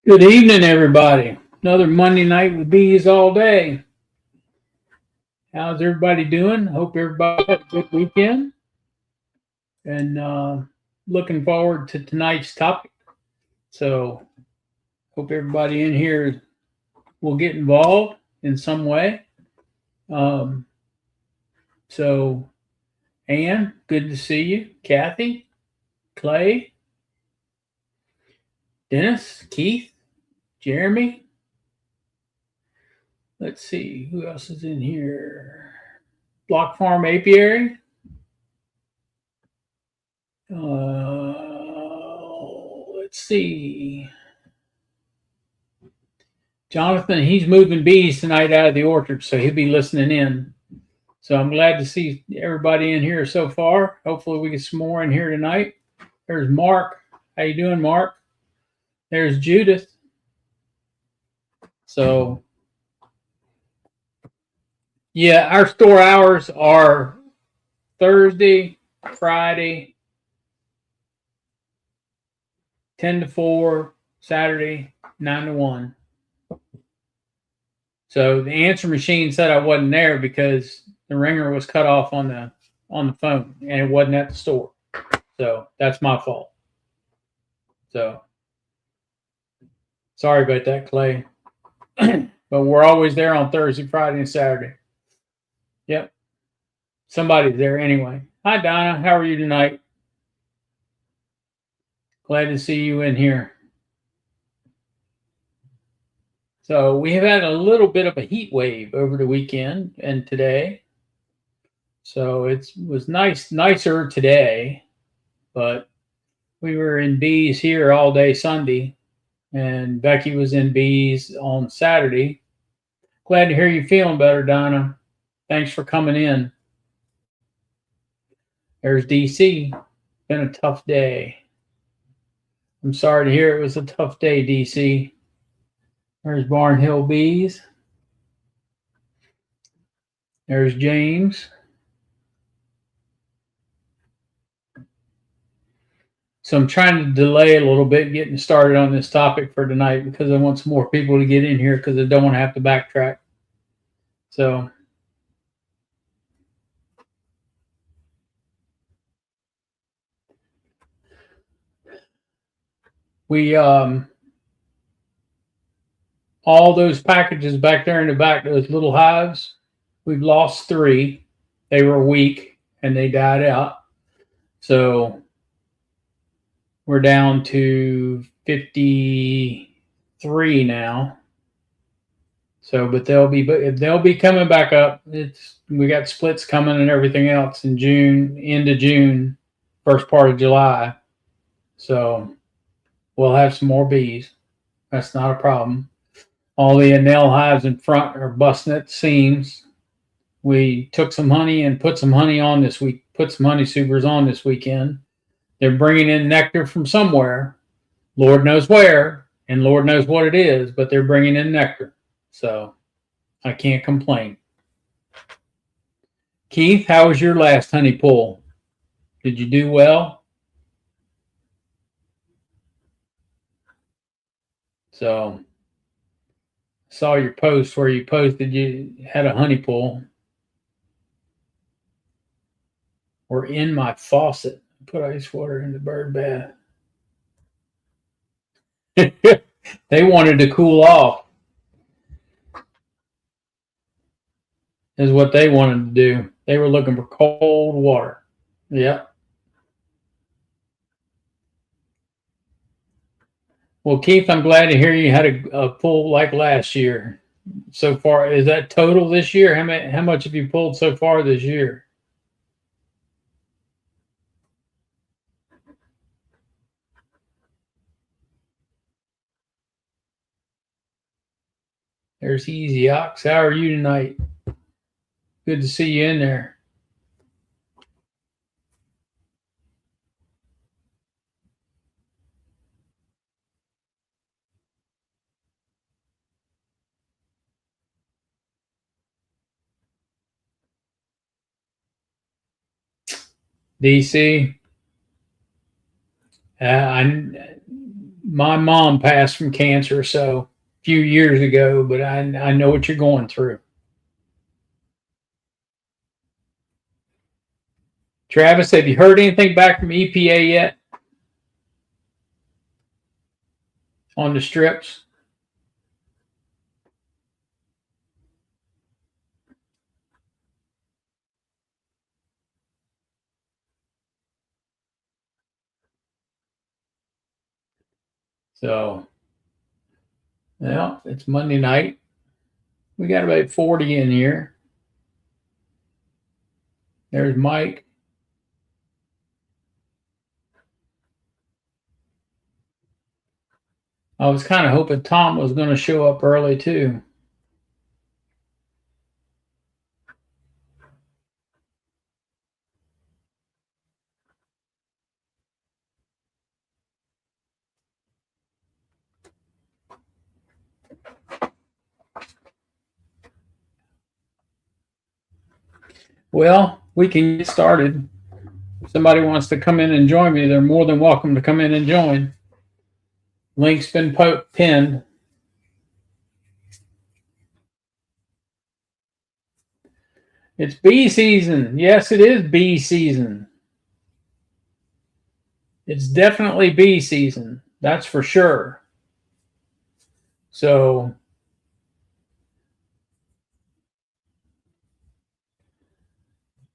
Good evening, everybody. Another Monday night with bees all day. How's everybody doing? Hope everybody had a good weekend and looking forward to tonight's topic. So, hope everybody in here will get involved in some way. Um, so, Ann, good to see you. Kathy, Clay, Dennis, Keith, Jeremy. Let's see who else is in here. Block Farm Apiary. Let's see. Jonathan, he's moving bees tonight out of the orchard, so he'll be listening in. So I'm glad to see everybody in here so far. Hopefully we get some more in here tonight. There's Mark. How you doing, Mark? There's Judith. So yeah, our store hours are Thursday, Friday, 10 to 4, Saturday, 9 to 1. So the answer machine said I wasn't there because the ringer was cut off on the phone and it wasn't at the store. So that's my fault. So sorry about that, Clay. But we're always there on Thursday, Friday, and Saturday. Yep. Somebody's there anyway. Hi Donna, how are you tonight? Glad to see you in here. So we have had a little bit of a heat wave over the weekend and today. So it was nicer today, but we were in bees here all day Sunday, and Becky was in bees on Saturday. Glad to hear you feeling better, Donna. Thanks for coming in. There's DC. Been a tough day. I'm sorry to hear it was a tough day, DC. There's Barnhill Bees. There's James. So I'm trying to delay a little bit getting started on this topic for tonight because I want some more people to get in here because I don't want to have to backtrack. So we all those packages back there in the back, those little hives, we've lost 3. They were weak and they died out. So we're down to 53 now. So, but they'll be coming back up. We got splits coming and everything else in June, end of June, first part of July. So we'll have some more bees. That's not a problem. All the enamel hives in front are busting at the seams. We took some honey and put some honey on this week. Put some honey supers on this weekend. They're bringing in nectar from somewhere. Lord knows where, and Lord knows what it is, but they're bringing in nectar. So I can't complain. Keith, how was your last honey pull? Did you do well? So saw your post where you posted you had a honey pull. Or in my faucet. Put ice water in the bird bath. They wanted to cool off. Is what they wanted to do. They were looking for cold water. Yep. Well, Keith, I'm glad to hear you had a pull like last year. So far, is that total this year? How much have you pulled so far this year? There's Easy Ox. How are you tonight? Good to see you in there. DC. my mom passed from cancer so a few years ago, but I know what you're going through. Travis, have you heard anything back from EPA yet on the strips? So, well, it's Monday night. We got about 40 in here. There's Mike. I was kind of hoping Tom was going to show up early too. Well, we can get started. If somebody wants to come in and join me, they're more than welcome to come in and join. Link's been pinned. It's bee season. Yes, it is bee season. It's definitely bee season. That's for sure. So,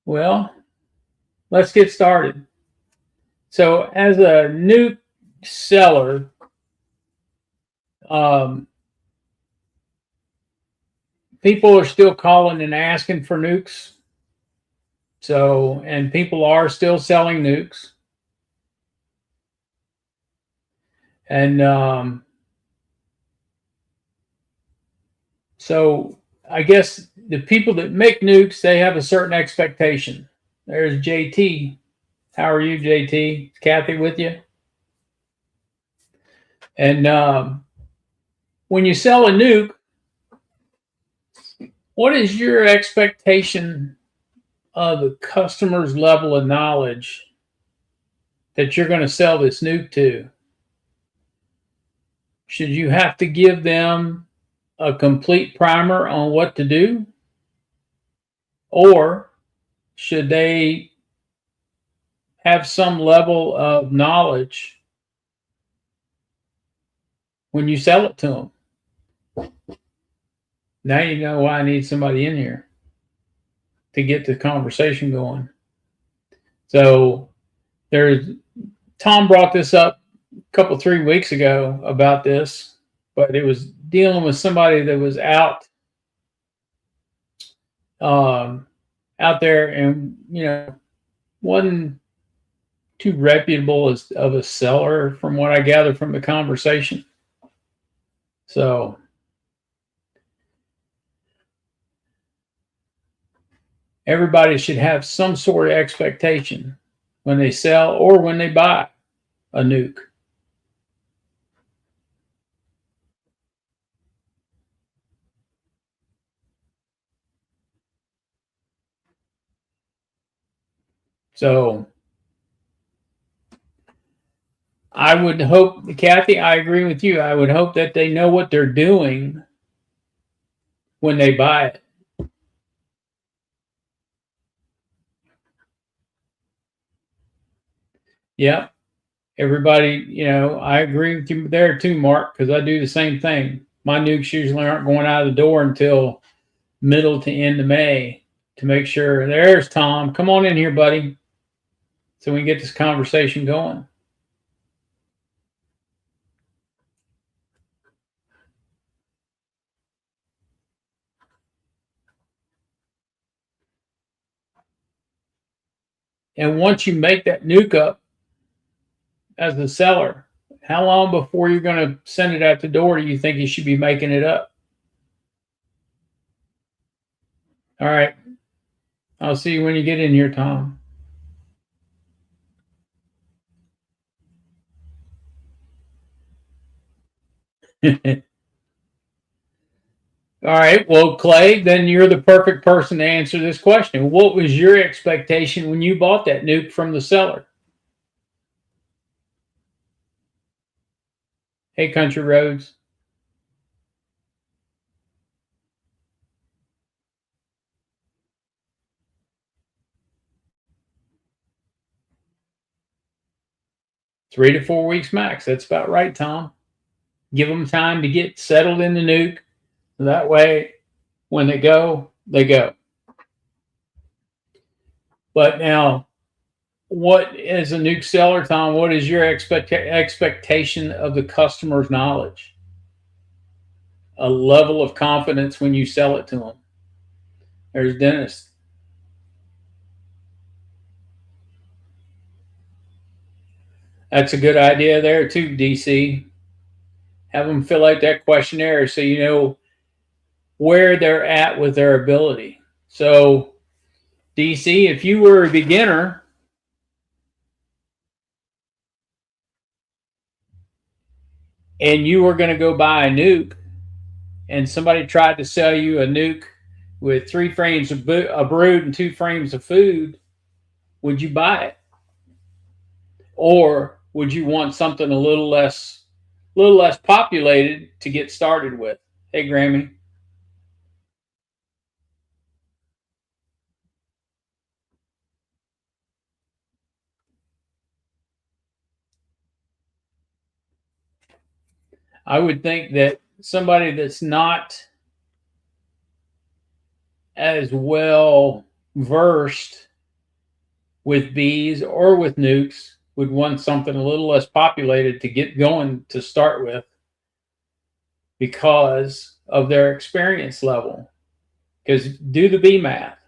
well, let's get started. So, as a new seller, people are still calling and asking for nukes. So, and people are still selling nukes. And so I guess the people that make nukes, they have a certain expectation. There's JT. How are you, JT? Is Kathy with you? And when you sell a nuke, what is your expectation of the customer's level of knowledge that you're going to sell this nuke to? Should you have to give them a complete primer on what to do? Or should they have some level of knowledge when you sell it to them? Now you know why I need somebody in here to get the conversation going. So there's Tom brought this up a couple 3 weeks ago about this, but it was dealing with somebody that was out there and wasn't too reputable as of a seller from what I gathered from the conversation. So everybody should have some sort of expectation when they sell or when they buy a nuke. So I would hope, Kathy, I agree with you. I would hope that they know what they're doing when they buy it. Yeah. Everybody, I agree with you there too, Mark, because I do the same thing. My nukes usually aren't going out of the door until middle to end of May to make sure. There's Tom. Come on in here, buddy, so we can get this conversation going. And once you make that nuke up as the seller, how long before you're going to send it out the door do you think you should be making it up? All right. I'll see you when you get in here, Tom. All right. Well, Clay, then you're the perfect person to answer this question. What was your expectation when you bought that nuke from the seller? Hey, Country Roads. 3 to 4 weeks max. That's about right, Tom. Give them time to get settled in the nuke. That way, when they go, they go. But now, what as a nuke seller, Tom? What is your expectation of the customer's knowledge? A level of confidence when you sell it to them. There's Dennis. That's a good idea there too, DC. Have them fill out that questionnaire so you know where they're at with their ability. So, DC, if you were a beginner and you were going to go buy a nuke and somebody tried to sell you a nuke with 3 frames of brood and 2 frames of food, would you buy it? Or would you want something a little less populated to get started with? Hey, Grammy. I would think that somebody that's not as well versed with bees or with nukes would want something a little less populated to get going to start with because of their experience level. Because do the bee math.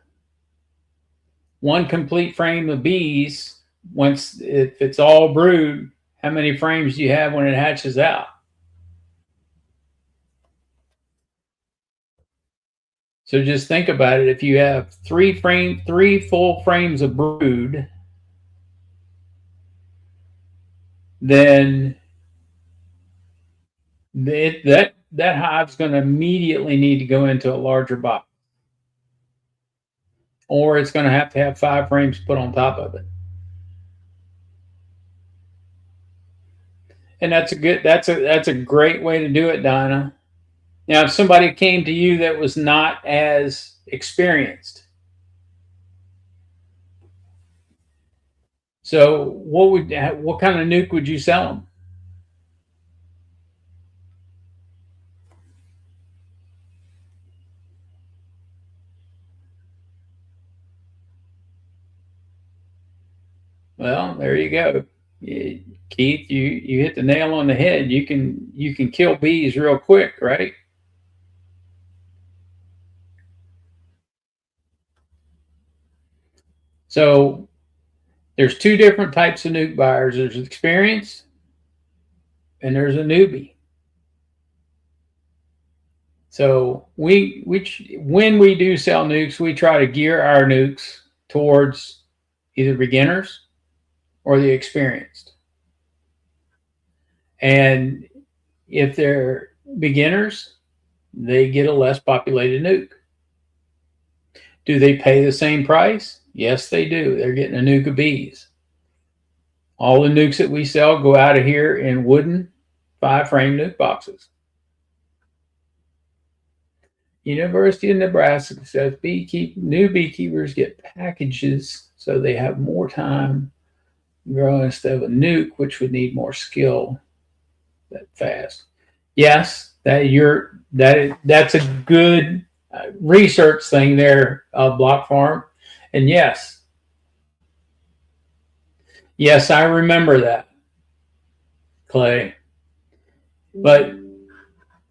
1 complete frame of bees, once if it's all brood, how many frames do you have when it hatches out? So just think about it. If you have 3 full frames of brood, then that hive's going to immediately need to go into a larger box, or it's going to have 5 frames put on top of it. And that's a great way to do it, Dinah. Now, if somebody came to you that was not as experienced, so what kind of nuke would you sell them? Well, there you go. Keith, you hit the nail on the head. You can kill bees real quick, right? So there's 2 different types of nuke buyers. There's experienced and there's a newbie. So when we do sell nukes, we try to gear our nukes towards either beginners or the experienced. And if they're beginners, they get a less populated nuke. Do they pay the same price? Yes, they do. They're getting a nuke of bees. All the nukes that we sell go out of here in wooden 5-frame nuke boxes. University of Nebraska says new beekeepers get packages so they have more time growing instead of a nuke, which would need more skill that fast. Yes, that's a good research thing there, Block Farm. And yes, I remember that, Clay. But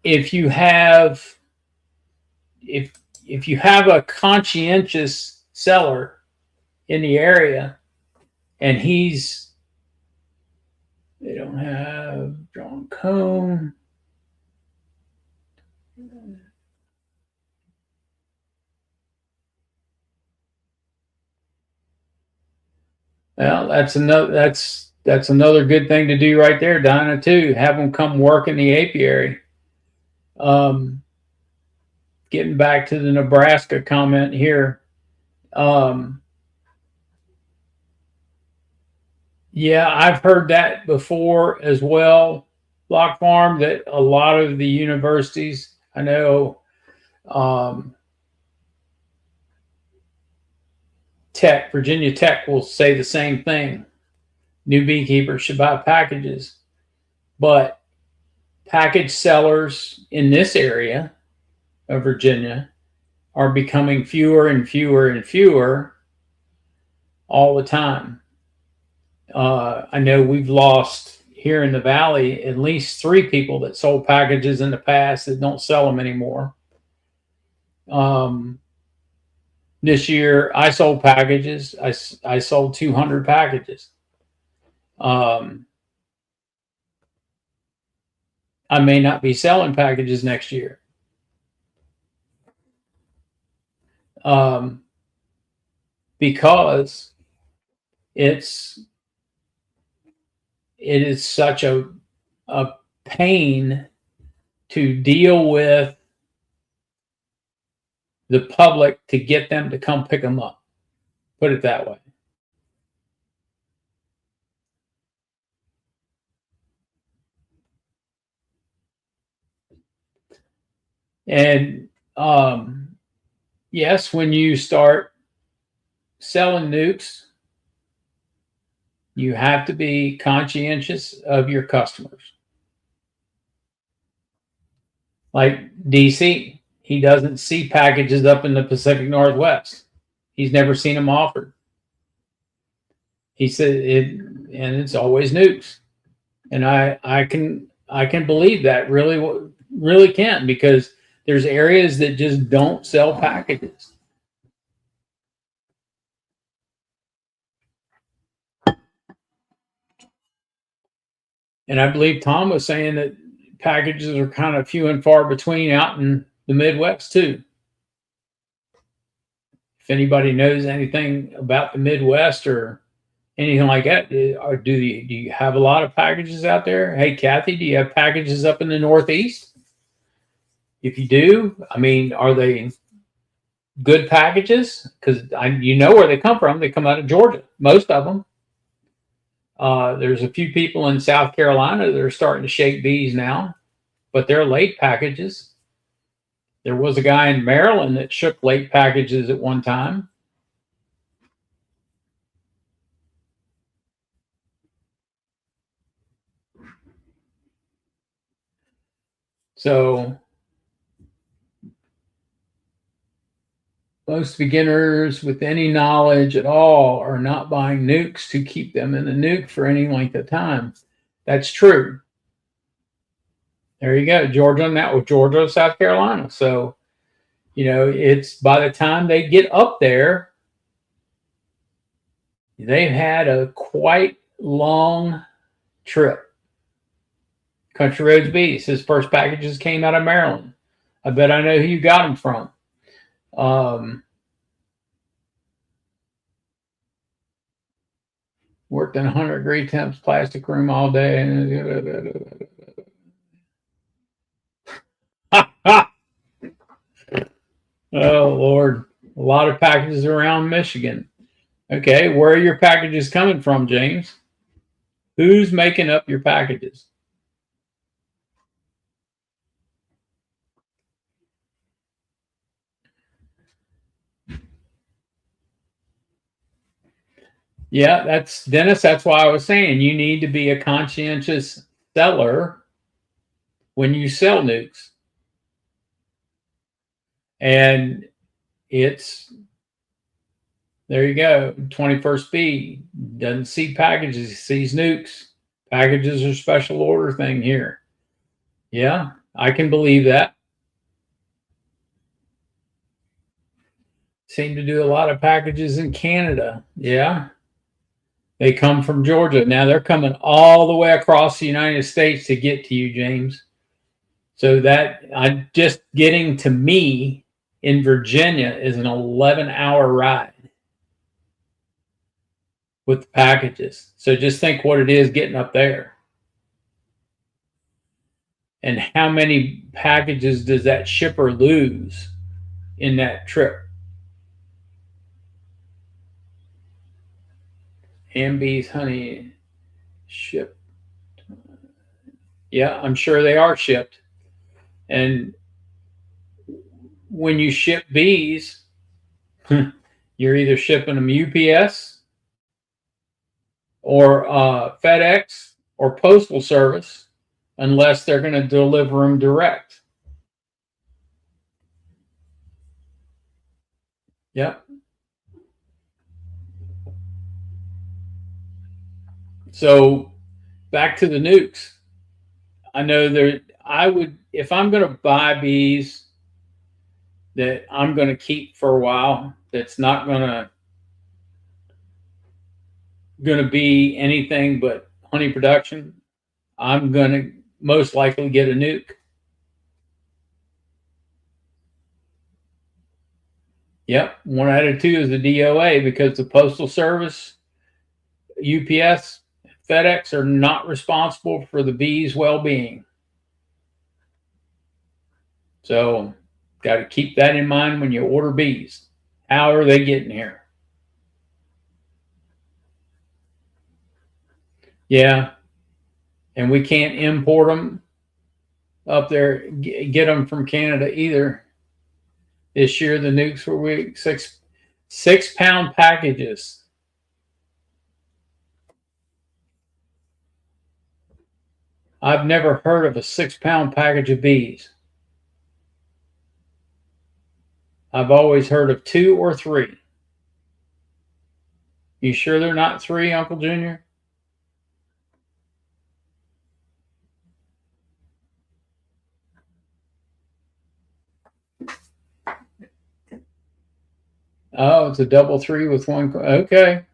if you have if you have a conscientious seller in the area and they don't have John Cone. Well, that's another good thing to do right there, Donna, too. Have them come work in the apiary. Getting back to the Nebraska comment here. Yeah, I've heard that before as well. block farm that a lot of the universities, I know, um, Virginia Tech will say the same thing. New beekeepers should buy packages, but package sellers in this area of Virginia are becoming fewer and fewer and fewer all the time. I know we've lost here in the valley at least 3 people that sold packages in the past that don't sell them anymore. Um, this year, I sold packages. I sold 200 packages. Um, I may not be selling packages next year. Um, because it's it is such a pain to deal with the public to get them to come pick them up. Put it that way. And yes, when you start selling nukes, you have to be conscientious of your customers. Like DC, he doesn't see packages up in the Pacific Northwest. He's never seen them offered. He said it, and it's always nukes. And I can believe that really can, because there's areas that just don't sell packages. And I believe Tom was saying that packages are kind of few and far between out in the Midwest too. If anybody knows anything about the Midwest or anything like that, or do you have a lot of packages out there? Hey, Kathy, do you have packages up in the Northeast? If you do, I mean, are they good packages? Because you know where they come from. They come out of Georgia, most of them. There's a few people in South Carolina that are starting to shake bees now, but they're late packages. There was a guy in Maryland that shook late packages at one time. So most beginners with any knowledge at all are not buying nukes to keep them in the nuke for any length of time. That's true. There you go. Georgia and that with Georgia, South Carolina. So, it's by the time they get up there, they've had a quite long trip. Country Roads Beast, his first packages came out of Maryland. I bet I know who you got them from. Worked in 100-degree temps, plastic room all day. Oh, Lord. A lot of packages around Michigan. Okay, where are your packages coming from, James? Who's making up your packages? Yeah, that's Dennis. That's why I was saying you need to be a conscientious seller when you sell nukes. And it's there you go. 21st B doesn't see packages, he sees nukes. Packages are special order thing here. Yeah, I can believe that. Seem to do a lot of packages in Canada. Yeah. They come from Georgia. Now they're coming all the way across the United States to get to you, James. So that I just getting to me in Virginia is an 11-hour ride with the packages. So just think what it is getting up there. And how many packages does that shipper lose in that trip? Ambees honey ship. Yeah, I'm sure they are shipped. And when you ship bees, you're either shipping them UPS or FedEx or Postal Service, unless they're going to deliver them direct. Yep. So back to the nukes. I know there. I would, if I'm going to buy bees that I'm going to keep for a while. That's not going to be anything but honey production. I'm going to most likely get a nuke. Yep, 1 out of 2 is the DOA because the Postal Service, UPS, FedEx are not responsible for the bees' well-being. So, got to keep that in mind when you order bees. How are they getting here? Yeah, and we can't import them up there, get them from Canada either. This year, the nukes were weak, 6 pound packages. I've never heard of a 6 pound package of bees. I've always heard of 2 or 3. You sure they're not 3, Uncle Junior? Oh, it's a double 3 with one. Okay.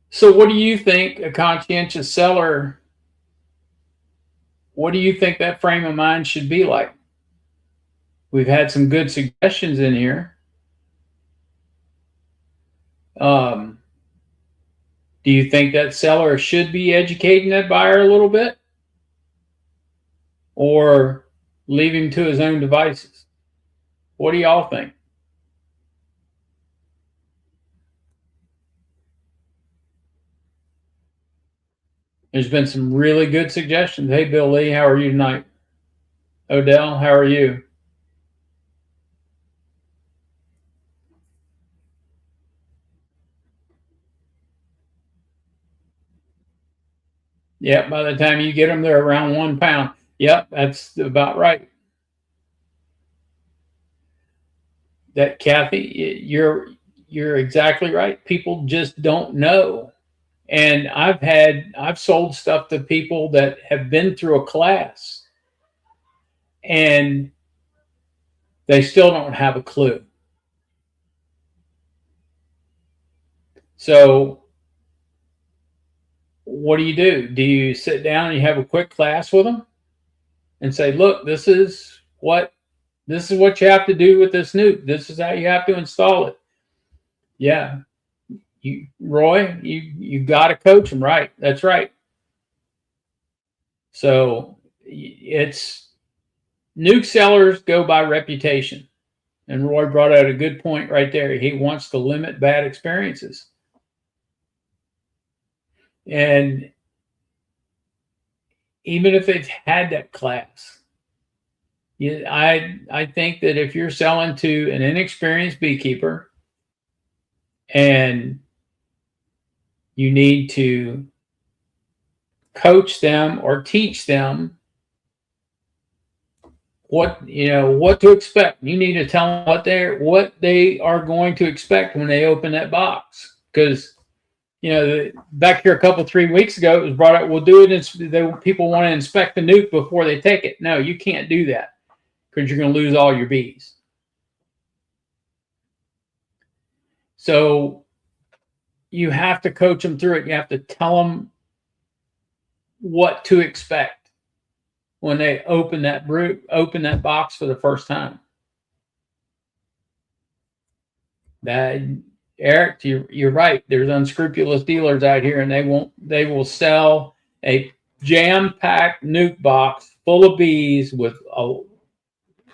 So, what do you think a conscientious seller? What do you think that frame of mind should be like? We've had some good suggestions in here. Um, do you think that seller should be educating that buyer a little bit, or leave him to his own devices? What do y'all think? There's been some really good suggestions. Hey, Bill Lee, how are you tonight? Odell, how are you? Yep, by the time you get them, they're around 1 pound. Yep, that's about right. That Kathy, you're exactly right. People just don't know. And I've sold stuff to people that have been through a class and they still don't have a clue. So what do? Do you sit down and you have a quick class with them and say, look, this is what you have to do with this nuke. This is how you have to install it. Yeah. You got to coach them, right? That's right. So it's nuke sellers go by reputation. And Roy brought out a good point right there. He wants to limit bad experiences. And even if they've had that class, I think that if you're selling to an inexperienced beekeeper and you need to coach them or teach them what to expect. You need to tell them what they are going to expect when they open that box. Because back here a couple 3 weeks ago, it was brought up. We'll do it. People want to inspect the nuke before they take it. No, you can't do that because you're going to lose all your bees. So you have to coach them through it. You have to tell them what to expect when they open that box for the first time. That, Eric, you're right. There's unscrupulous dealers out here, and they will sell a jam-packed nuke box full of bees with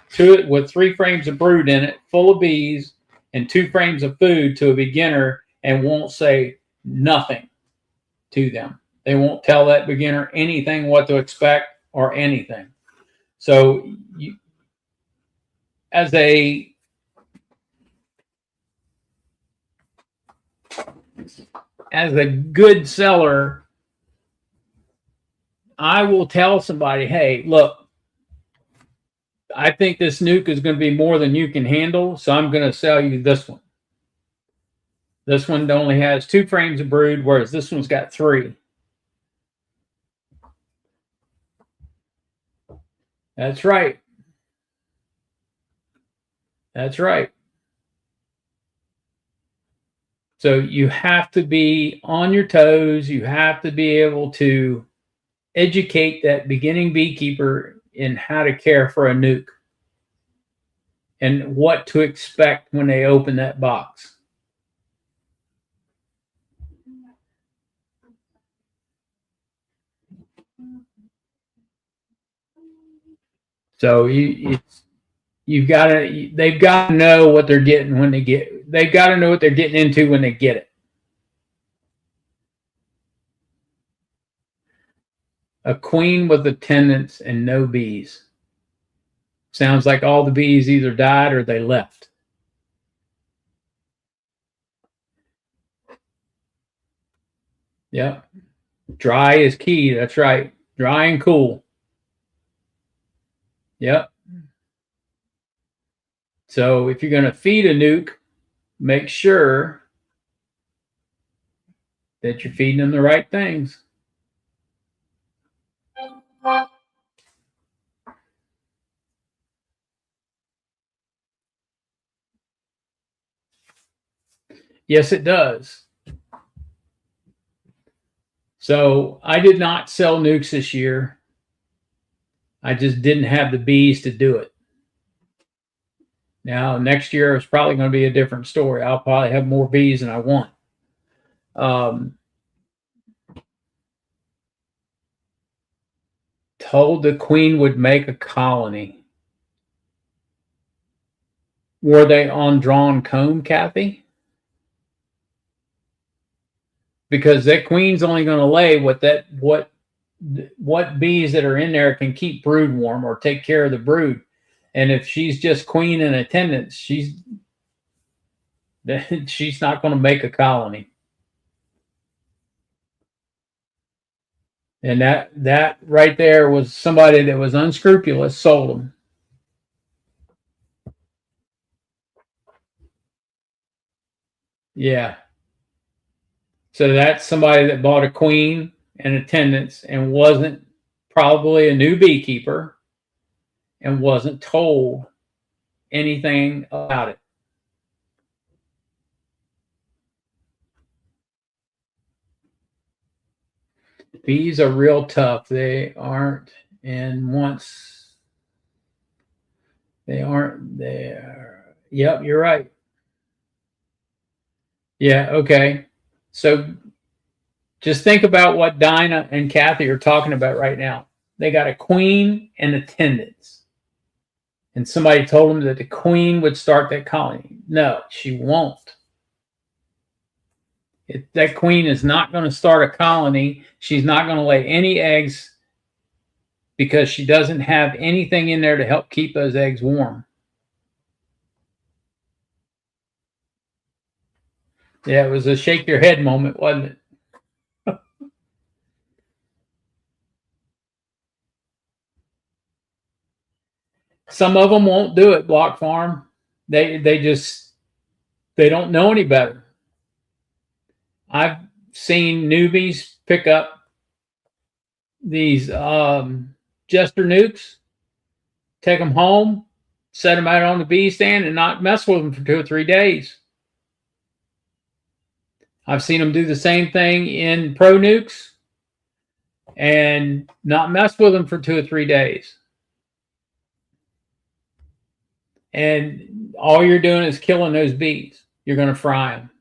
3 frames of brood in it, full of bees, and 2 frames of food to a beginner, and won't say nothing to them. They won't tell that beginner anything what to expect or anything. So you, as a good seller, I will tell somebody, hey, look, I think this nuke is going to be more than you can handle, so I'm going to sell you this one. This one only has 2 frames of brood, whereas this one's got 3. That's right. That's right. So you have to be on your toes. You have to be able to educate that beginning beekeeper in how to care for a nuke and what to expect when they open that box. So you've got to, they've got to know what they're getting when they get, they've got to know what they're getting into when they get it. A queen with attendants and no bees. Sounds like all the bees either died or they left. Yep. Dry is key. That's right. Dry and cool. Yep. So if you're going to feed a nuke, make sure that you're feeding them the right things. Yes, it does. So I did not sell nukes this year. I just didn't have the bees to do it. Now, next year is probably going to be a different story. I'll probably have more bees than I want. Told the queen would make a colony. Were they on drawn comb, Kathy? Because that queen's only going to lay what bees that are in there can keep brood warm or take care of the brood. And if she's just queen in attendance, she's not going to make a colony. And that right there was somebody that was unscrupulous, sold them. Yeah. So that's somebody that bought a queen in attendance and wasn't probably a new beekeeper and wasn't told anything about it. Bees are real tough. They aren't, and once they aren't there. Yep, you're right. Yeah, okay. So just think about what Dinah and Kathy are talking about right now. They got a queen in attendance. And somebody told them that the queen would start that colony. No, she won't. That queen is not going to start a colony. She's not going to lay any eggs because she doesn't have anything in there to help keep those eggs warm. Yeah, it was a shake your head moment, wasn't it? Some of them won't do it, Block Farm. They don't know any better. I've seen newbies pick up these Jester nukes, take them home, set them out on the bee stand, and not mess with them for 2 or 3 days. I've seen them do the same thing in pro nukes and not mess with them for 2 or 3 days. And all you're doing is killing those bees. You're going to fry them.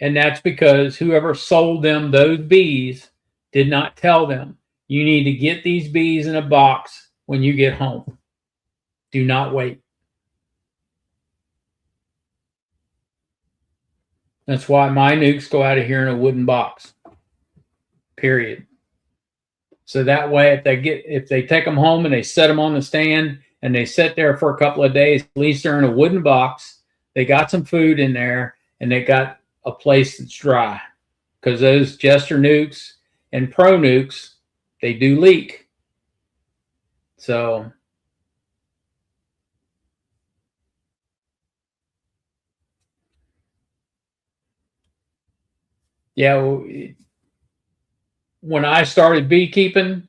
And that's because whoever sold them those bees did not tell them, you need to get these bees in a box when you get home. Do not wait. That's why my nukes go out of here in a wooden box. Period. So that way, if they take them home and they set them on the stand and they sit there for a couple of days, at least they're in a wooden box. They got some food in there and they got a place that's dry, because those Jester nukes and Pro nukes, they do leak. So yeah, when I started beekeeping,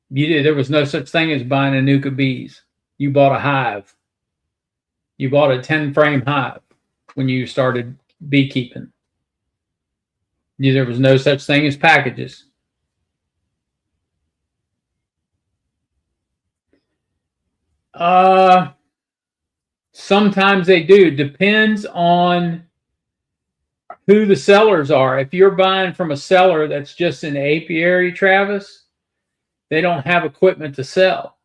there was no such thing as buying a nuke of bees. You bought a hive. You bought a 10 frame hive when you started beekeeping. There was no such thing as packages. Uh, Sometimes they do. Depends on who the sellers are. If you're buying from a seller that's just in the apiary, Travis, they don't have equipment to sell.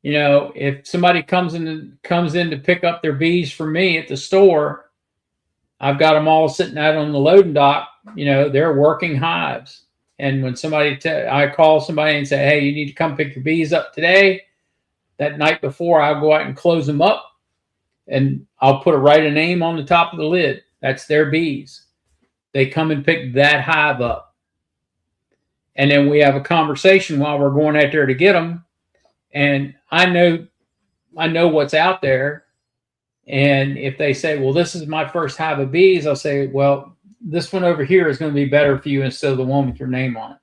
You know, if somebody comes in to pick up their bees for me at the store, I've got them all sitting out on the loading dock. You know, they're working hives. And when I call somebody and say, "Hey, you need to come pick your bees up today," that night before, I'll go out and close them up, and I'll write a name on the top of the lid. That's their bees. They come and pick that hive up. And then we have a conversation while we're going out there to get them. And I know what's out there. And if they say, "Well, this is my first hive of bees," I'll say, "Well, this one over here is going to be better for you instead of the one with your name on it.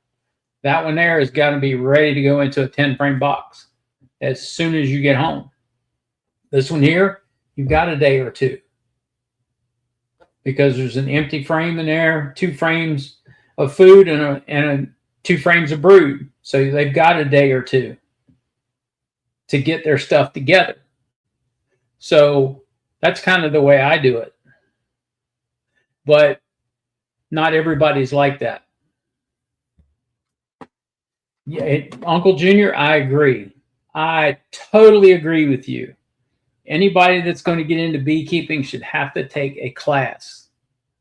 That one there has got to be ready to go into a 10 frame box as soon as you get home. This one here, you've got a day or two, because there's an empty frame in there, 2 frames of food, and 2 frames of brood. So they've got a day or two to get their stuff together." So that's kind of the way I do it. But not everybody's like that. Yeah, Uncle Junior, I agree. I totally agree with you. Anybody that's going to get into beekeeping should have to take a class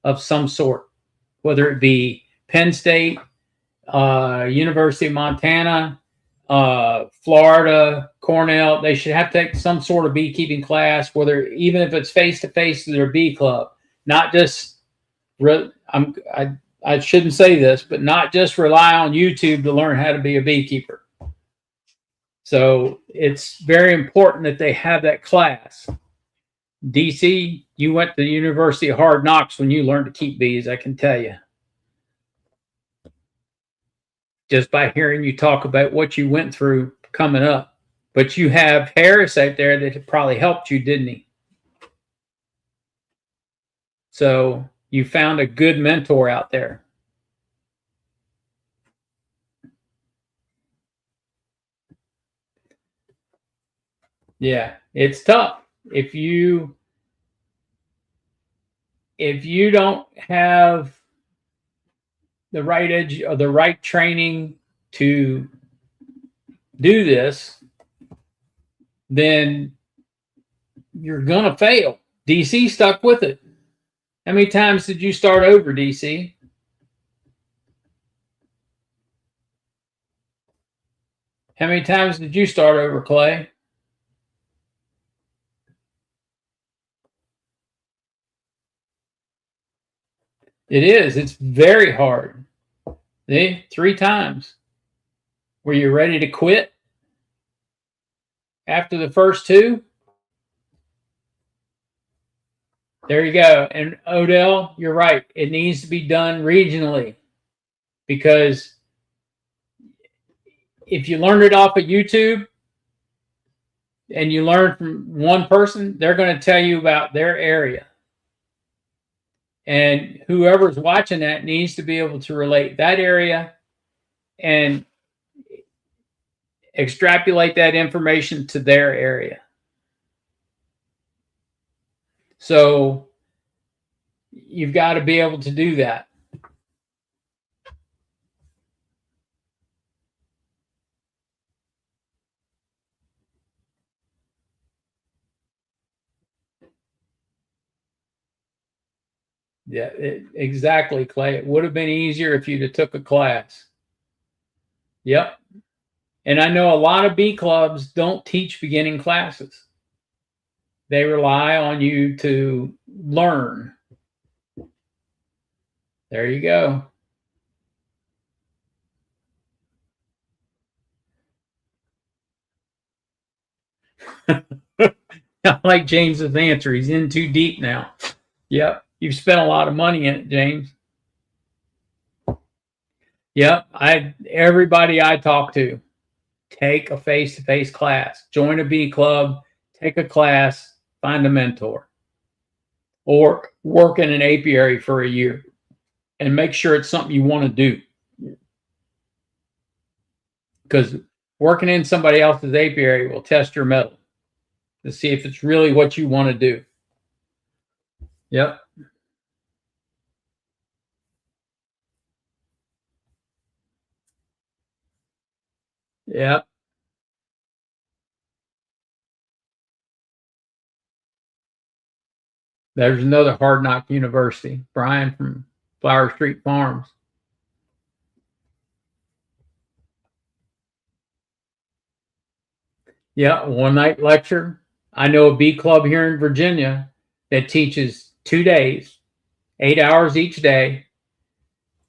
of some sort, whether it be Penn State, University of Montana, Florida, Cornell. They should have to take some sort of beekeeping class, whether even if it's face to face to their bee club, not just. I shouldn't say this, but not just rely on YouTube to learn how to be a beekeeper. So it's very important that they have that class. DC, you went to the University of Hard Knocks when you learned to keep bees, I can tell you. Just by hearing you talk about what you went through coming up. But you have Harris out there that probably helped you, didn't he? So you found a good mentor out there. Yeah, it's tough. If you don't have the right edge or the right training to do this, then you're gonna fail. DC stuck with it. How many times did you start over, DC? How many times did you start over, Clay? It is. It's very hard. See, 3 times. Were you ready to quit after the first 2? There you go. And Odell, you're right. It needs to be done regionally, because if you learn it off of YouTube and you learn from one person, they're going to tell you about their area. And whoever's watching that needs to be able to relate that area and extrapolate that information to their area. So you've got to be able to do that. Yeah, exactly, Clay. It would have been easier if you'd have took a class. Yep. And I know a lot of bee clubs don't teach beginning classes. They rely on you to learn. There you go. I like James's answer. He's in too deep now. Yep. You've spent a lot of money in it, James. Yep. Everybody I talk to, take a face-to-face class, join a bee club, take a class, find a mentor, or work in an apiary for a year and make sure it's something you want to do. Because working in somebody else's apiary will test your mettle to see if it's really what you want to do. Yep. Yep. There's another Hard Knock University, Brian from Flower Street Farms. Yeah, one night lecture. I know a bee club here in Virginia that teaches 2 days, 8 hours each day,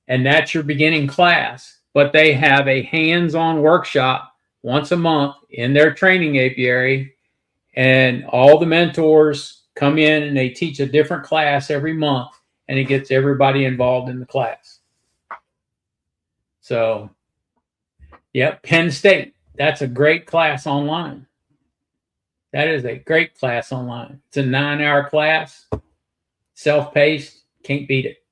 and that's your beginning class. But they have a hands on workshop once a month in their training apiary, and all the mentors come in and they teach a different class every month, and it gets everybody involved in the class. So, yep, Penn State. That's a great class online. That is a great class online. It's a 9-hour class, self-paced, can't beat it.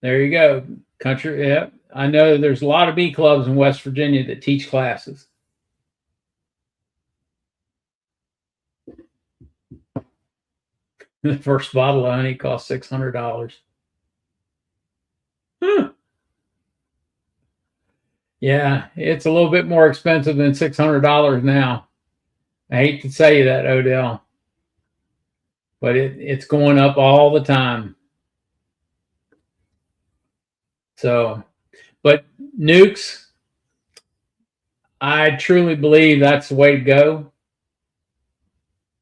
There you go. Country, yeah. I know there's a lot of bee clubs in West Virginia that teach classes. The first bottle of honey costs $600. Huh. Yeah, it's a little bit more expensive than $600 now. I hate to say that, Odell, but it's going up all the time. So, but nukes, I truly believe that's the way to go.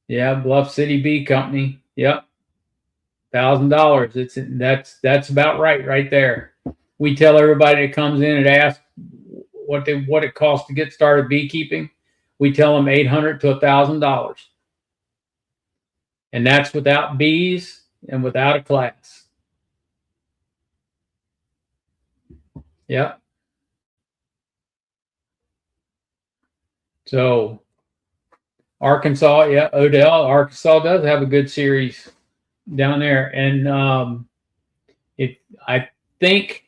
Yeah, Bluff City Bee Company. Yep, $1,000. That's about right there. We tell everybody that comes in and asks what it costs to get started beekeeping. We tell them $800 to $1,000, and that's without bees and without a class. Yep. So Arkansas, yeah, Odell, Arkansas does have a good series down there, and I think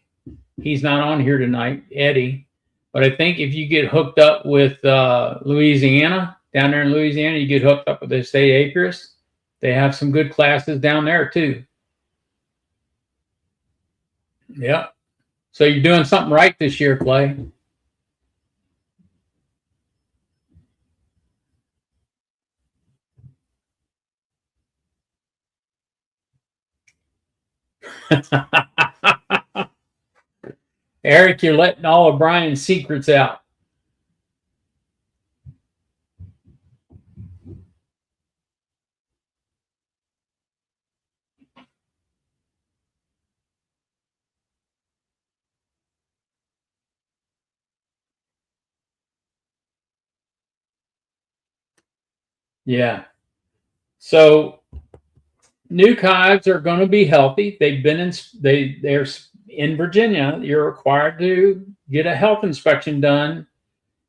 he's not on here tonight, Eddie, but I think if you get hooked up with Louisiana, down there in Louisiana, you get hooked up with the state apiarist. They have some good classes down there too. Yeah. So you're doing something right this year, Clay. Eric, you're letting all of Brian's secrets out. Yeah. So nuke hives are going to be healthy. They're in Virginia. You're required to get a health inspection done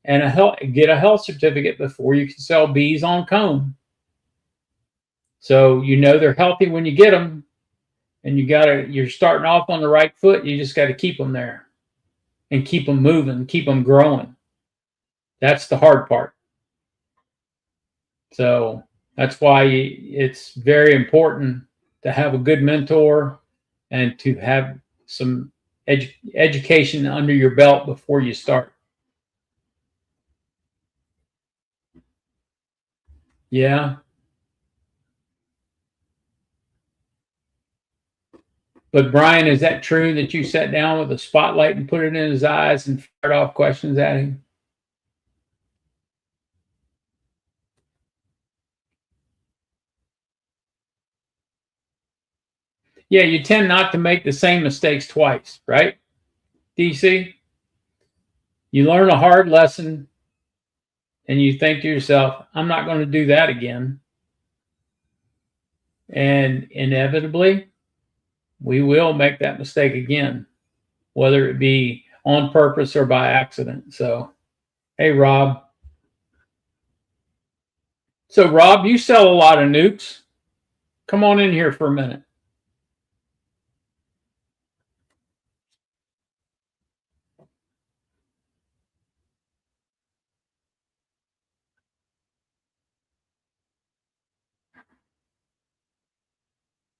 and get a health certificate before you can sell bees on comb. So you know they're healthy when you get them, and you're starting off on the right foot. You just got to keep them there and keep them moving, keep them growing. That's the hard part. So that's why it's very important to have a good mentor and to have some education under your belt before you start. Yeah. But Brian, is that true that you sat down with a spotlight and put it in his eyes and fired off questions at him? Yeah, you tend not to make the same mistakes twice, right? DC, you learn a hard lesson and you think to yourself, I'm not going to do that again. And inevitably, we will make that mistake again, whether it be on purpose or by accident. So, hey, Rob. So, Rob, you sell a lot of nukes. Come on in here for a minute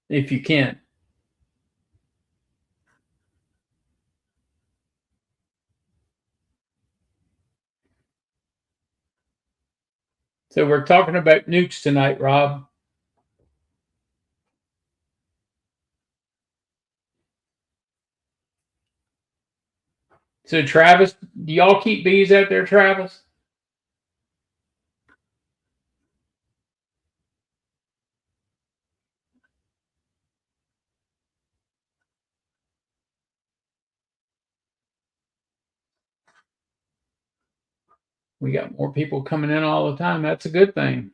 if you can. So, we're talking about nukes tonight, Rob. So, Travis, do y'all keep bees out there, Travis? We got more people coming in all the time. That's a good thing.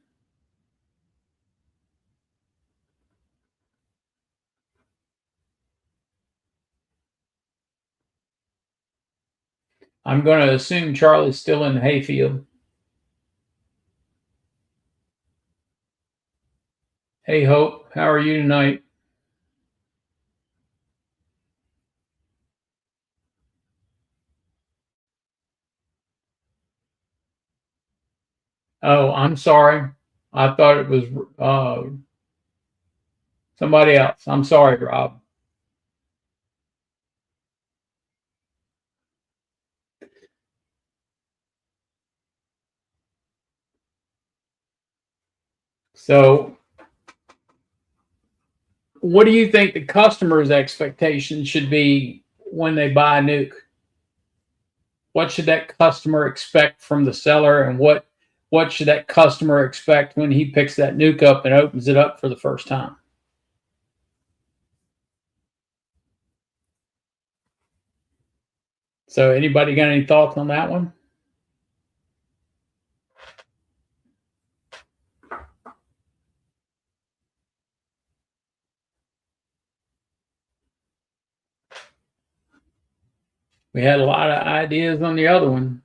I'm going to assume Charlie's still in the hayfield. Hey, Hope, how are you tonight? Oh, I'm sorry. I thought it was somebody else. I'm sorry, Rob. So, what do you think the customer's expectation should be when they buy a nuke? What should that customer expect from the seller, and what should that customer expect when he picks that nuke up and opens it up for the first time? So, anybody got any thoughts on that one? We had a lot of ideas on the other one.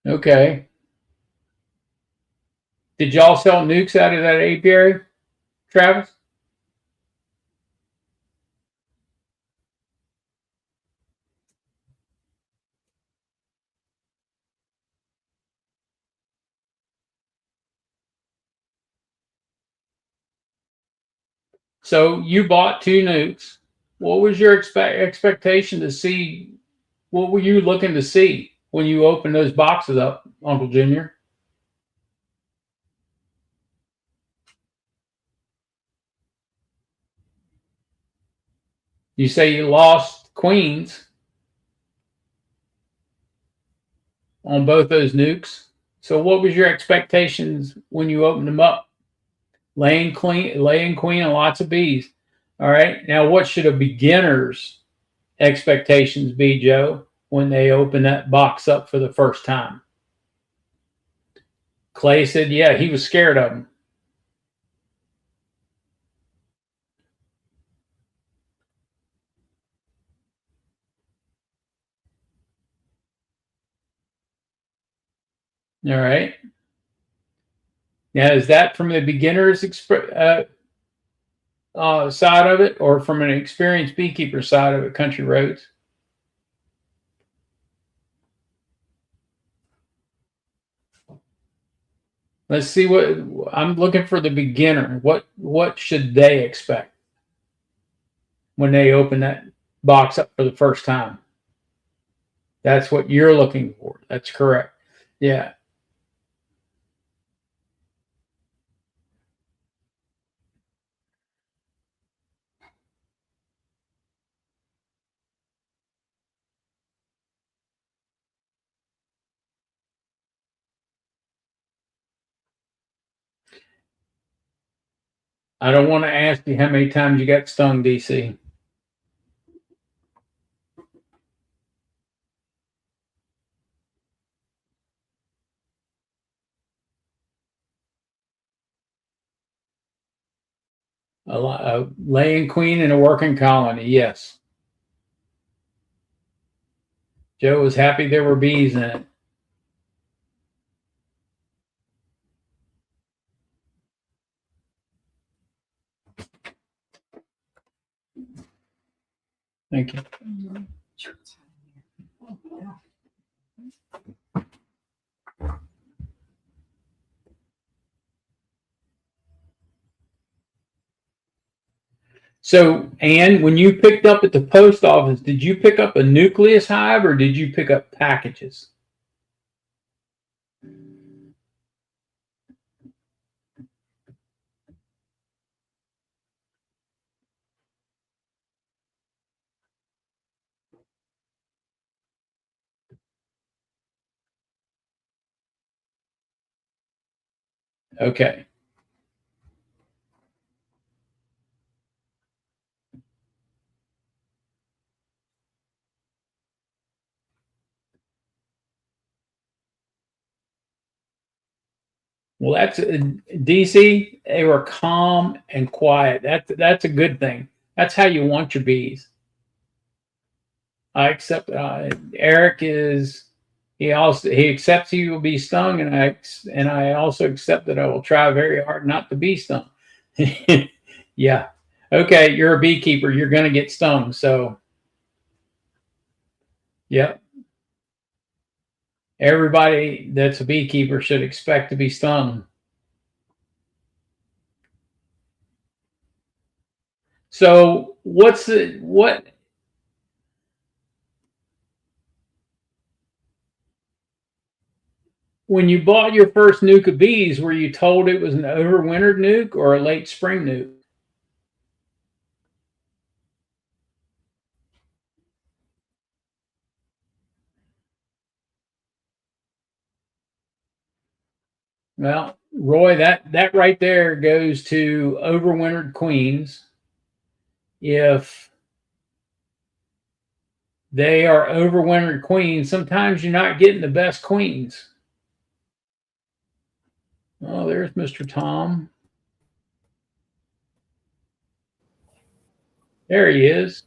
Okay. Did y'all sell nukes out of that apiary, Travis? So you bought two nukes. What was your expectation to see? What were you looking to see when you opened those boxes up, Uncle Junior? You say you lost queens on both those nukes. So what was your expectations when you opened them up? Laying queen, and lots of bees. All right. Now, what should a beginner's expectations be, Joe, when they open that box up for the first time? Clay said, yeah, he was scared of them. All right. Now, is that from the beginner's side of it, or from an experienced beekeeper side of it, Country Roads? Let's see what I'm looking for. The beginner. What should they expect when they open that box up for the first time? That's what you're looking for. That's correct. Yeah. I don't want to ask you how many times you got stung, DC. A laying queen and a working colony. Yes. Joe was happy there were bees in it. Thank you. So, Anne, when you picked up at the post office, did you pick up a nucleus hive or did you pick up packages? Okay. Well, that's DC. They were calm and quiet. That's a good thing. That's how you want your bees. I accept. Eric is. He accepts he will be stung, and I also accept that I will try very hard not to be stung. Yeah. Okay, you're a beekeeper. You're going to get stung. So, yeah. Everybody that's a beekeeper should expect to be stung. So, what? When you bought your first nuke of bees, were you told it was an overwintered nuke or a late spring nuke? Well, Roy, that right there goes to overwintered queens. If they are overwintered queens, sometimes you're not getting the best queens. Oh, there's Mr. Tom. There he is.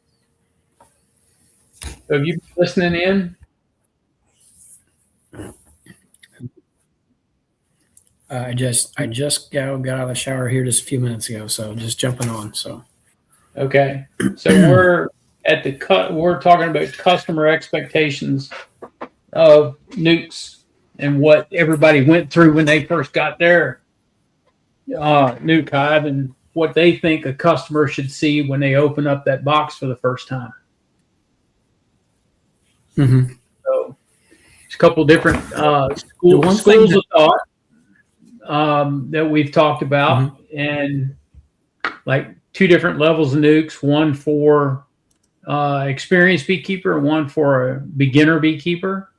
So have you been listening in? I just got out of the shower here just a few minutes ago, so just jumping on. So Okay. So we're talking about customer expectations of nukes and what everybody went through when they first got their nuke hive and what they think a customer should see when they open up that box for the first time. mm-hmm. So there's a couple different schools of thought that we've talked about, mm-hmm. and like two different levels of nukes, one for experienced beekeeper and one for a beginner beekeeper.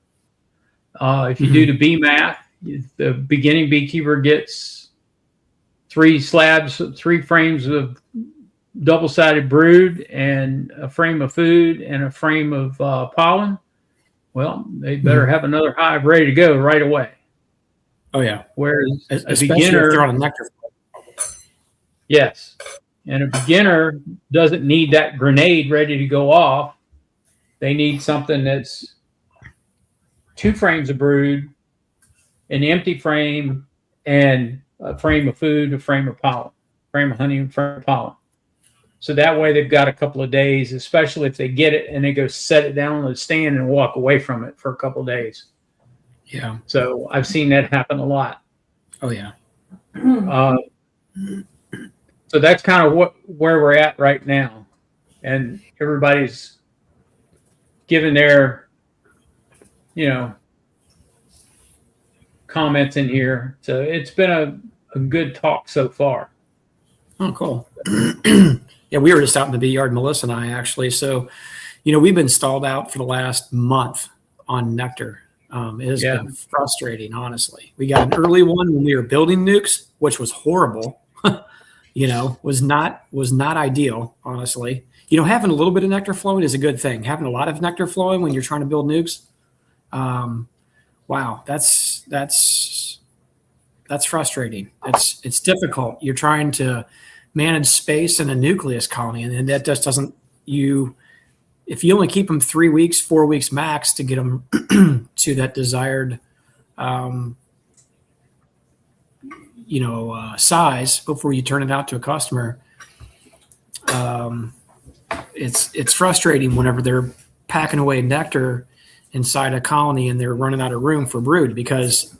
If you mm-hmm. do the bee math, the beginning beekeeper gets 3 frames of double-sided brood and a frame of food and a frame of pollen. Well, they better mm-hmm. have another hive ready to go right away. Oh yeah. Whereas especially a beginner, if they're on a nectar. Yes. And a beginner doesn't need that grenade ready to go off. They need something that's 2 frames of brood an empty frame, and a frame of food, a frame of pollen, frame of honey, and frame of pollen. So that way they've got a couple of days, especially if they get it and they go set it down on the stand and walk away from it for a couple of days. Yeah. So I've seen that happen a lot. Oh yeah. So that's kind of where we're at right now, and everybody's giving their, comments in here. So it's been a good talk so far. Oh, cool. Yeah, we were just out in the bee yard, Melissa and I, actually. So, we've been stalled out for the last month on nectar. It has been frustrating, honestly. We got an early one when we were building nukes, which was horrible. Was not ideal, honestly. Having a little bit of nectar flowing is a good thing. Having a lot of nectar flowing when you're trying to build nukes, wow, that's frustrating. It's difficult. You're trying to manage space in a nucleus colony, and that just doesn't if you only keep them 3 weeks, 4 weeks max to get them to that desired size before you turn it out to a customer. It's frustrating whenever they're packing away nectar inside a colony and they're running out of room for brood, because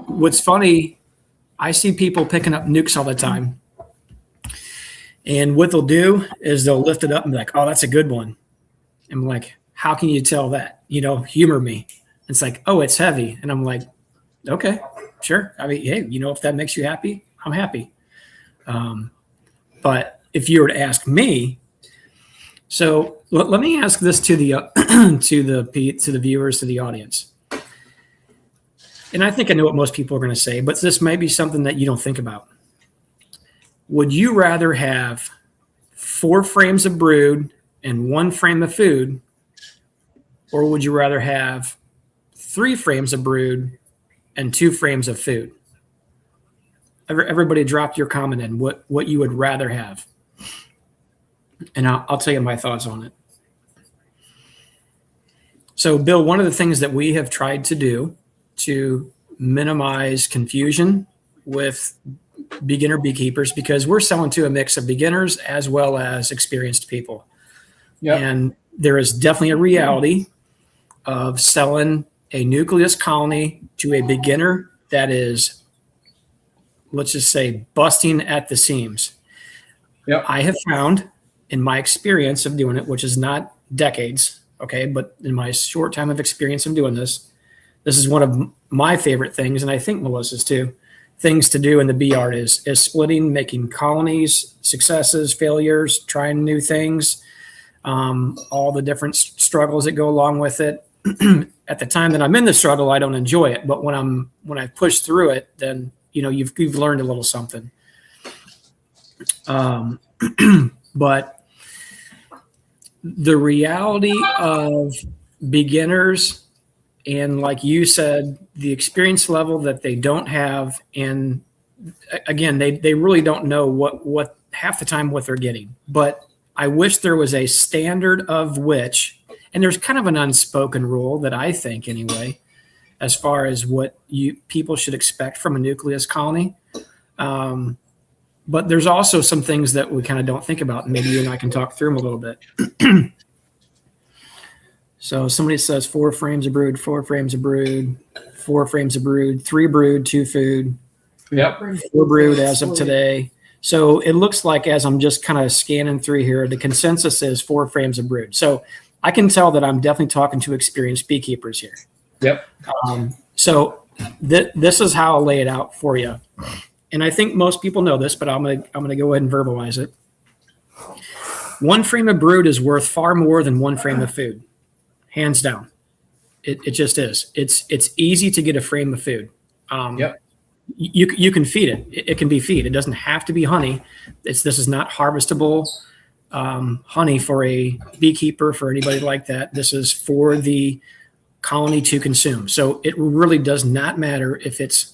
what's funny, I see people picking up nukes all the time, and what they'll do is they'll lift it up and be like, oh, that's a good one. I'm like, how can you tell that? Humor me. It's like, oh, it's heavy. And I'm like, okay, sure. I mean, hey, if that makes you happy, I'm happy. But if you were to ask me, so let me ask this to the to the viewers, to the audience. And I think I know what most people are going to say, but this may be something that you don't think about. Would you rather have 4 frames of brood and 1 frame of food, or would you rather have 3 frames of brood and 2 frames of food? Everybody drop your comment in what you would rather have. And I'll tell you my thoughts on it. So, Bill, one of the things that we have tried to do to minimize confusion with beginner beekeepers, because we're selling to a mix of beginners as well as experienced people. Yep. And there is definitely a reality of selling a nucleus colony to a beginner that is, let's just say, busting at the seams. Yep. I have found, in my experience of doing it, which is not decades, okay, but in my short time of experience of doing this, this is one of my favorite things, and I think Melissa's too, things to do in the bee yard is splitting, making colonies, successes, failures, trying new things, all the different struggles that go along with it. At the time that I'm in the struggle, I don't enjoy it, but when I push through it, then you've learned a little something. But the reality of beginners, and like you said, the experience level that they don't have, and again, they really don't know what half the time what they're getting. But I wish there was a standard of which, and there's kind of an unspoken rule that I think anyway, as far as what people should expect from a nucleus colony. But there's also some things that we kind of don't think about, and maybe you and I can talk through them a little bit. So somebody says 4 frames of brood, 4 frames of brood, 4 frames of brood, 3 brood, 2 food. Yep. 4 brood as of today. So it looks like, as I'm just kind of scanning through here, the consensus is 4 frames of brood. So I can tell that I'm definitely talking to experienced beekeepers here. Yep. So this is how I'll lay it out for you. And I think most people know this, but I'm gonna go ahead and verbalize it. 1 frame of brood is worth far more than 1 frame of food, hands down. It just is. It's easy to get a frame of food. Yep. You can feed it. It can be feed. It doesn't have to be honey. This is not harvestable honey for a beekeeper, for anybody like that. This is for the colony to consume. So it really does not matter if it's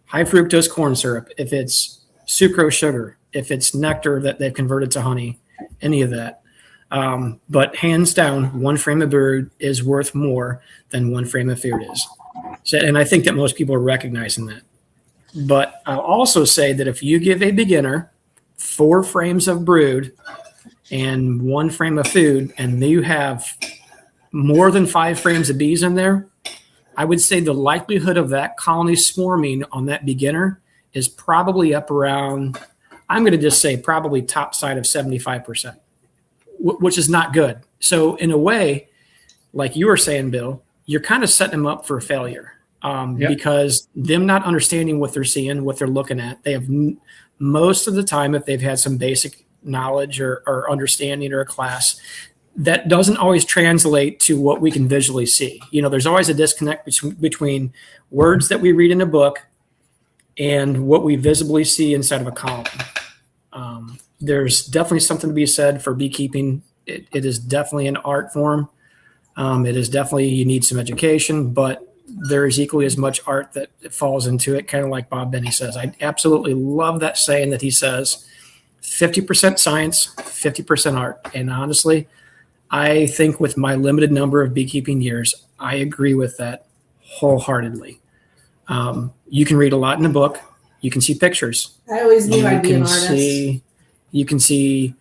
high fructose corn syrup, if it's sucrose sugar, if it's nectar that they've converted to honey, any of that. But hands down, 1 frame of brood is worth more than 1 frame of food is. So, and I think that most people are recognizing that. But I'll also say that if you give a beginner 4 frames of brood and 1 frame of food, and you have more than 5 frames of bees in there, I would say the likelihood of that colony swarming on that beginner is probably up around, I'm going to just say probably top side of 75%, which is not good. So in a way, like you were saying, Bill, you're kind of setting them up for failure because them not understanding what they're seeing, what they're looking at, they have most of the time, if they've had some basic knowledge or understanding or a class, that doesn't always translate to what we can visually see. You know, there's always a disconnect between words that we read in a book and what we visibly see inside of a colony. There's definitely something to be said for beekeeping. It is definitely an art form. It is definitely, you need some education, but there is equally as much art that falls into it, kind of like Bob Benny says. I absolutely love that saying that he says, 50% science, 50% art. And honestly, I think with my limited number of beekeeping years, I agree with that wholeheartedly. You can read a lot in a book. You can see pictures. I always knew I'd be an artist. You can see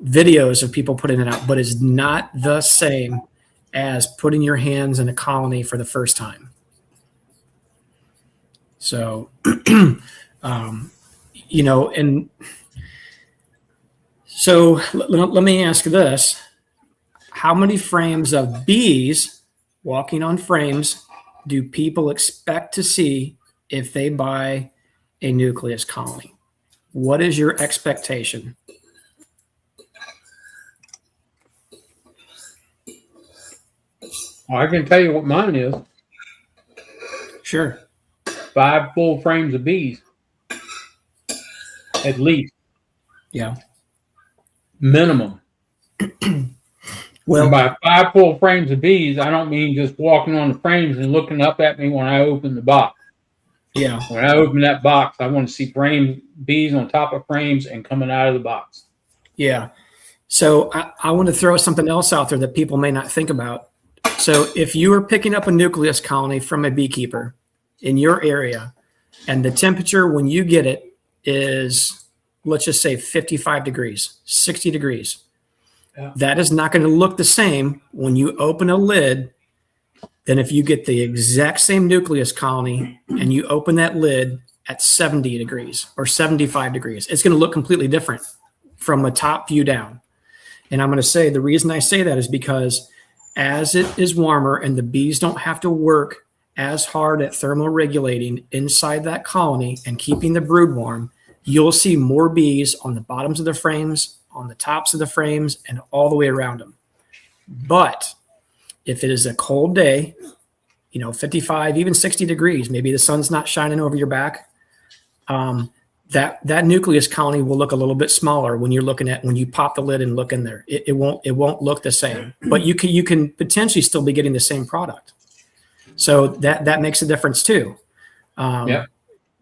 videos of people putting it out, but it's not the same as putting your hands in a colony for the first time. So, you know, and so let me ask this. How many frames of bees walking on frames do people expect to see if they buy a nucleus colony? What is your expectation? Well, I can tell you what mine is. Sure. 5 full frames of bees. At least. Yeah. Minimum. Well, and by 5 full frames of bees, I don't mean just walking on the frames and looking up at me when I open the box. Yeah. When I open that box, I want to see bees on top of frames and coming out of the box. Yeah. So I want to throw something else out there that people may not think about. So if you are picking up a nucleus colony from a beekeeper in your area, and the temperature when you get it is, let's just say 55 degrees, 60 degrees. Yeah. That is not going to look the same when you open a lid than if you get the exact same nucleus colony and you open that lid at 70 degrees or 75 degrees. It's going to look completely different from a top view down. And I'm going to say the reason I say that is because as it is warmer and the bees don't have to work as hard at thermoregulating inside that colony and keeping the brood warm, you'll see more bees on the bottoms of the frames, on the tops of the frames, and all the way around them. But if it is a cold day, 55, even 60 degrees, maybe the sun's not shining over your back, that nucleus colony will look a little bit smaller when you pop the lid and look in there. It won't look the same, but you can potentially still be getting the same product. So that makes a difference too. At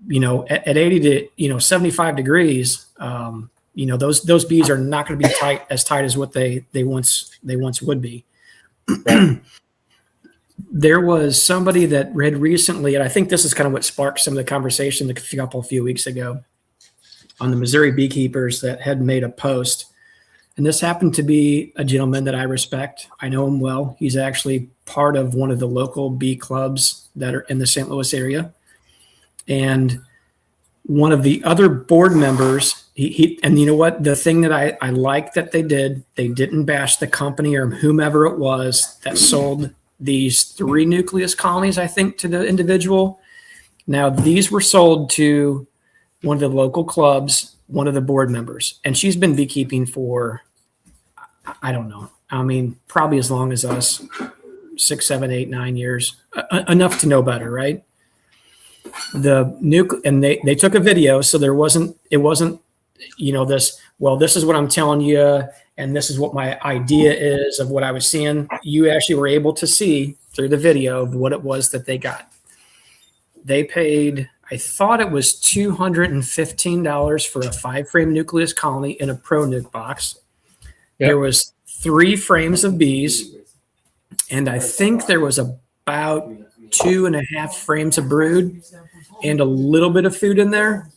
80 to 75 degrees, those bees are not going to be tight as what they once would be. There was somebody that read recently, and I think this is kind of what sparked some of the conversation a few weeks ago on the Missouri beekeepers that had made a post. And this happened to be a gentleman that I respect. I know him well. He's actually part of one of the local bee clubs that are in the St. Louis area. And one of the other board members, and you know what? The thing that I like that they didn't bash the company or whomever it was that sold these 3 nucleus colonies, I think, to the individual. Now, these were sold to one of the local clubs, one of the board members, and she's been beekeeping for, I don't know. I mean, probably as long as us, 6, 7, 8, 9 years, enough to know better, right? And they took a video, so it wasn't, this is what I'm telling you, and this is what my idea is of what I was seeing. You actually were able to see through the video of what it was that they got. They paid, I thought it was $215 for a 5-frame nucleus colony in a Pro Nuke box. Yep. There was 3 frames of bees, and I think there was about 2.5 frames of brood and a little bit of food in there.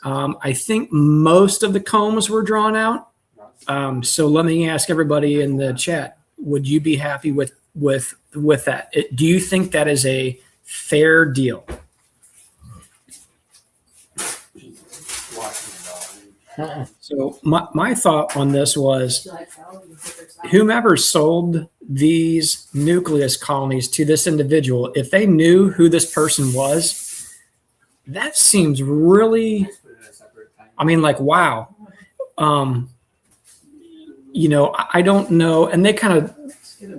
I think most of the combs were drawn out. So let me ask everybody in the chat: would you be happy with that? Do you think that is a fair deal? So my thought on this was, whomever sold these nucleus colonies to this individual, if they knew who this person was, that seems really, I mean, like, wow. You know, I don't know. And they kind of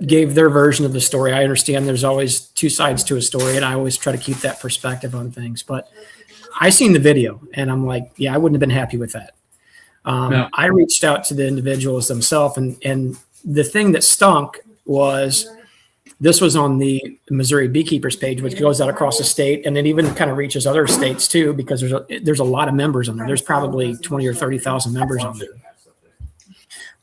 gave their version of the story. I understand there's always two sides to a story, and I always try to keep that perspective on things. But I seen the video, and I'm like, yeah, I wouldn't have been happy with that. No. I reached out to the individuals themselves, and the thing that stunk was this was on the Missouri Beekeepers page, which goes out across the state, and it even kind of reaches other states too, because there's a lot of members on there. There's probably 20 or 30,000 members on there.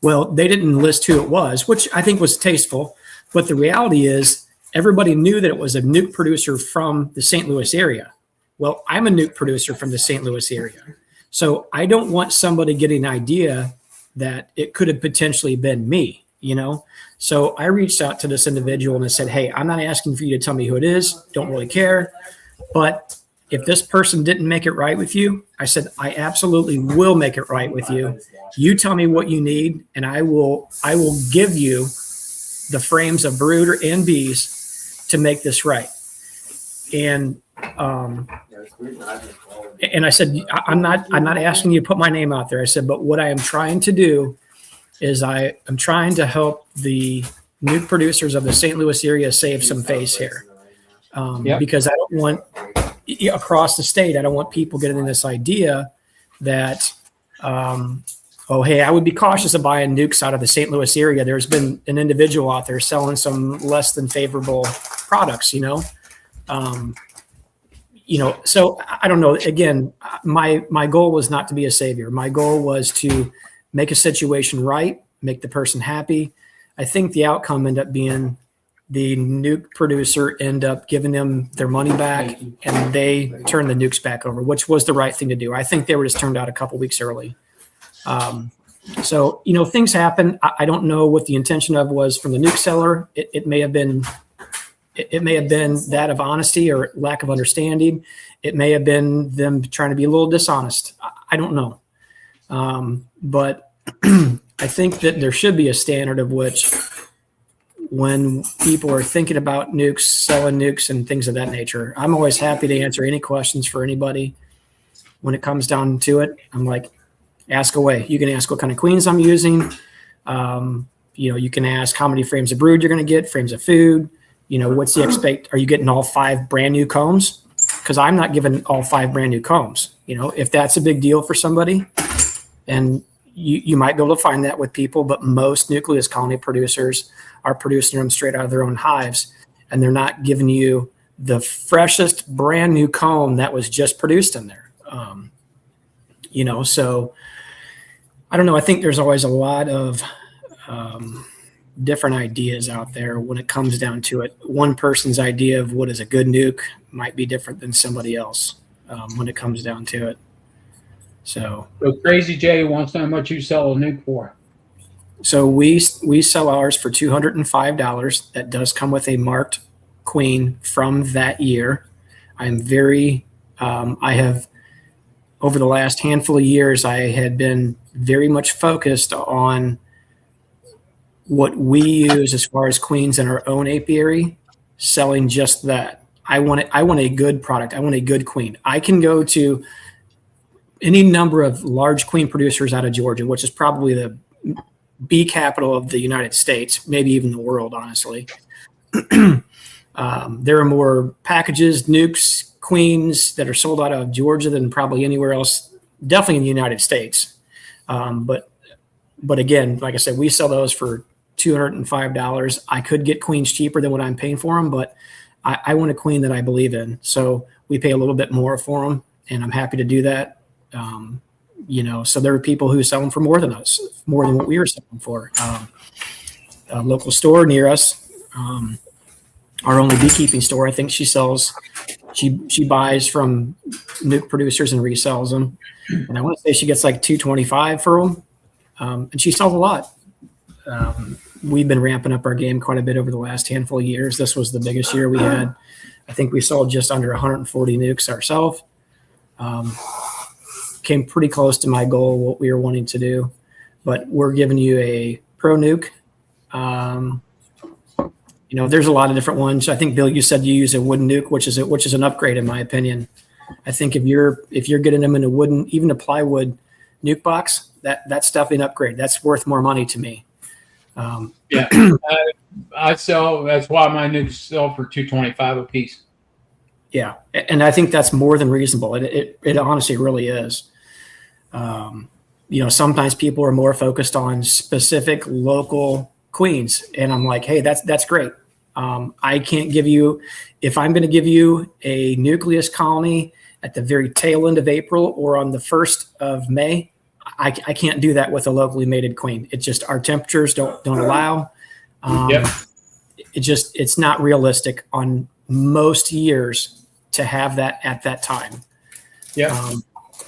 Well, they didn't list who it was, which I think was tasteful, but the reality is everybody knew that it was a nuke producer from the St. Louis area. Well, I'm a nuke producer from the St. Louis area. So I don't want somebody getting an idea that it could have potentially been me, you know? So I reached out to this individual and I said, hey, I'm not asking for you to tell me who it is. Don't really care. But if this person didn't make it right with you, I said, I absolutely will make it right with you. You tell me what you need, and I will give you the frames of brood and bees to make this right. And I said, I'm not asking you to put my name out there. I said, but what I am trying to do is I'm trying to help the nuke producers of the St. Louis area save some face here. Because I don't want, across the state, I don't want people getting this idea that, oh, hey, I would be cautious of buying nukes out of the St. Louis area. There's been an individual out there selling some less than favorable products, you know? So I don't know. Again, my goal was not to be a savior. My goal was to make a situation right, make the person happy. I think the outcome ended up being the nuke producer end up giving them their money back, and they turned the nukes back over, which was the right thing to do. I think they were just turned out a couple weeks early. So, you know, things happen. I don't know what the intention of was from the nuke seller. It may have been that of honesty or lack of understanding. It may have been them trying to be a little dishonest. I don't know. But I think that there should be a standard of which, when people are thinking about nukes, selling nukes and things of that nature, I'm always happy to answer any questions for anybody. When it comes down to it, I'm like, ask away. You can ask what kind of queens I'm using. You can ask how many frames of brood you're going to get, frames of food. You know, what's the expect? Are you getting all 5 brand new combs? Because I'm not giving all 5 brand new combs. You know, if that's a big deal for somebody, and you might be able to find that with people, but most nucleus colony producers are producing them straight out of their own hives, and they're not giving you the freshest brand new comb that was just produced in there. So I don't know. I think there's always a lot of different ideas out there when it comes down to it. One person's idea of what is a good nuke might be different than somebody else when it comes down to it. So Crazy Jay wants to know how much you sell a nuke for. So we sell ours for $205. That does come with a marked queen from that year. I'm very, I have, over the last handful of years, I had been very much focused on what we use as far as queens in our own apiary, selling just that. I want a good product. I want a good queen. I can go to any number of large queen producers out of Georgia, which is probably the bee capital of the United States, maybe even the world, honestly. There are more packages, nukes, queens that are sold out of Georgia than probably anywhere else, definitely in the United States. But again, like I said, we sell those for $205. I could get queens cheaper than what I'm paying for them, but I want a queen that I believe in. So we pay a little bit more for them, and I'm happy to do that. So there are people who sell them for more than us, more than what we were selling for. A local store near us, our only beekeeping store. I think she buys from nuke producers and resells them. And I want to say she gets like $225 for them. And she sells a lot. We've been ramping up our game quite a bit over the last handful of years. This was the biggest year we had. I think we sold just under 140 nukes ourselves. Came pretty close to my goal, what we were wanting to do. But we're giving you a pro nuke. There's a lot of different ones. I think, Bill, you said you use a wooden nuke, which is an upgrade in my opinion. I think if you're getting them in a wooden, even a plywood nuke box, that's definitely an upgrade. That's worth more money to me. Yeah, I sell. That's why my nukes sell for $225 a piece. Yeah, and I think that's more than reasonable. It honestly really is. Sometimes people are more focused on specific local queens, and I'm like, hey, that's great. I can't give you, if I'm going to give you a nucleus colony at the very tail end of April or on the 1st of May, I can't do that with a locally mated queen. It's just our temperatures don't allow. It's not realistic on most years to have that at that time. Yeah.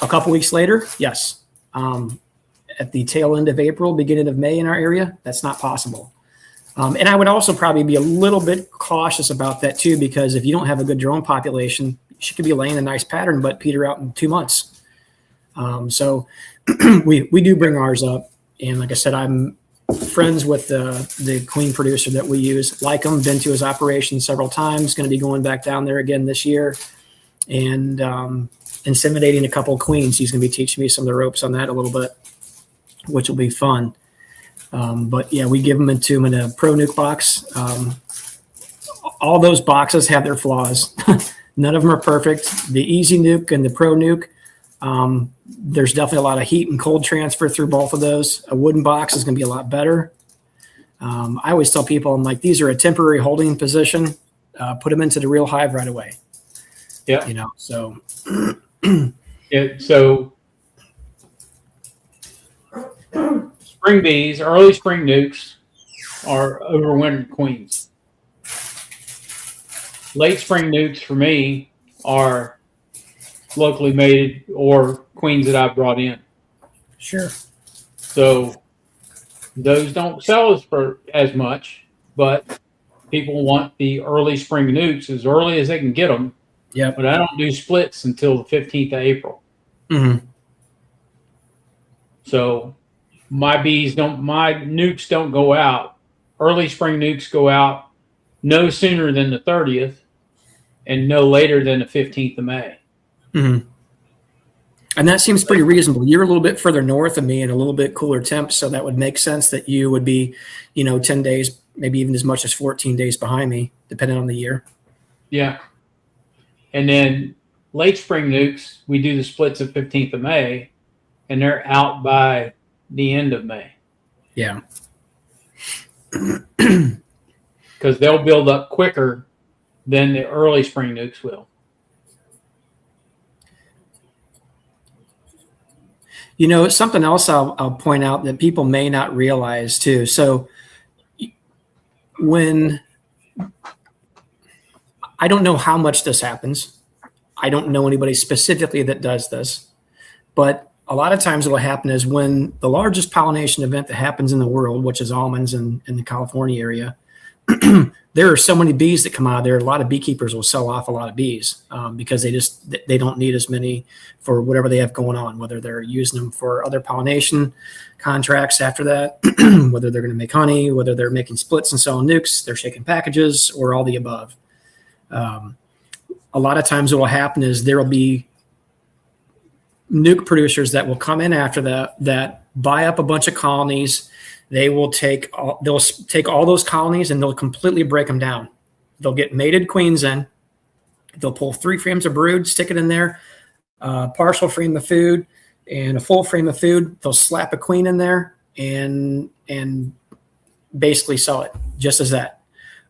A couple weeks later, yes. At the tail end of April, beginning of May in our area, that's not possible. And I would also probably be a little bit cautious about that too, because if you don't have a good drone population, she could be laying a nice pattern, but peter out in 2 months. So we do bring ours up. And like I said, I'm friends with the queen producer that we use. Like him, been to his operation several times, going to be going back down there again this year. And inseminating a couple of queens. He's going to be teaching me some of the ropes on that a little bit, which will be fun. But yeah, we give them into them in a pro nuke box. All those boxes have their flaws. None of them are perfect. The easy nuke and the pro nuke, there's definitely a lot of heat and cold transfer through both of those. A wooden box is going to be a lot better. I always tell people, I'm like, these are a temporary holding position. Put them into the real hive right away. Yeah. So. Yeah. So spring bees, early spring nukes are overwintered queens. Late spring nukes for me are locally mated or queens that I brought in. Sure. So those don't sell for as much, but people want the early spring nukes as early as they can get them. Yeah. But I don't do splits until the 15th of April. Mm-hmm. So my nukes don't go out. Early spring nukes go out no sooner than the 30th and no later than the 15th of May. Mm-hmm. And that seems pretty reasonable. You're a little bit further north of me and a little bit cooler temps, so that would make sense that you would be, 10 days, maybe even as much as 14 days behind me, depending on the year. Yeah. And then late spring nukes, we do the splits of 15th of May, and they're out by the end of May. Yeah. Because they'll build up quicker than the early spring nukes will. Something else I'll point out that people may not realize too. So when I don't know how much this happens, I don't know anybody specifically that does this, but a lot of times what will happen is when the largest pollination event that happens in the world, which is almonds in the California area, there are so many bees that come out of there. A lot of beekeepers will sell off a lot of bees because they don't need as many for whatever they have going on, whether they're using them for other pollination contracts after that, whether they're going to make honey, whether they're making splits and selling nukes, they're shaking packages, or all the above. A lot of times what will happen is there will be nuke producers that will come in after that buy up a bunch of colonies. They'll take all those colonies and they'll completely break them down. They'll get mated queens in. They'll pull 3 frames of brood, stick it in there, partial frame of food and a full frame of food. They'll slap a queen in there and basically sell it just as that,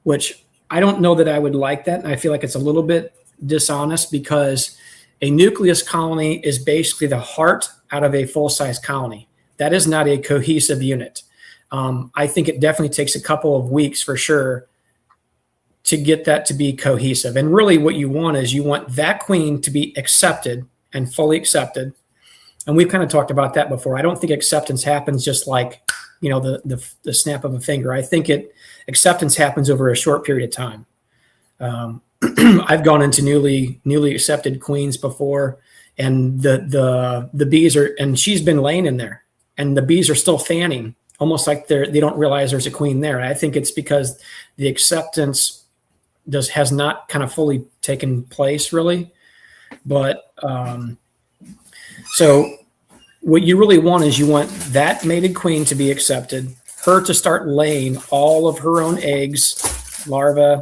which I don't know that I would like that. I feel like it's a little bit dishonest because a nucleus colony is basically the heart out of a full-size colony. That is not a cohesive unit. I think it definitely takes a couple of weeks for sure to get that to be cohesive. And really what you want is you want that queen to be accepted and fully accepted. And we've kind of talked about that before. I don't think acceptance happens just like, the snap of a finger. I think acceptance happens over a short period of time. I've gone into newly accepted queens before, and the bees are, and she's been laying in there, and the bees are still fanning, almost like they don't realize there's a queen there. I think it's because the acceptance has not kind of fully taken place, really. But so what you really want is you want that mated queen to be accepted, her to start laying all of her own eggs, larvae,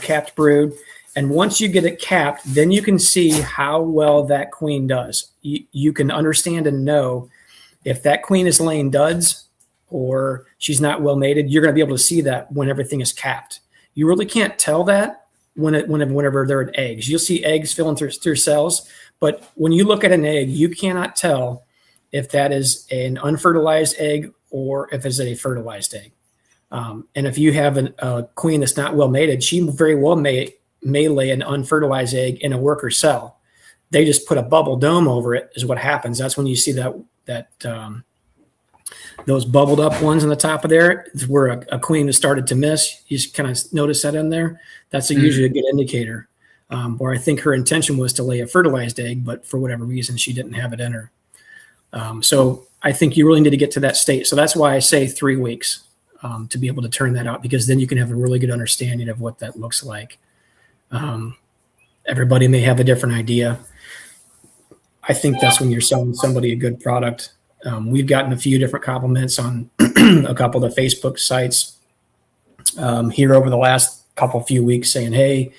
capped brood. And once you get it capped, then you can see how well that queen does. You can understand and know if that queen is laying duds or she's not well mated. You're going to be able to see that when everything is capped. You really can't tell that whenever they're at eggs. You'll see eggs filling through cells, but when you look at an egg, you cannot tell if that is an unfertilized egg or if it's a fertilized egg. And if you have a queen that's not well mated, she very well may lay an unfertilized egg in a worker cell. They just put a bubble dome over it is what happens. That's when you see that those bubbled up ones on the top of there is where a queen has started to miss. You just kind of notice that in there. That's usually a good indicator. Where I think her intention was to lay a fertilized egg, but for whatever reason, she didn't have it in her. So I think you really need to get to that state. So that's why I say 3 weeks to be able to turn that out, because then you can have a really good understanding of what that looks like. Everybody may have a different idea. I think that's when you're selling somebody a good product. We've gotten a few different compliments on a couple of the Facebook sites here over the last few weeks saying, hey,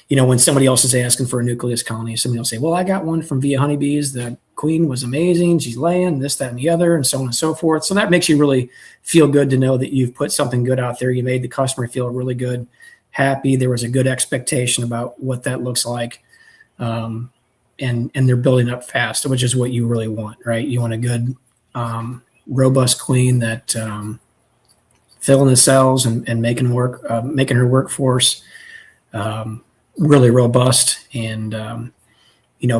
when somebody else is asking for a nucleus colony, somebody will say, well, I got one from Via Honeybees. The queen was amazing. She's laying this, that, and the other, and so on and so forth. So that makes you really feel good to know that you've put something good out there. You made the customer feel really good, happy. There was a good expectation about what that looks like. And they're building up fast, which is what you really want, right? You want a good, robust queen that filling the cells and making her workforce really robust. And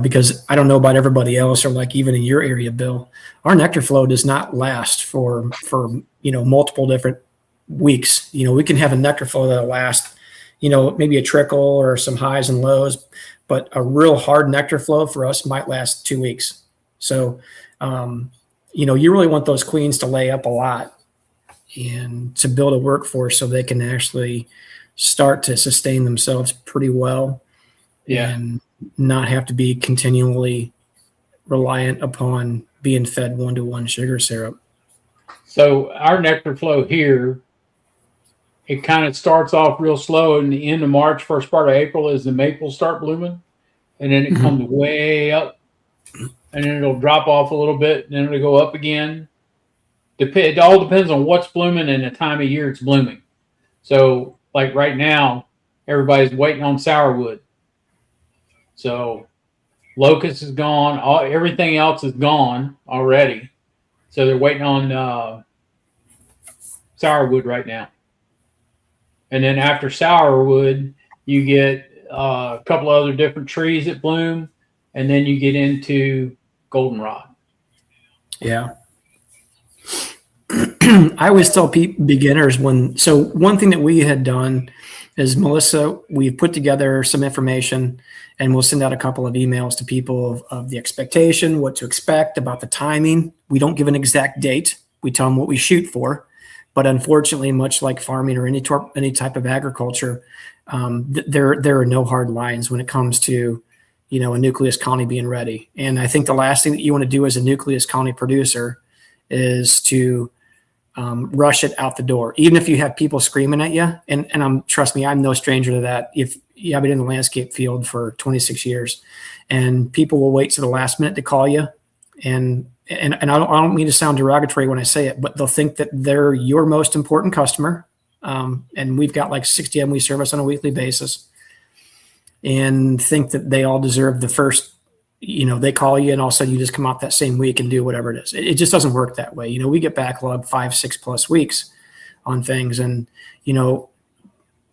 because I don't know about everybody else, or like even in your area, Bill, our nectar flow does not last for multiple different weeks. We can have a nectar flow that'll last maybe a trickle or some highs and lows, but a real hard nectar flow for us might last 2 weeks. So you really want those queens to lay up a lot and to build a workforce so they can actually start to sustain themselves pretty well. Yeah. And not have to be continually reliant upon being fed 1-to-1 sugar syrup. So our nectar flow here, it kind of starts off real slow in the end of March, first part of April, as the maples start blooming, and then it comes way up, and then it'll drop off a little bit, and then it'll go up again. It all depends on what's blooming and the time of year it's blooming. So like right now, everybody's waiting on sourwood. So locust is gone. Everything else is gone already. So they're waiting on sourwood right now. And then after sourwood, you get a couple other different trees that bloom, and then you get into goldenrod. Yeah. I always tell beginners one thing that we had done is, Melissa, we've put together some information, and we'll send out a couple of emails to people of the expectation, what to expect about the timing. We don't give an exact date. We tell them what we shoot for. But unfortunately, much like farming or any type of agriculture, there are no hard lines when it comes to, a nucleus colony being ready. And I think the last thing that you want to do as a nucleus colony producer is to rush it out the door, even if you have people screaming at you. And trust me, I'm no stranger to that. I've been in the landscape field for 26 years, and people will wait to the last minute to call you. And I don't mean to sound derogatory when I say it, but they'll think that they're your most important customer. And we've got like 60 of them we service on a weekly basis, and think that they all deserve the first, they call you and all of a sudden you just come out that same week and do whatever it is. It just doesn't work that way. We get backlog 5-6+ weeks on things. And,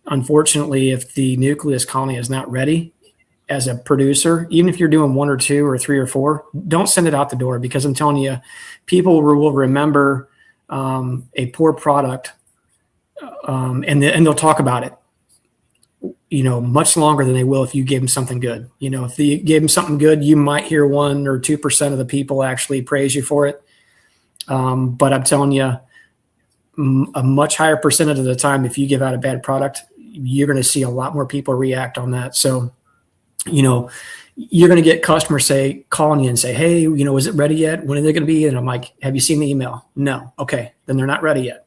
unfortunately, if the nucleus colony is not ready as a producer, even if you're doing 1 or 2 or 3 or 4, don't send it out the door, because I'm telling you, people will remember a poor product, and they'll talk about it, much longer than they will if you gave them something good. If you gave them something good, you might hear 1 or 2% of the people actually praise you for it. But I'm telling you, a much higher percentage of the time, if you give out a bad product, you're going to see a lot more people react on that. So, you're going to get customers calling you and say, hey, is it ready yet? When are they going to be? And I'm like, have you seen the email? No. Okay. Then they're not ready yet.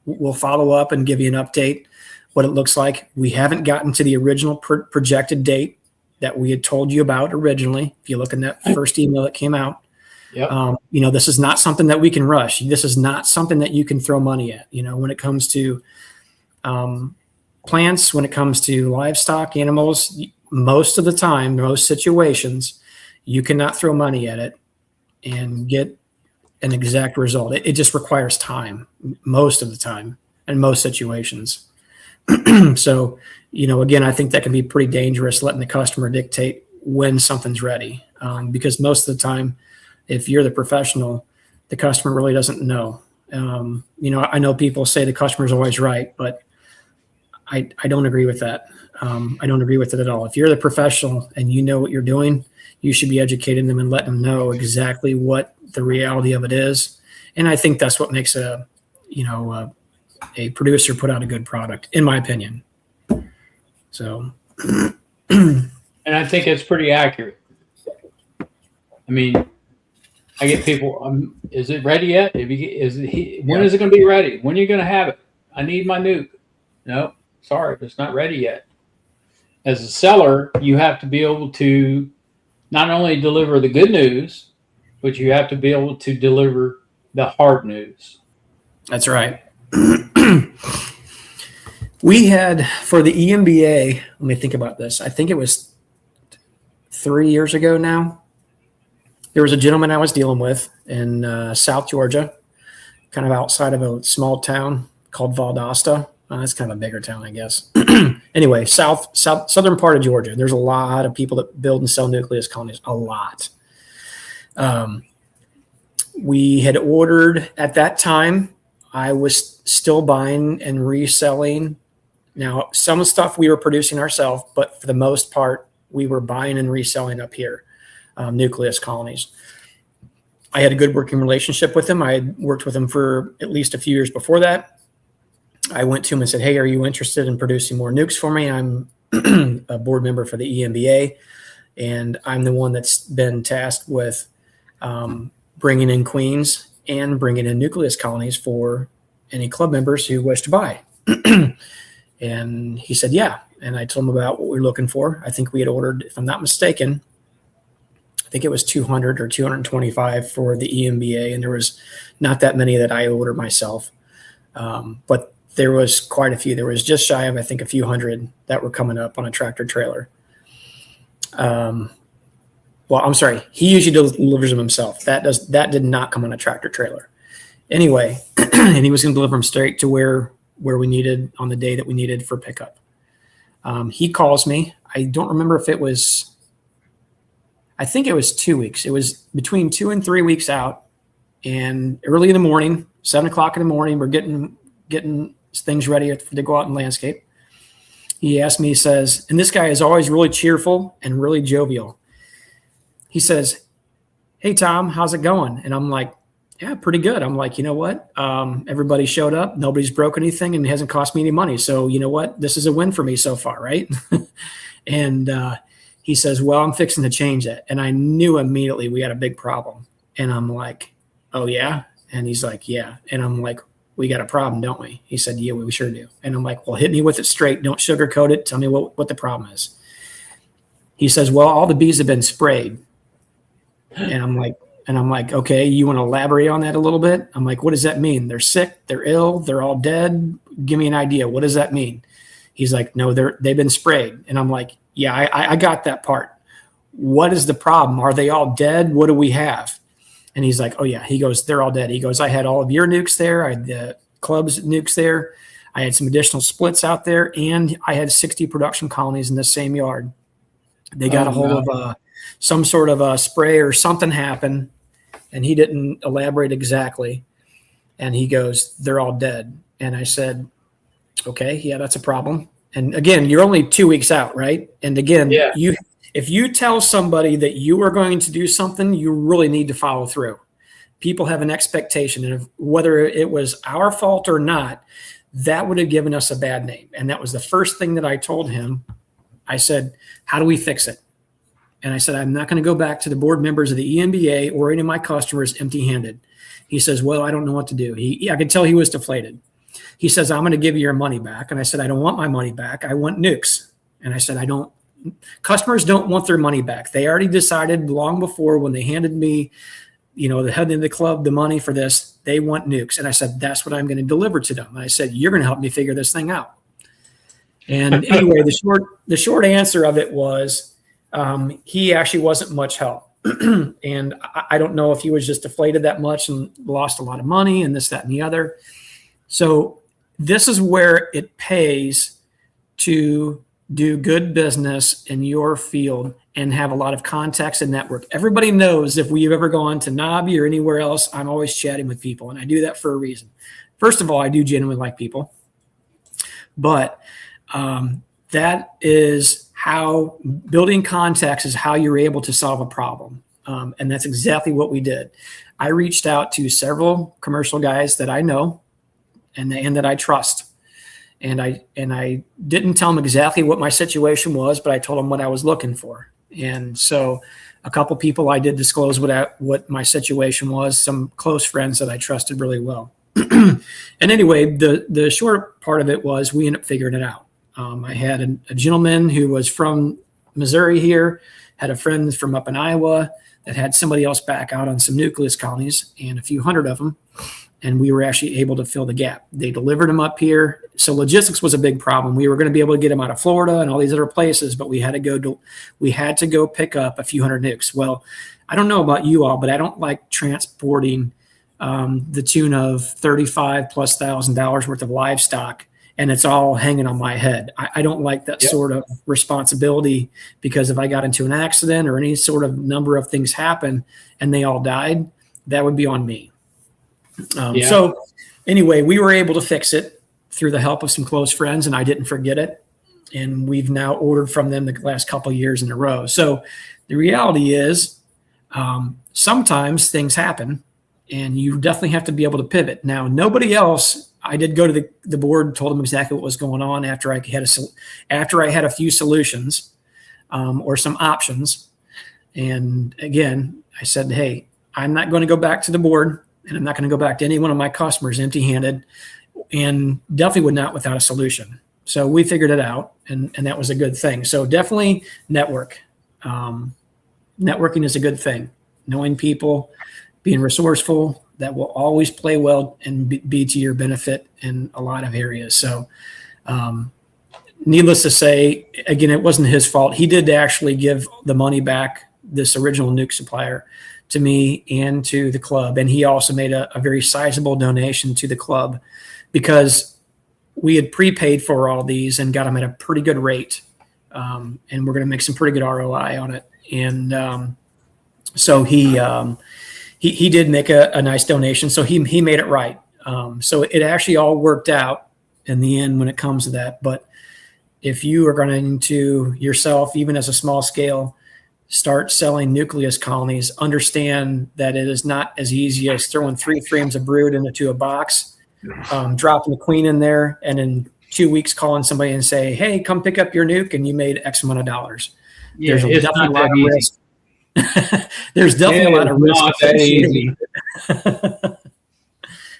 We'll follow up and give you an update, what it looks like. We haven't gotten to the original projected date that we had told you about originally. If you look in that first email that came out, Yep. This is not something that we can rush. This is not something that you can throw money at. When it comes to plants, when it comes to livestock, animals, most of the time, most situations, you cannot throw money at it and get an exact result. It just requires time most of the time in most situations. So, again, I think that can be pretty dangerous, letting the customer dictate when something's ready, because most of the time, if you're the professional, the customer really doesn't know. I know people say the customer's always right, but I don't agree with that. I don't agree with it at all. If you're the professional and you know what you're doing, you should be educating them and letting them know exactly what the reality of it is. And I think that's what makes a producer put out a good product, in my opinion. So, And I think it's pretty accurate. I mean, I get people, is it ready yet? When is it going to be ready? When are you going to have it? I need my nuke. No, sorry, it's not ready yet. As a seller, you have to be able to not only deliver the good news, but you have to be able to deliver the hard news. That's right. We had, for the EMBA, let me think about this. I think it was 3 years ago now. There was a gentleman I was dealing with in South Georgia, kind of outside of a small town called Valdosta. It's kind of a bigger town, I guess. Anyway, southern part of Georgia. There's a lot of people that build and sell nucleus colonies, a lot. We had ordered at that time. I was still buying and reselling. Now, some stuff we were producing ourselves, but for the most part, we were buying and reselling up here, nucleus colonies. I had a good working relationship with him. I had worked with him for at least a few years before that. I went to him and said, hey, are you interested in producing more nukes for me? I'm a board member for the EMBA, and I'm the one that's been tasked with bringing in queens and bringing in nucleus colonies for any club members who wish to buy. And he said, yeah. And I told him about what we were looking for. I think we had ordered, if I'm not mistaken, I think it was 200 or 225 for the EMBA, and there was not that many that I ordered myself. But there was quite a few. There was just shy of, I think, a few hundred that were coming up on a tractor trailer. Well, I'm sorry. He usually delivers them himself. That did not come on a tractor trailer. Anyway, and he was going to deliver them straight to where we needed on the day that we needed for pickup. He calls me. I don't remember if it was, I think it was 2 weeks. It was between 2 and 3 weeks out. And early in the morning, 7 o'clock in the morning, we're getting things ready to go out and landscape. He asked me, he says, and this guy is always really cheerful and really jovial. He says, hey, Tom, how's it going? And I'm like, yeah, pretty good. I'm like, you know what? Everybody showed up. Nobody's broke anything, and it hasn't cost me any money. So you know what? This is a win for me so far, right? And he says, well, I'm fixing to change it. And I knew immediately we had a big problem. And I'm like, oh, yeah? And he's like, yeah. And I'm like, we got a problem, don't we? He said, yeah, we sure do. And I'm like, well, hit me with it straight. Don't sugarcoat it. Tell me what the problem is. He says, well, all the bees have been sprayed. And I'm like, okay, you want to elaborate on that a little bit? I'm like, what does that mean? They're sick, they're ill, they're all dead. Give me an idea. What does that mean? He's like, no, they've been sprayed. And I'm like, yeah, I got that part. What is the problem? Are they all dead? What do we have? And he's like, oh yeah. He goes, they're all dead. He goes, I had all of your nukes there. I had the club's nukes there. I had some additional splits out there, and I had 60 production colonies in the same yard. They got a hold of some sort of a spray or something happened, and he didn't elaborate exactly. And he goes, they're all dead. And I said, okay, yeah, that's a problem. And again, you're only 2 weeks out, right? And again, if you tell somebody that you are going to do something, you really need to follow through. People have an expectation, and whether it was our fault or not, that would have given us a bad name. And that was the first thing that I told him. I said, how do we fix it? And I said, I'm not going to go back to the board members of the EMBA or any of my customers empty-handed. He says, well, I don't know what to do. I could tell he was deflated. He says, I'm going to give you your money back. And I said, I don't want my money back. I want nukes. And I said, customers don't want their money back. They already decided long before when they handed me, the head of the club, the money for this, they want nukes. And I said, that's what I'm going to deliver to them. And I said, you're going to help me figure this thing out. And anyway, the short answer of it was he actually wasn't much help. And I don't know if he was just deflated that much and lost a lot of money and this, that, and the other. So this is where it pays to do good business in your field and have a lot of contacts and network. Everybody knows if we've ever gone to Nabi or anywhere else, I'm always chatting with people, and I do that for a reason. First of all, I do genuinely like people, but that is how building contacts is how you're able to solve a problem. And that's exactly what we did. I reached out to several commercial guys that I know and that I trust. And I didn't tell them exactly what my situation was, but I told them what I was looking for. And so a couple people I did disclose what my situation was, some close friends that I trusted really well. And anyway, the short part of it was we ended up figuring it out. I had a gentleman who was from Missouri here, had a friend from up in Iowa that had somebody else back out on some nucleus colonies and a few hundred of them. And we were actually able to fill the gap. They delivered them up here. So logistics was a big problem. We were going to be able to get them out of Florida and all these other places, but we had to go pick up a few hundred nukes. Well, I don't know about you all, but I don't like transporting the tune of $35,000+ worth of livestock, and it's all hanging on my head. I don't like that sort of responsibility, because if I got into an accident or any sort of number of things happen and they all died, that would be on me. So anyway, we were able to fix it through the help of some close friends, and I didn't forget it. And we've now ordered from them the last couple of years in a row. So the reality is sometimes things happen, and you definitely have to be able to pivot. Now, nobody else, I did go to the board, told them exactly what was going on after I had a few solutions or some options. And again, I said, hey, I'm not going to go back to the board, and I'm not going to go back to any one of my customers empty-handed, and definitely would not without a solution. So we figured it out, and that was a good thing. So definitely network. Networking is a good thing. Knowing people, being resourceful, that will always play well and be to your benefit in a lot of areas. So needless to say, again, it wasn't his fault. He did actually give the money back, this original nuke supplier, to me and to the club. And he also made a very sizable donation to the club, because we had prepaid for all these and got them at a pretty good rate. And we're going to make some pretty good ROI on it. And so he did make a nice donation. So he made it right. So it actually all worked out in the end when it comes to that. But if you are going to yourself, even as a small scale, start selling nucleus colonies, understand that it is not as easy as throwing 3 frames of brood into a box, dropping the queen in there, and in 2 weeks calling somebody and say, hey, come pick up your nuke, and you made X amount of dollars. Yeah, there's definitely a lot of risk. There's definitely a lot of risk. Not that easy.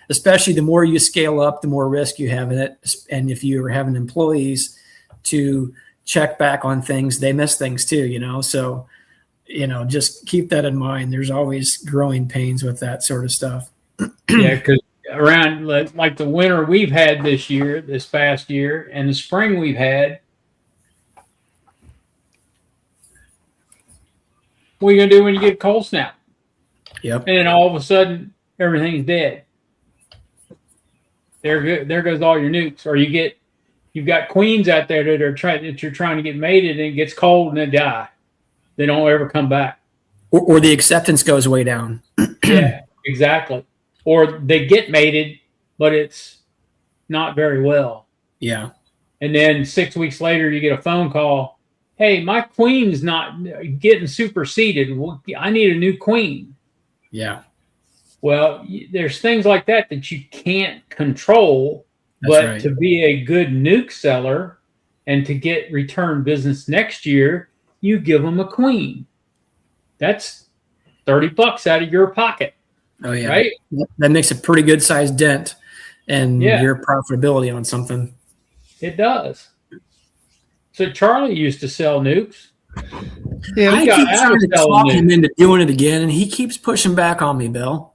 Especially the more you scale up, the more risk you have in it. And if you're having employees to check back on things, they miss things too, So, just keep that in mind. There's always growing pains with that sort of stuff. Yeah, because around like the winter we've had this past year, and the spring we've had, what are you going to do when you get a cold snap? Yep. And then all of a sudden, everything's dead. there goes all your nukes. Or you've got queens out there that you're trying to get mated, and it gets cold and they die. They don't ever come back. Or the acceptance goes way down. Yeah, exactly. Or they get mated, but it's not very well. Yeah. And then 6 weeks later, you get a phone call. Hey, my queen's not getting superseded. I need a new queen. Yeah. Well, there's things like that you can't control. That's but right. to be a good nuke seller and to get return business next year, you give them a queen. That's $30 out of your pocket. Oh yeah. Right? That makes a pretty good sized dent in your profitability on something. It does. So Charlie used to sell nukes. Yeah, I keep trying to talk him into doing it again, and he keeps pushing back on me, Bill.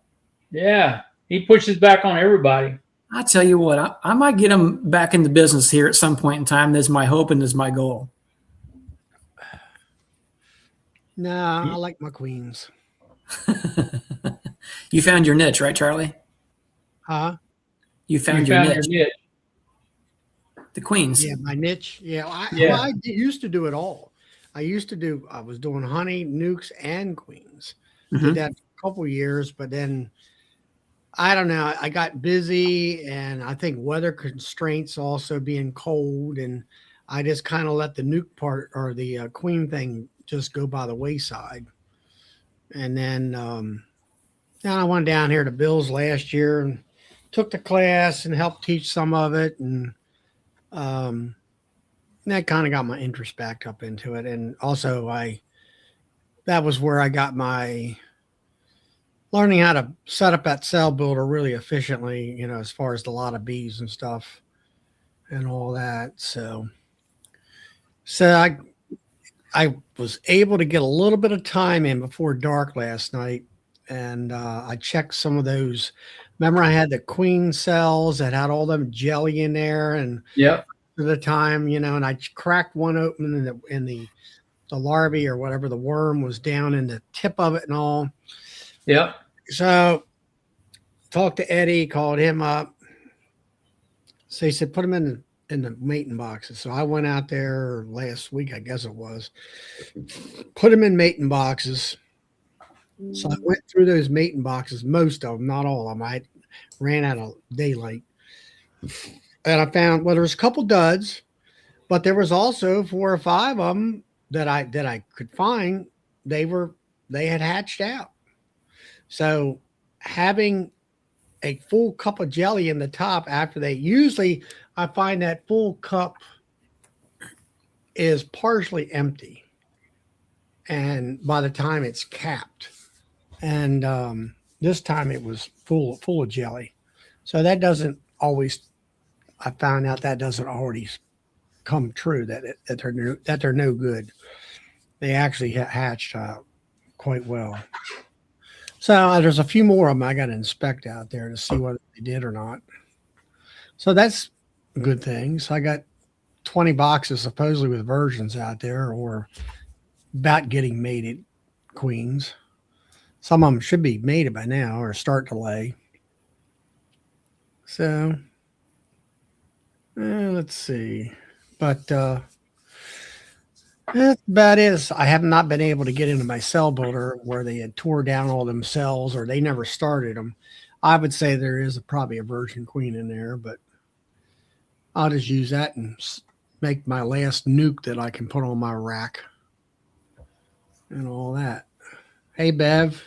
Yeah, he pushes back on everybody. I tell you what, I might get him back in the business here at some point in time. That's my hope and that's my goal. Nah, I like my queens. You found your niche, right, Charlie? Huh? You found your niche. The queens. Yeah, my niche. Yeah, I used to do it all. I was doing honey, nukes, and queens. Did that for a couple of years, but then I don't know. I got busy, and I think weather constraints also being cold, and I just kind of let the nuke part or the queen thing just go by the wayside. And then I went down here to Bill's last year and took the class and helped teach some of it, and that kind of got my interest back up into it. And also that was where I got my learning how to set up that cell builder really efficiently, as far as the lot of bees and stuff and all that. So I was able to get a little bit of time in before dark last night. And I checked some of those. Remember, I had the queen cells that had all them jelly in there, and yep. At the time, and I cracked one open, and the larvae or whatever, the worm was down in the tip of it and all. Yep. So talked to Eddie, called him up. So he said, put him in the mating boxes. So I went out there last week, I guess it was, put him in mating boxes. So I went through those mating boxes, most of them, not all of them. I ran out of daylight. And I found, there was a couple duds, but there was also 4 or 5 of them that I could find. They had hatched out. So having a full cup of jelly in the top after usually I find that full cup is partially empty. And by the time it's capped, and this time it was full of jelly. So that doesn't always, I found out that doesn't already come true, that they're no good. They actually hatched out quite well. So there's a few more of them I got to inspect out there to see whether they did or not. So that's a good thing. So I got 20 boxes supposedly with versions out there, or about getting mated queens. Some of them should be mated by now or start to lay. So let's see. But that's about it. I have not been able to get into my cell builder where they had tore down all them cells, or they never started them. I would say there is probably a virgin queen in there, but I'll just use that and make my last nuke that I can put on my rack and all that. Hey, Bev.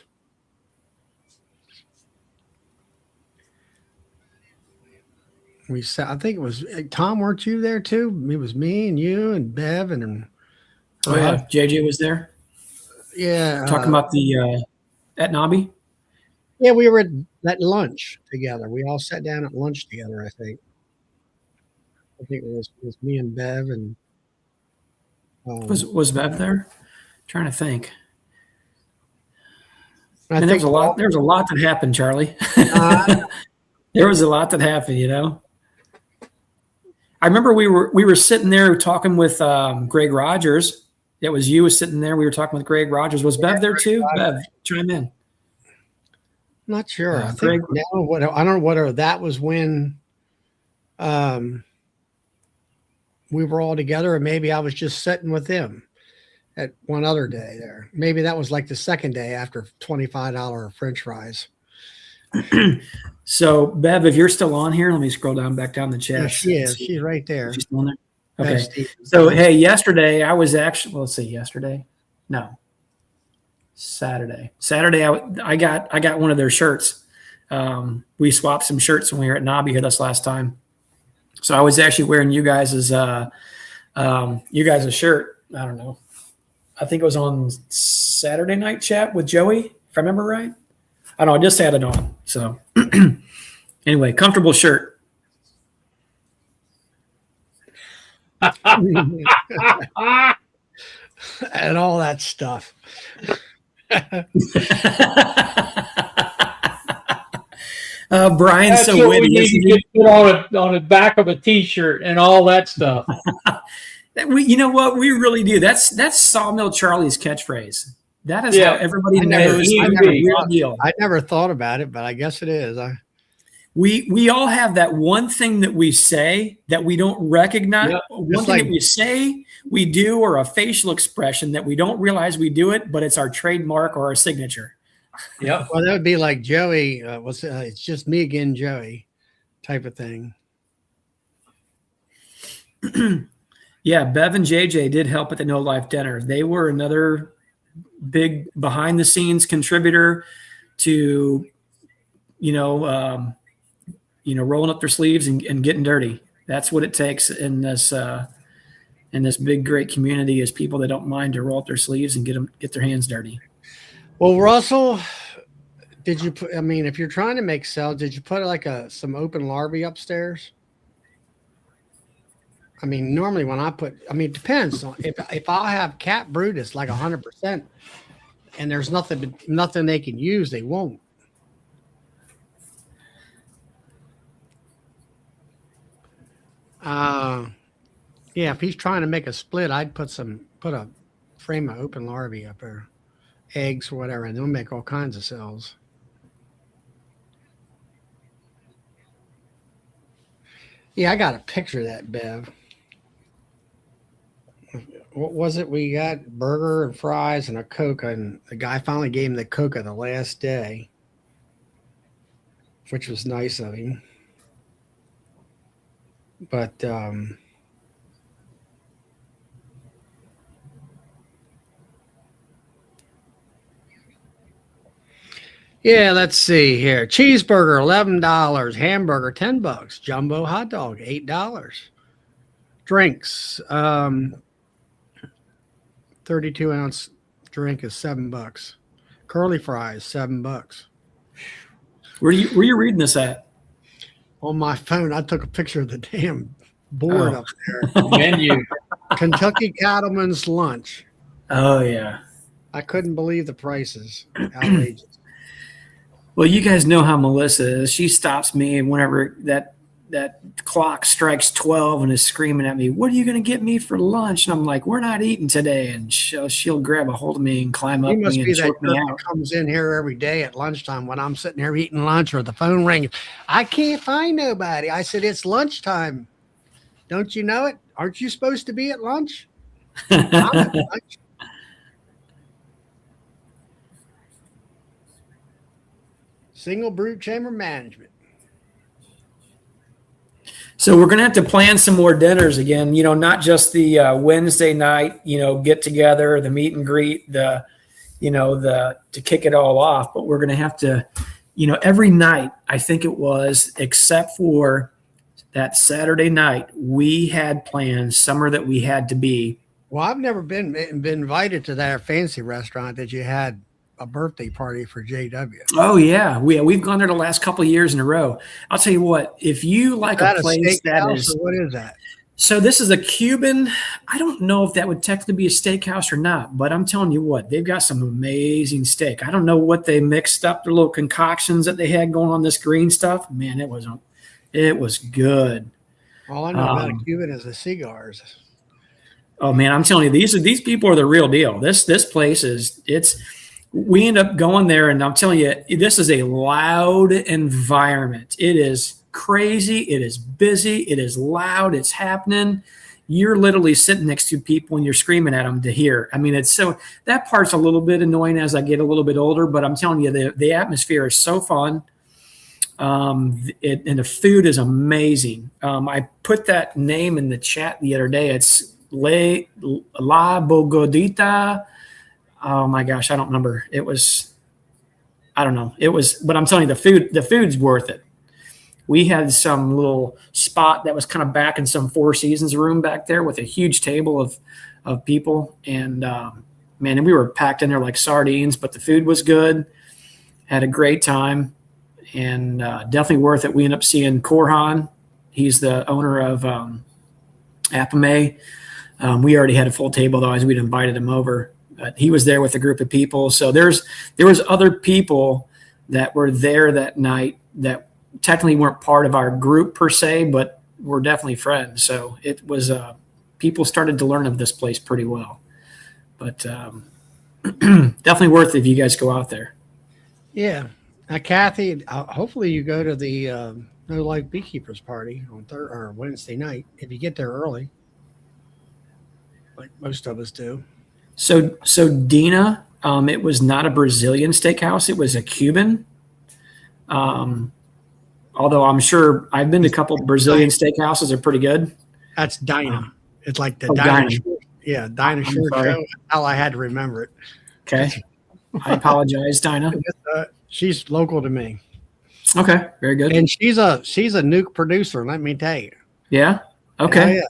I think it was Tom. Weren't you there too? It was me and you and Bev and. Oh yeah, JJ was there. Yeah, talking about the at Nobby. Yeah, we were at lunch together. We all sat down at lunch together. I think it was me and Bev and. Was Bev there? I'm trying to think. I think there was a lot that happened, Charlie. There was a lot that happened, I remember we were sitting there talking with Greg Rogers. It was you was sitting there. We were talking with Greg Rogers. Was Bev there too? Bev, chime in. Not sure. I think I don't know whether that was when we were all together, and maybe I was just sitting with them at one other day there. Maybe that was like the second day after $25 French fries. So, Bev, if you're still on here, let me scroll back down the chat. Yeah, she is. She's right there. She's still on there? Bev Okay. Stevens. So, hey, yesterday I was actually, let's see, yesterday? No. Saturday. I got one of their shirts. We swapped some shirts when we were at Nobby here this last time. So I was actually wearing you guys' shirt. I don't know. I think it was on Saturday night chat with Joey, if I remember right. I don't know. I just had it on. So anyway, comfortable shirt. And all that stuff. Brian's That's so what witty. we need to get put on the back of a T-shirt and all that stuff. You know what? We really do. That's Sawmill Charlie's catchphrase. That is how everybody knows I'm the real deal. I never thought about it, but I guess it is. We all have that one thing that we say that we don't recognize. Yeah, one thing that we say, we do, or a facial expression that we don't realize we do it, but it's our trademark or our signature. Yep. Well, that would be like Joey. It's just me again, Joey, type of thing. Yeah, Bev and JJ did help at the No Life dinner. They were another big behind the scenes contributor to, rolling up their sleeves and getting dirty. That's what it takes in this big great community, is people that don't mind to roll up their sleeves and get their hands dirty. Well, Russell, did you put? I mean, if you're trying to make cells, did you put like some open larvae upstairs? I mean, normally when it depends on if I have cat brood, it's like 100%, and there's nothing they can use, they won't. Yeah, if he's trying to make a split, I'd put a frame of open larvae up there, eggs or whatever, and they'll make all kinds of cells. Yeah, I got a picture of that, Bev. What was it? We got burger and fries and a Coca, and the guy finally gave him the Coca the last day, which was nice of him. But yeah, let's see here. Cheeseburger, $11. Hamburger, $10. Jumbo hot dog, $8. Drinks, 32-ounce drink is $7. Curly fries, $7. Where you reading this at? On my phone, I took a picture of the damn board up there. Menu. Kentucky Cattleman's Lunch. Oh yeah. I couldn't believe the prices. Outrageous. Well, you guys know how Melissa is. She stops me whenever that clock strikes 12 and is screaming at me, "What are you going to get me for lunch?" And I'm like, "We're not eating today." And she'll grab a hold of me and climb up me and choke me out. Comes in here every day at lunchtime when I'm sitting there eating lunch, or the phone rings. I can't find nobody. I said, "It's lunchtime. Don't you know it? Aren't you supposed to be at lunch?" I'm at lunch. Single brood chamber management. So we're going to have to plan some more dinners again, not just the Wednesday night, get together, the meet and greet, to kick it all off. But we're going to have to, every night, I think it was, except for that Saturday night, we had plans somewhere that we had to be. Well, I've never been invited to that fancy restaurant that you had a birthday party for JW. Oh yeah, we've gone there the last couple of years in a row. I'll tell you what, if you like a place that is, what is that? So this is a Cuban. I don't know if that would technically be a steakhouse or not, but I'm telling you what, they've got some amazing steak. I don't know what they mixed up, their little concoctions that they had going on this green stuff. Man, it was good. All I know about a Cuban is the cigars. Oh man, I'm telling you, these people are the real deal. This place we end up going there, and I'm telling you, this is a loud environment. It is crazy. It is busy. It is loud. It's happening. You're literally sitting next to people and you're screaming at them to hear. I mean, that part's a little bit annoying as I get a little bit older, but I'm telling you, the atmosphere is so fun. And the food is amazing. I put that name in the chat the other day. It's La Bogodita. Oh my gosh, I don't remember. I don't know. But I'm telling you, the food's worth it. We had some little spot that was kind of back in some Four Seasons room back there with a huge table of people. And man, and we were packed in there like sardines, but the food was good. Had a great time, and definitely worth it. We ended up seeing Korhan. He's the owner of Apame. We already had a full table, though, as we'd invited him over. But he was there with a group of people. So there was other people that were there that night that technically weren't part of our group per se, but were definitely friends. So it was people started to learn of this place pretty well. But definitely worth it if you guys go out there. Yeah. Now, Kathy, hopefully you go to the No Life Beekeepers party on or Wednesday night if you get there early, like most of us do. So Dina, it was not a Brazilian steakhouse; it was a Cuban. Although I'm sure I've been to a couple of Brazilian steakhouses; they're pretty good. That's Dinah. It's like the Dinah. Yeah, Dinah Short Show. How I had to remember it. Okay, I apologize, Dinah. She's local to me. Okay, very good. And she's a nuke producer. Let me tell you. Yeah. Okay. Yeah.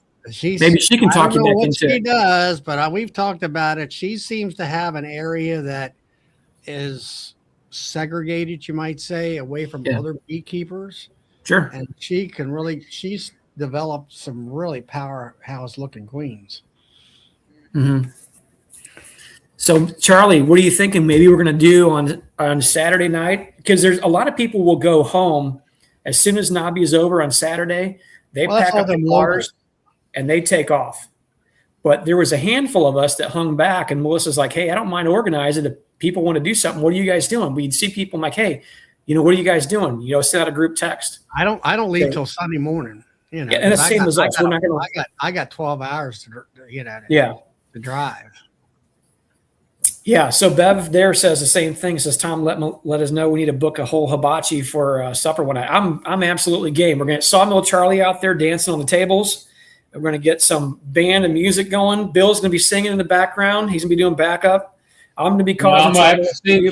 Maybe she can talk you back into she it. does, but we've talked about it. She seems to have an area that is segregated, you might say, away from other beekeepers. Sure. And she's developed some really powerhouse looking queens. Mm-hmm. So Charlie, what are you thinking? Maybe we're going to do on Saturday night, because there's a lot of people will go home as soon as Nabi is over on Saturday. They pack up the cars and they take off. But there was a handful of us that hung back, and Melissa's like, "Hey, I don't mind organizing. If people want to do something, what are you guys doing?" We'd see people like, "Hey, what are you guys doing?" Send out a group text. I don't leave till Sunday morning. Yeah, and the same as us. We're not going to. I got 12 hours to drive. Yeah, so Bev there says the same thing. Says, Tom, let us know we need to book a whole hibachi for supper one night. I'm absolutely game. We're going to Sawmill Charlie out there dancing on the tables. We're going to get some band and music going. Bill's going to be singing in the background. He's going to be doing backup. I'm going to be causing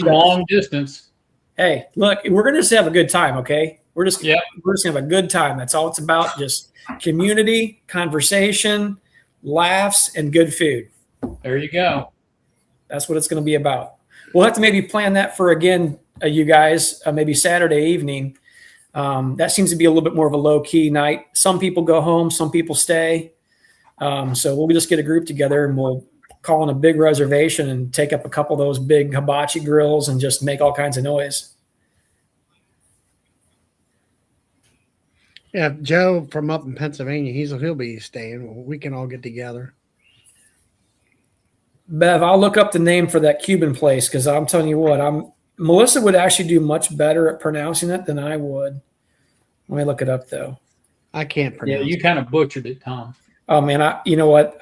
long distance. Hey, look, we're going to just have a good time, okay? We're just going to have a good time. That's all it's about. Just community, conversation, laughs, and good food. There you go. That's what it's going to be about. We'll have to maybe plan that for, again, you guys, maybe Saturday evening. That seems to be a little bit more of a low-key night. Some people go home, some people stay. So we'll just get a group together and we'll call in a big reservation and take up a couple of those big hibachi grills and just make all kinds of noise. Yeah, Joe from up in Pennsylvania, he'll be staying. We can all get together. Bev, I'll look up the name for that Cuban place, because I'm telling you what, Melissa would actually do much better at pronouncing it than I would. Let me look it up, though. I can't pronounce it. Yeah, you kind of butchered it, Tom. Oh, man, you know what?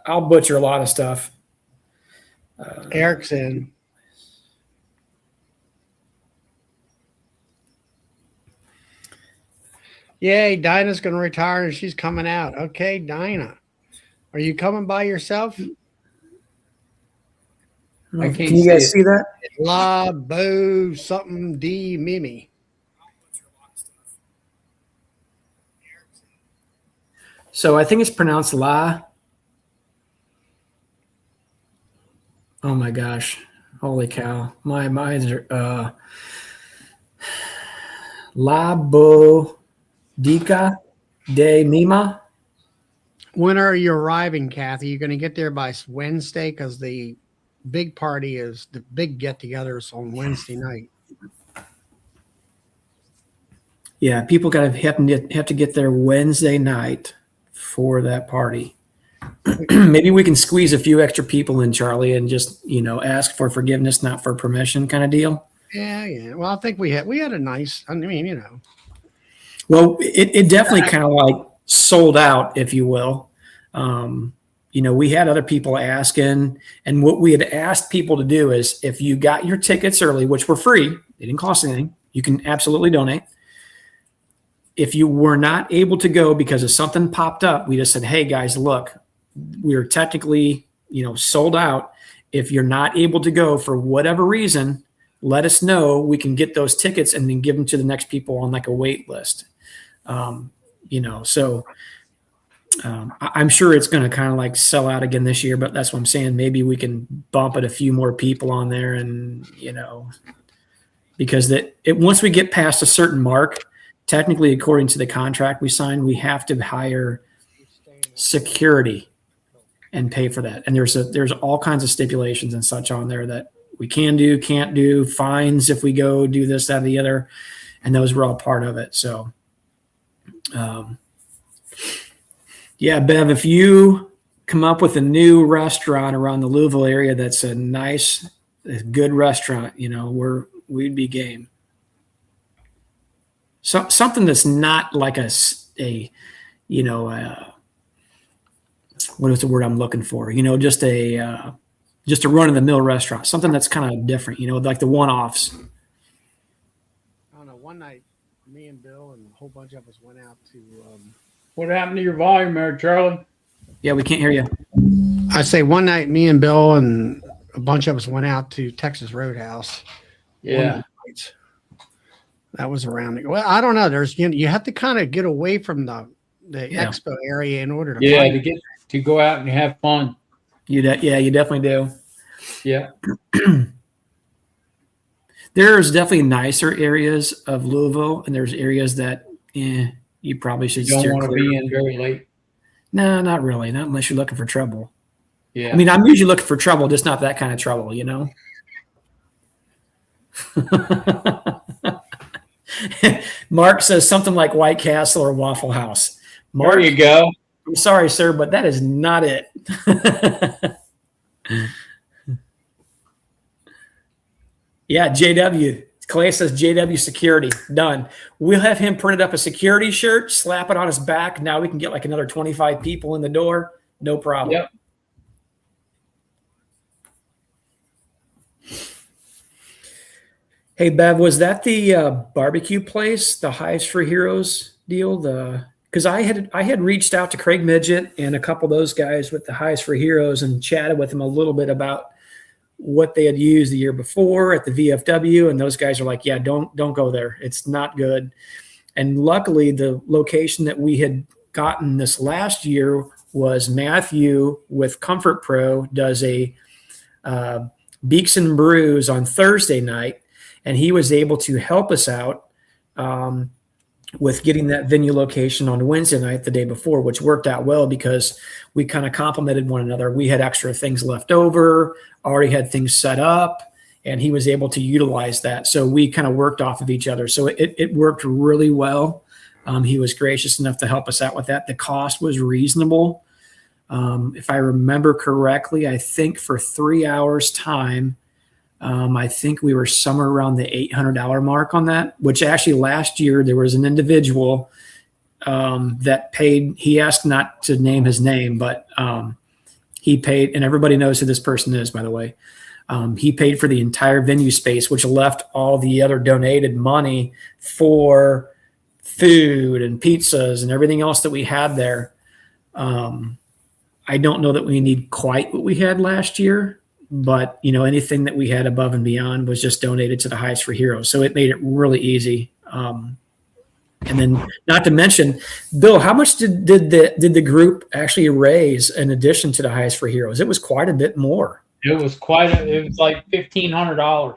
I'll butcher a lot of stuff. Eric's in. Yay, Dinah's going to retire and she's coming out. Okay, Dinah. Are you coming by yourself? Can you guys see that? La Bo something D Mimi. So I think it's pronounced La. Oh my gosh. Holy cow. My eyes are La Bodica de Mima. When are you arriving, Kathy? You're going to get there by Wednesday, because the big party is the big get-togethers on Wednesday night. Yeah, people have to get there Wednesday night for that party. Maybe we can squeeze a few extra people in, Charlie, and just ask for forgiveness, not for permission, kind of deal. Yeah. Well, I think we had a nice. I mean, Well, it definitely kind of like sold out, if you will. We had other people asking, and what we had asked people to do is if you got your tickets early, which were free, they didn't cost anything, you can absolutely donate. If you were not able to go because of something popped up, we just said, hey guys, look, we're technically, sold out. If you're not able to go for whatever reason, let us know. We can get those tickets and then give them to the next people on like a wait list. I'm sure it's going to kind of like sell out again this year, but that's what I'm saying. Maybe we can bump it a few more people on there, and because once we get past a certain mark, technically, according to the contract we signed, we have to hire security and pay for that. And there's all kinds of stipulations and such on there that we can do, can't do, fines if we go do this, that, or the other, and those were all part of it. So. Yeah, Bev, if you come up with a new restaurant around the Louisville area that's a nice, good restaurant, we'd be game. Something that's not like what is the word I'm looking for? Just a run-of-the-mill restaurant, something that's kind of different, like the one-offs. I don't know. One night, me and Bill and a whole bunch of us went out to. What happened to your volume there, Charlie? Yeah, we can't hear you. I say one night, me and Bill and a bunch of us went out to Texas Roadhouse. Yeah. That was around. Well, I don't know. There's you have to kind of get away from the expo area in order to to go out and have fun. You definitely do. Yeah. There's definitely nicer areas of Louisville, and there's areas that you probably should You don't want to clear. be in very late. No, not really. Not unless you're looking for trouble. Yeah. I mean, I'm usually looking for trouble, just not that kind of trouble, Mark says something like White Castle or Waffle House. Mark, there you go. I'm sorry, sir, but that is not it. Yeah, JW. Clay says JW security. Done. We'll have him printed up a security shirt, slap it on his back. Now we can get like another 25 people in the door. No problem. Yep. Hey, Bev, was that the barbecue place, the Hives for Heroes deal? Because I had reached out to Craig Midget and a couple of those guys with the Hives for Heroes and chatted with them a little bit about what they had used the year before at the VFW, and those guys are like, yeah, don't go there. It's not good. And luckily, the location that we had gotten this last year was Matthew with Comfort Pro does a Beaks and Brews on Thursday night, and he was able to help us out with getting that venue location on Wednesday night the day before, which worked out well because we kind of complemented one another. We had extra things left over, already had things set up, and he was able to utilize that. So we kind of worked off of each other. So it worked really well. He was gracious enough to help us out with that. The cost was reasonable. If I remember correctly, I think for 3 hours time, I think we were somewhere around the $800 mark on that, which actually last year there was an individual that paid. He asked not to name his name, but he paid, and everybody knows who this person is, by the way. He paid for the entire venue space, which left all the other donated money for food and pizzas and everything else that we had there. I don't know that we need quite what we had last year, but anything that we had above and beyond was just donated to the Hives for Heroes. So it made it really easy. And then not to mention, Bill, how much did the group actually raise in addition to the Hives for Heroes? It was quite a bit more. It was it was like $1,500.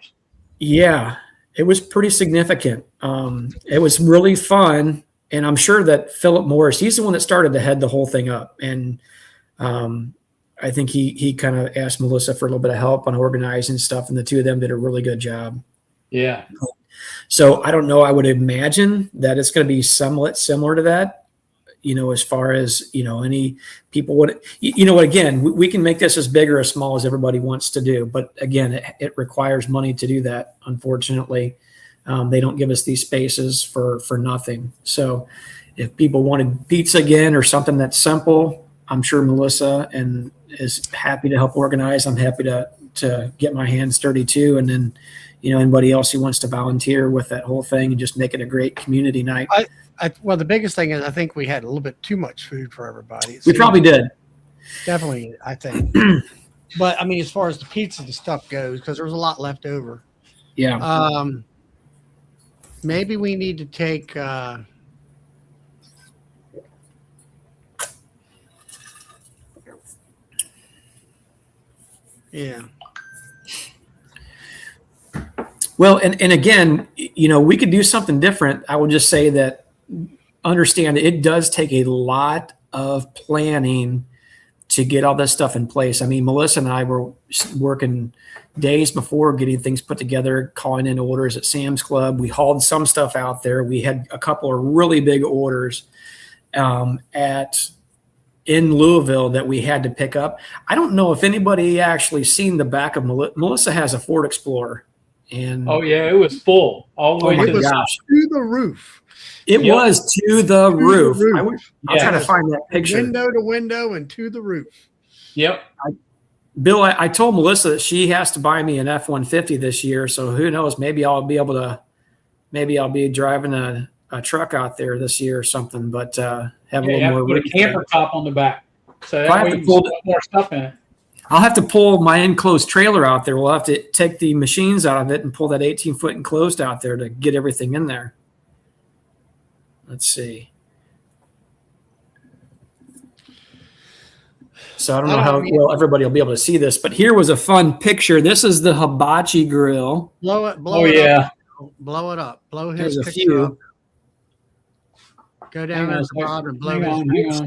Yeah, it was pretty significant. It was really fun. And I'm sure that Philip Morris, he's the one that started to head the whole thing up. And I think he kind of asked Melissa for a little bit of help on organizing stuff, and the two of them did a really good job. Yeah. So I don't know. I would imagine that it's going to be somewhat similar to that, as far as, any people would, again, we can make this as big or as small as everybody wants to do. But again, it requires money to do that, unfortunately. They don't give us these spaces for nothing. So if people wanted pizza again or something that's simple, I'm sure Melissa is happy to help organize. I'm happy to get my hands dirty too. And then, anybody else who wants to volunteer with that whole thing and just make it a great community night. Well, the biggest thing is I think we had a little bit too much food for everybody. We probably did. Definitely, I think. But I mean, as far as the pizza and stuff goes, because there was a lot left over. Yeah. Maybe we need to take. Yeah. Well, and again, we could do something different. I will just say that understand it does take a lot of planning to get all this stuff in place. I mean, Melissa and I were working days before getting things put together, calling in orders at Sam's Club. We hauled some stuff out there. We had a couple of really big orders in Louisville that we had to pick up. I don't know if anybody actually seen the back of Melissa has a Ford Explorer. And oh yeah, it was full all the way to the roof. It was to the roof. I'll try to find that picture. Window to window and to the roof. Yep. Bill, I told Melissa that she has to buy me an F-150 this year. So who knows? Maybe I'll be driving a truck out there this year or something. But have a little more. Put a camper top on the back, so that way you can put more stuff in it. I'll have to pull my enclosed trailer out there. We'll have to take the machines out of it and pull that 18-foot enclosed out there to get everything in there. Let's see. So I don't know how well everybody will be able to see this, but here was a fun picture. This is the hibachi grill. Blow it up. Blow it up. Blow his picture up. Go down there and blow his.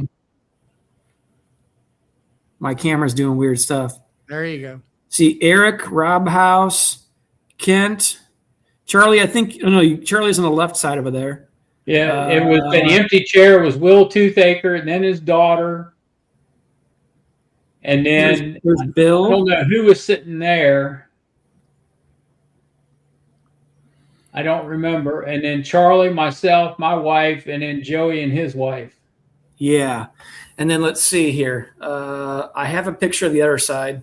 My camera's doing weird stuff. There you go. See Eric, Rob House, Kent, Charlie. I think Charlie's on the left side over there. Yeah, it was the empty chair was Will Toothaker, and then his daughter, and then there's Bill. I don't know who was sitting there. I don't remember. And then Charlie, myself, my wife, and then Joey and his wife. Yeah. And then let's see here. I have a picture of the other side.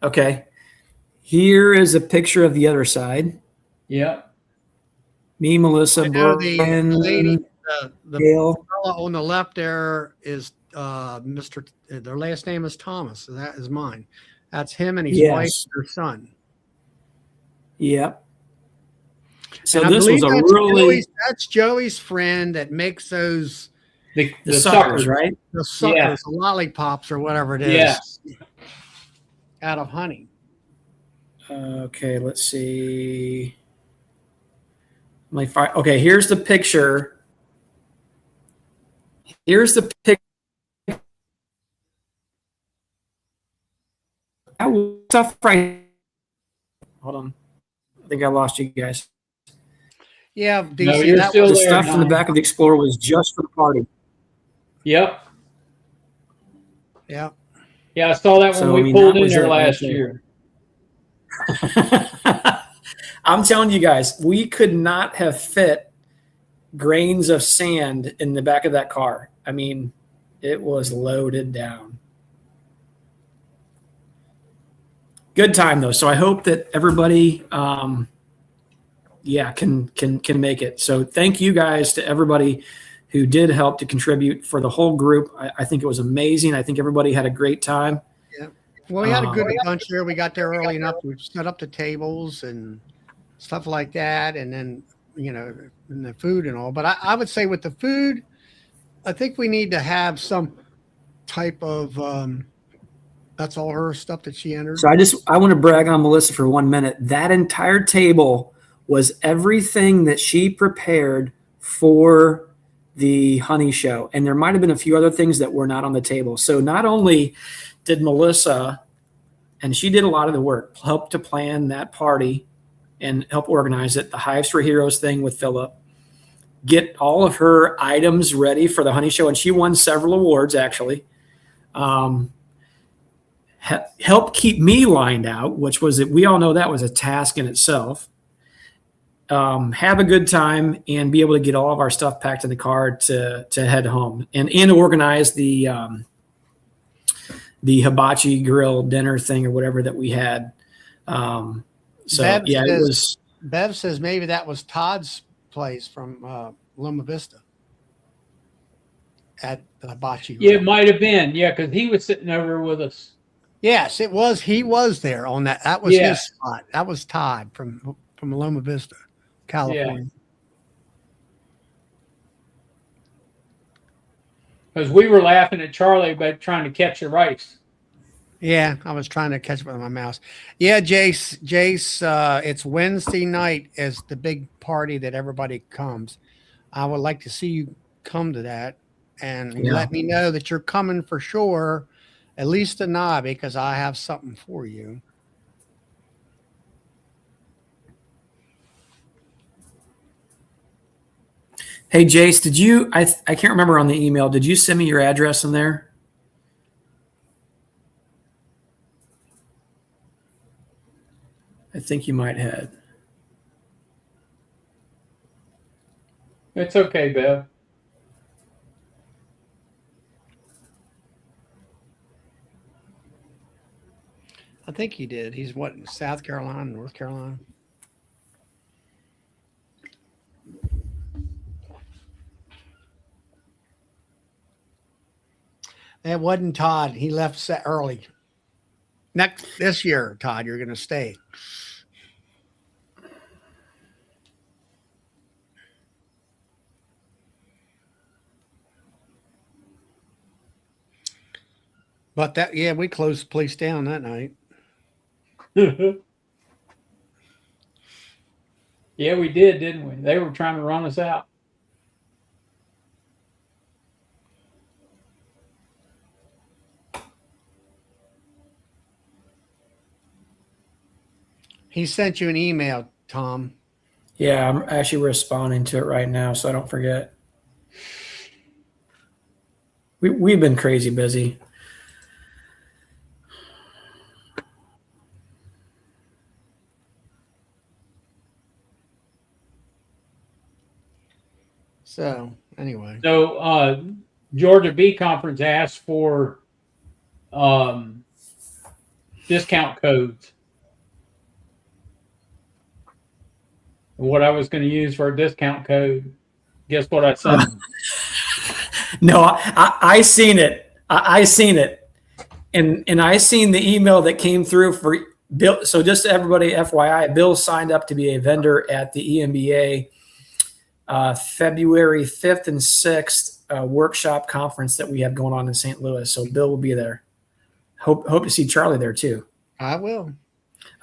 Okay. Here is a picture of the other side. Yep. Me, Melissa, Brian, the Gail. fellow on the left there is Mr. Their last name is Thomas. So that is mine. That's him and his wife and their son. Yep. So this was that's Joey's friend that makes those the suckers, right? The suckers, the lollipops or whatever it is. Yes. Out of honey. Okay, let's see. Okay, here's the picture. Here's the picture. Stuff right. Hold on. I think I lost you guys. Yeah, you're still the there. Stuff in the back of the Explorer was just for the party. Yep. Yeah. Yeah, I saw that when we pulled in there last year. I'm telling you guys, we could not have fit grains of sand in the back of that car. I mean, it was loaded down. Good time though. So I hope that everybody, can make it. So thank you guys to everybody who did help to contribute for the whole group. I think it was amazing. I think everybody had a great time. Yeah. Well, we had a good bunch there. We got there early enough. We set up the tables and stuff like that. And then, and the food and all. But I would say with the food, I think we need to have some type of, that's all her stuff that she entered. So I want to brag on Melissa for 1 minute. That entire table was everything that she prepared for the honey show. And there might've been a few other things that were not on the table. So not only did Melissa, and she did a lot of the work, help to plan that party and help organize it, the Hives for Heroes thing with Philip, get all of her items ready for the honey show. And she won several awards actually. Help keep me lined out, which was we all know that was a task in itself. have a good time, and be able to get all of our stuff packed in the car to head home, and organize the hibachi grill dinner thing or whatever that we had. Bev says maybe that was Todd's place from Loma Vista at the hibachi grill. Yeah, it might have been. Yeah, because he was sitting over with us. Yes, it was. He was there on that. That was his spot. That was Todd from Loma Vista, California. Because we were laughing at Charlie about trying to catch the rice. Yeah, I was trying to catch it with my mouse. Yeah, Jace, it's Wednesday night is the big party that everybody comes. I would like to see you come to that, and let me know that you're coming for sure, at least a nod, because I have something for you. Hey, Jace, did you? I can't remember on the email. Did you send me your address in there? I think you might have. It's okay, Bev. I think he did. He's what, in South Carolina, North Carolina? That wasn't Todd. He left early. This year, Todd, you're going to stay. But we closed the place down that night. Yeah, we did, didn't we? They were trying to run us out. He sent you an email, Tom. Yeah, I'm actually responding to it right now, so I don't forget. We've been crazy busy. So anyway, Georgia Bee Conference asked for discount codes. What I was going to use for a discount code. Guess what I said? No, I seen it. I seen it, and I seen the email that came through for Bill. So just everybody, FYI, Bill signed up to be a vendor at the EMBA February 5th and 6th workshop conference that we have going on in St. Louis. So Bill will be there. Hope to see Charlie there too. I will.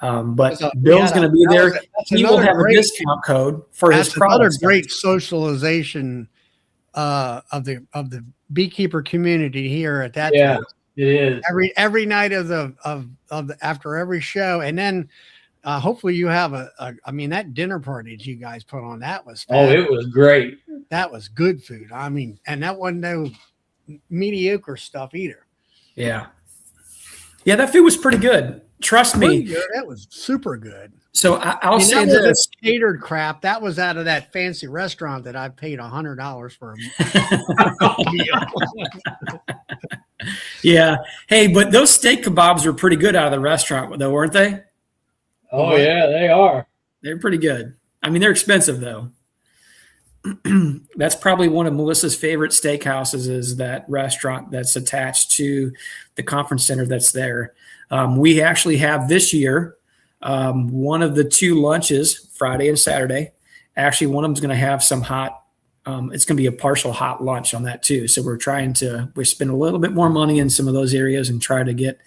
But Bill's going to be there. He will have a discount code for his products. Another great socialization of the beekeeper community here at that time. It is every night of the after every show, and then hopefully you have that dinner party that you guys put on, that was fabulous. It was great. That was good food. I mean, and that wasn't no mediocre stuff either. Yeah, that food was pretty good. Trust me, that was super good. So I'll say this: catered crap that was out of that fancy restaurant that I paid $100 for. Yeah. Hey, but those steak kebabs were pretty good out of the restaurant, though, weren't they? Oh yeah, they are. They're pretty good. I mean, they're expensive though. That's probably one of Melissa's favorite steakhouses, is that restaurant that's attached to the conference center that's there. We actually have this year one of the two lunches, Friday and Saturday. Actually, one of them is going to have some hot. It's going to be a partial hot lunch on that too. So we're spend a little bit more money in some of those areas and try to get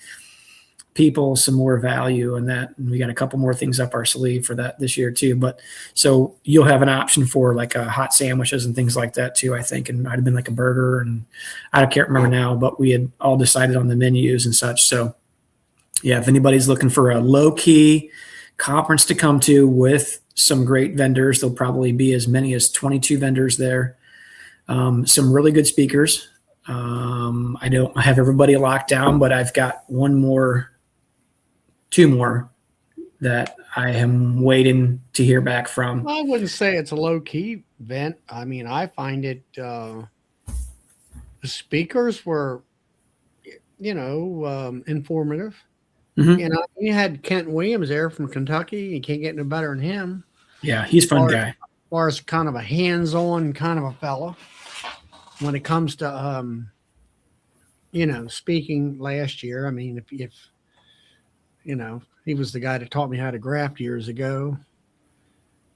people some more value in that. And we got a couple more things up our sleeve for that this year too. But so you'll have an option for like hot sandwiches and things like that too, I think. And it might have been like a burger, and I can't remember now, but we had all decided on the menus and such. So yeah, if anybody's looking for a low key conference to come to with some great vendors, there'll probably be as many as 22 vendors there. Some really good speakers. I don't have everybody locked down, but I've got two more that I am waiting to hear back from. I wouldn't say it's a low key event. I mean, I find it. The speakers were, informative. Mhm. You had Kent Williams there from Kentucky. You can't get no better than him. Yeah, he's a fun guy. As far as kind of a hands-on kind of a fella, when it comes to speaking last year. I mean, if he was the guy that taught me how to graft years ago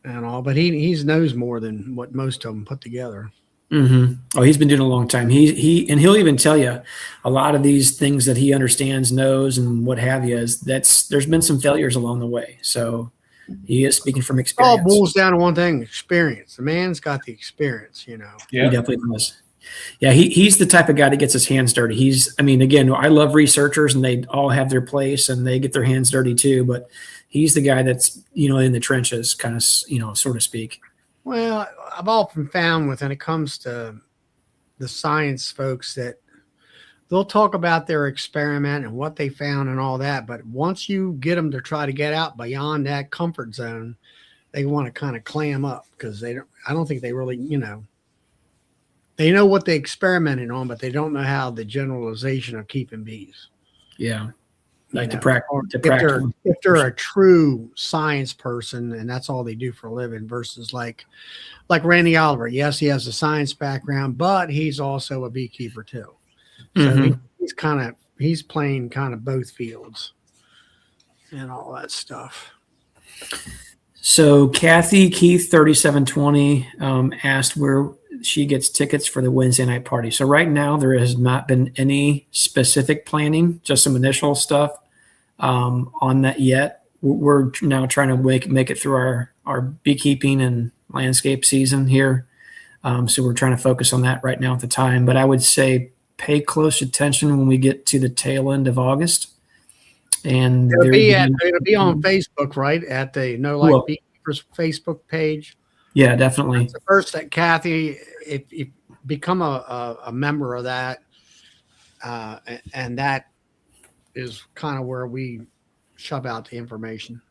and all, but he knows more than what most of them put together. Mm-hmm. Oh, he's been doing it a long time. He'll even tell you a lot of these things that he understands, knows, and what have you. There's been some failures along the way. So he is speaking from experience. All boils down to one thing: experience. The man's got the experience, Yeah. He definitely does. Yeah, he's the type of guy that gets his hands dirty. Again, I love researchers, and they all have their place, and they get their hands dirty too. But he's the guy that's in the trenches, kind of so to speak. Well, I've often found when it comes to the science folks that they'll talk about their experiment and what they found and all that, but once you get them to try to get out beyond that comfort zone, they want to kind of clam up because I don't think they really, they know what they experimented on, but they don't know how the generalization of keeping bees. Yeah. Like If they're a true science person and that's all they do for a living versus like Randy Oliver. Yes, he has a science background, but he's also a beekeeper too. So he's playing kind of both fields and all that stuff. So Kathy Keith 3720 asked where she gets tickets for the Wednesday night party. So right now there has not been any specific planning, just some initial stuff on that yet. We're now trying to make it through our beekeeping and landscape season here. So we're trying to focus on that right now at the time. But I would say pay close attention when we get to the tail end of August. And it'll be on Facebook, right? At the Beekeepers Facebook page. Yeah, definitely. That's the first that Kathy, if you become a member of that, and that is kind of where we shove out the information.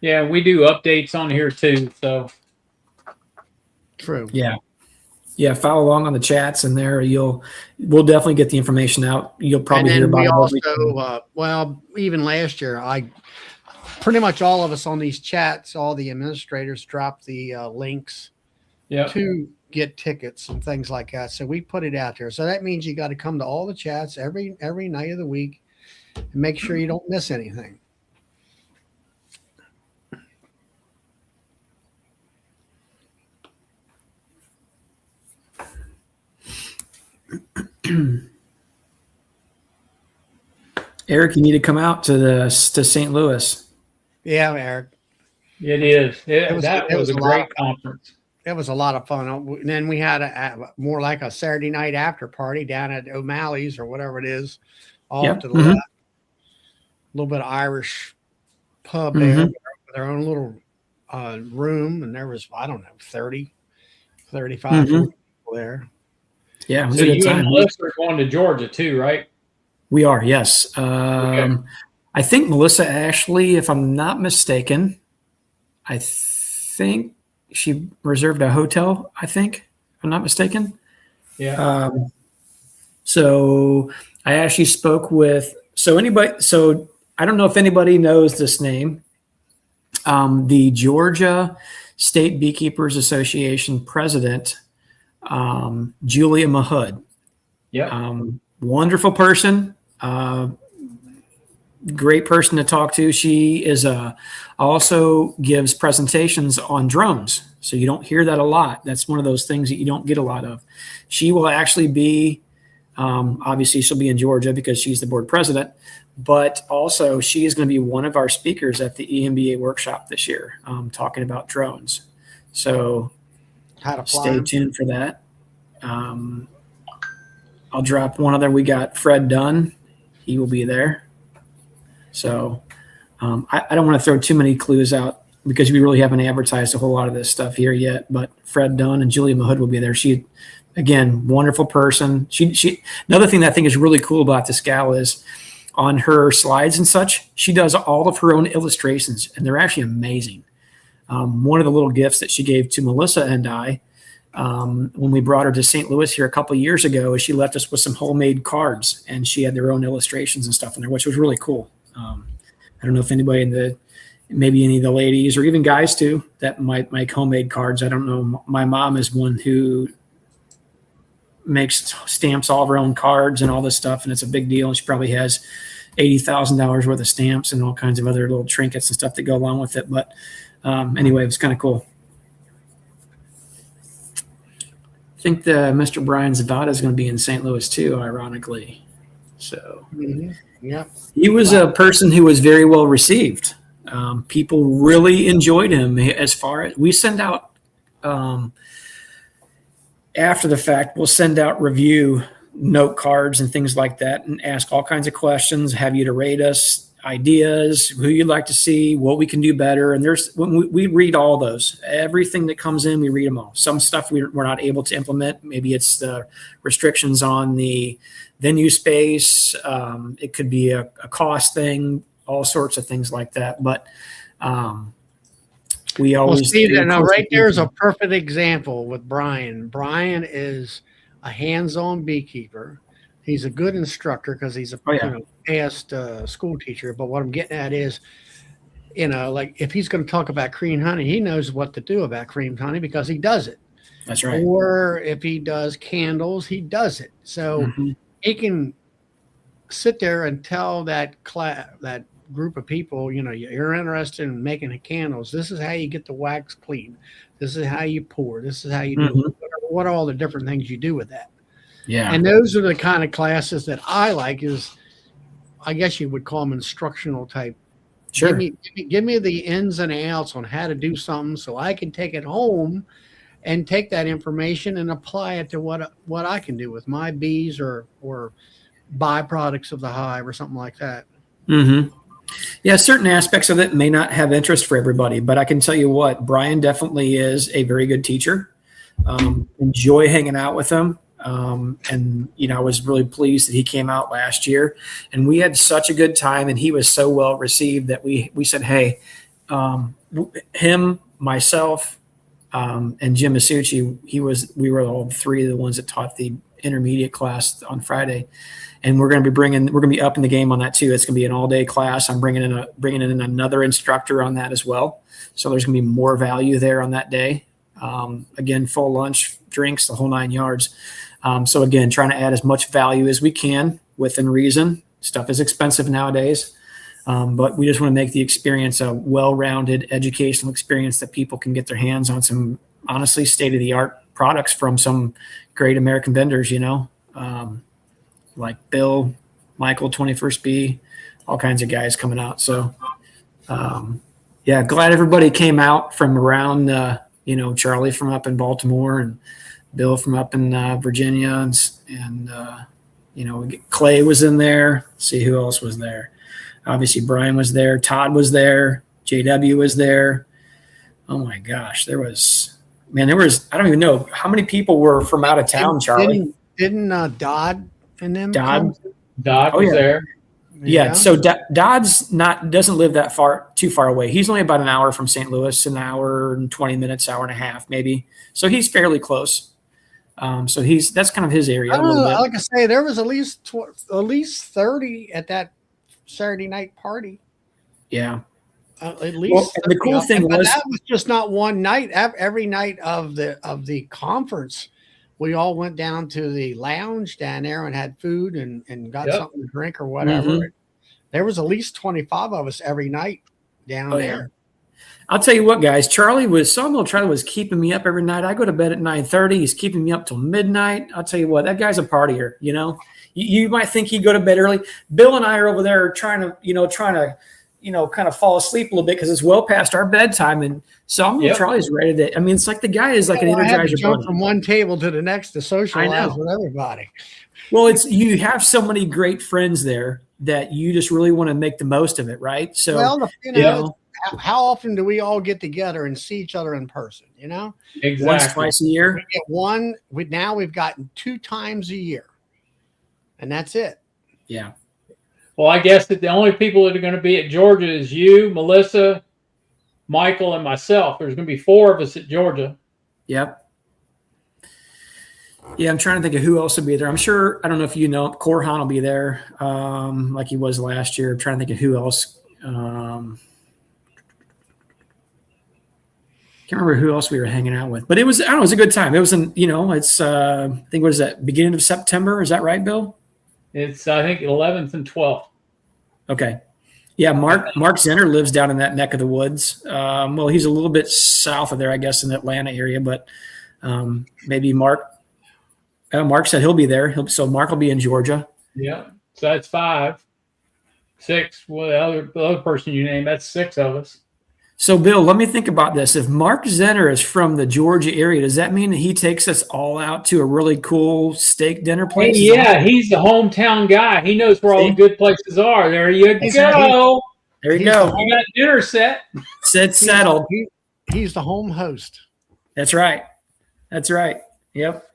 Yeah, we do updates on here too. So true. Yeah. Follow along on the chats, and there we'll definitely get the information out. You'll probably hear about it. We also, even last year, pretty much all of us on these chats, all the administrators dropped the links to get tickets and things like that. So we put it out there. So that means you got to come to all the chats every night of the week and make sure you don't miss anything. Eric, you need to come out to St. Louis. Yeah, Eric. It is. That was a great conference. It was a lot of fun. And then we had a more like a Saturday night after party down at O'Malley's or whatever it is, off to the left. A little bit of Irish pub there with their own little room. And there was, 30, 35 people there. Yeah. So you and Melissa are going to Georgia too, right? We are, yes. Okay. I think Melissa Ashley, if I'm not mistaken, I think she reserved a hotel, if I'm not mistaken. Yeah. So I actually spoke with, so I don't know if anybody knows this name. The Georgia State Beekeepers Association president, Julia Mahood. Yeah. Wonderful person. Great person to talk to. She is also gives presentations on drones. So you don't hear that a lot. That's one of those things that you don't get a lot of. She will actually be, obviously she'll be in Georgia because she's the board president, but also she is going to be one of our speakers at the EMBA workshop this year, talking about drones. So stay tuned for that. I'll drop one other. We got Fred Dunn. He will be there. So I don't want to throw too many clues out because we really haven't advertised a whole lot of this stuff here yet. But Fred Dunn and Julia Mahood will be there. She, again, wonderful person. She another thing that I think is really cool about this gal is on her slides and such, she does all of her own illustrations, and they're actually amazing. One of the little gifts that she gave to Melissa and I when we brought her to St. Louis here a couple of years ago is she left us with some homemade cards, and she had their own illustrations and stuff in there, which was really cool. I don't know if anybody maybe any of the ladies or even guys too that might make homemade cards. I don't know. My mom is one who makes stamps all of her own cards and all this stuff, and it's a big deal. And she probably has $80,000 worth of stamps and all kinds of other little trinkets and stuff that go along with it. But anyway, it was kind of cool. I think Mr. Brian Zavada is going to be in St. Louis too, ironically. So yeah, he was a person who was very well received. People really enjoyed him. As far as we send out after the fact, we'll send out review note cards and things like that and ask all kinds of questions, have you to rate us, ideas, who you'd like to see, what we can do better. And we read all those. Everything that comes in, we read them all. Some stuff we're not able to implement. Maybe it's the restrictions on the venue space. It could be a cost thing, all sorts of things like that. But we always Steve, right there is a perfect example with Brian. Brian is a hands-on beekeeper. He's a good instructor because he's a past school teacher. But what I'm getting at is, like if he's going to talk about cream honey, he knows what to do about cream honey because he does it. That's right. Or if he does candles, he does it. So he can sit there and tell that group of people, you're interested in making candles. This is how you get the wax clean. This is how you pour. This is how you do it. What are all the different things you do with that? Yeah. And those are the kind of classes that I like is, I guess you would call them instructional type. Sure. Give me the ins and outs on how to do something so I can take it home and take that information and apply it to what I can do with my bees or byproducts of the hive or something like that. Yeah, certain aspects of it may not have interest for everybody, but I can tell you what, Brian definitely is a very good teacher. Enjoy hanging out with him. And, I was really pleased that he came out last year and we had such a good time and he was so well received that we said, hey, him, myself, and Jim Masucci, we were all three of the ones that taught the intermediate class on Friday. And we're going to be up in the game on that too. It's going to be an all day class. I'm bringing in another instructor on that as well. So there's going to be more value there on that day. Again, full lunch, drinks, the whole 9 yards. So again, trying to add as much value as we can within reason. Stuff is expensive nowadays. But we just want to make the experience a well-rounded educational experience that people can get their hands on some honestly state-of-the-art products from some great American vendors, like Bill, Michael, 21st Bee, all kinds of guys coming out. So, glad everybody came out from around, Charlie from up in Baltimore and Bill from up in Virginia and Clay was in there. Let's see who else was there. Obviously, Brian was there. Todd was there. JW was there. Oh, my gosh. There was – I don't even know. How many people were from out of town, Charlie? Didn't Dodd and them Dodd was there. Yeah. So Dodd's doesn't live too far away. He's only about an hour from St. Louis, an hour and 20 minutes, hour and a half, maybe. So he's fairly close. So that's kind of his area. I don't know. Like I say, there was at least 30 at that Saturday night party. Yeah. At least. And the cool thing was that was just not one night. Every night of the conference, we all went down to the lounge down there and had food and got something to drink or whatever. There was at least 25 of us every night down there. Yeah. I'll tell you what, guys. Charlie was keeping me up every night. I go to bed at 9:30. He's keeping me up till midnight. I'll tell you what, that guy's a partier. You might think he'd go to bed early. Bill and I are over there trying to kind of fall asleep a little bit because it's well past our bedtime. And so Charlie's ready to. I mean, it's like the guy is like an energizer jump from one table to the next to socialize with everybody. Well, you have so many great friends there that you just really want to make the most of it, right? So, how often do we all get together and see each other in person? Exactly. Once, twice a year. We get one. We've gotten 2 times a year, and that's it. Yeah. Well, I guess that the only people that are going to be at Georgia is you, Melissa, Michael, and myself. There's going to be 4 of us at Georgia. Yep. Yeah, I'm trying to think of who else will be there. I'm sure, I don't know if you know, Corhan will be there like he was last year. I'm trying to think of who else. Can't remember who else we were hanging out with, but it was, I don't know, it was a good time. It was it's, I think, what is that, beginning of September? Is that right, Bill? It's, I think, 11th and 12th. Okay. Yeah, Mark Zenner lives down in that neck of the woods. Well, he's a little bit south of there, I guess, in the Atlanta area, but maybe Mark said he'll be there. So Mark will be in Georgia. Yeah. So that's 5. 6. Well, the other person you named, that's 6 of us. So, Bill, let me think about this. If Mark Zenner is from the Georgia area, does that mean that he takes us all out to a really cool steak dinner place? Hey, yeah, he's the hometown guy. He knows where all the good places are. There you go. There you go. I got dinner set. Settled. He's the home host. That's right. Yep.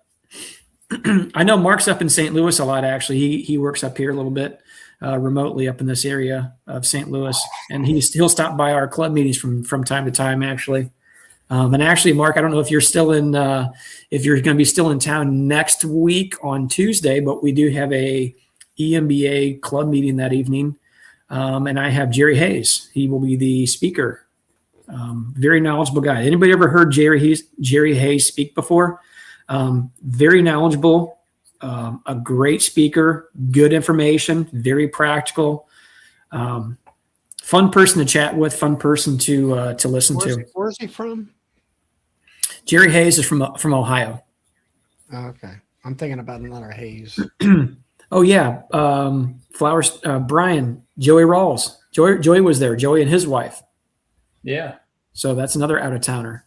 I know Mark's up in St. Louis a lot, actually. He works up here a little bit. Remotely up in this area of St. Louis, and he'll stop by our club meetings from time to time, actually. And actually, Mark, I don't know if you're still if you're going to be still in town next week on Tuesday, but we do have a EMBA club meeting that evening, and I have Jerry Hayes. He will be the speaker. Very knowledgeable guy. Anybody ever heard Jerry Hayes speak before? Very knowledgeable. A great speaker, good information, very practical, fun person to chat with, fun person to listen to. Where's he from? Jerry Hayes is from Ohio. Oh, okay, I'm thinking about another Hayes. Oh yeah, Flowers. Brian, Joey Rawls. Joey was there. Joey and his wife. Yeah. So that's another out of towner.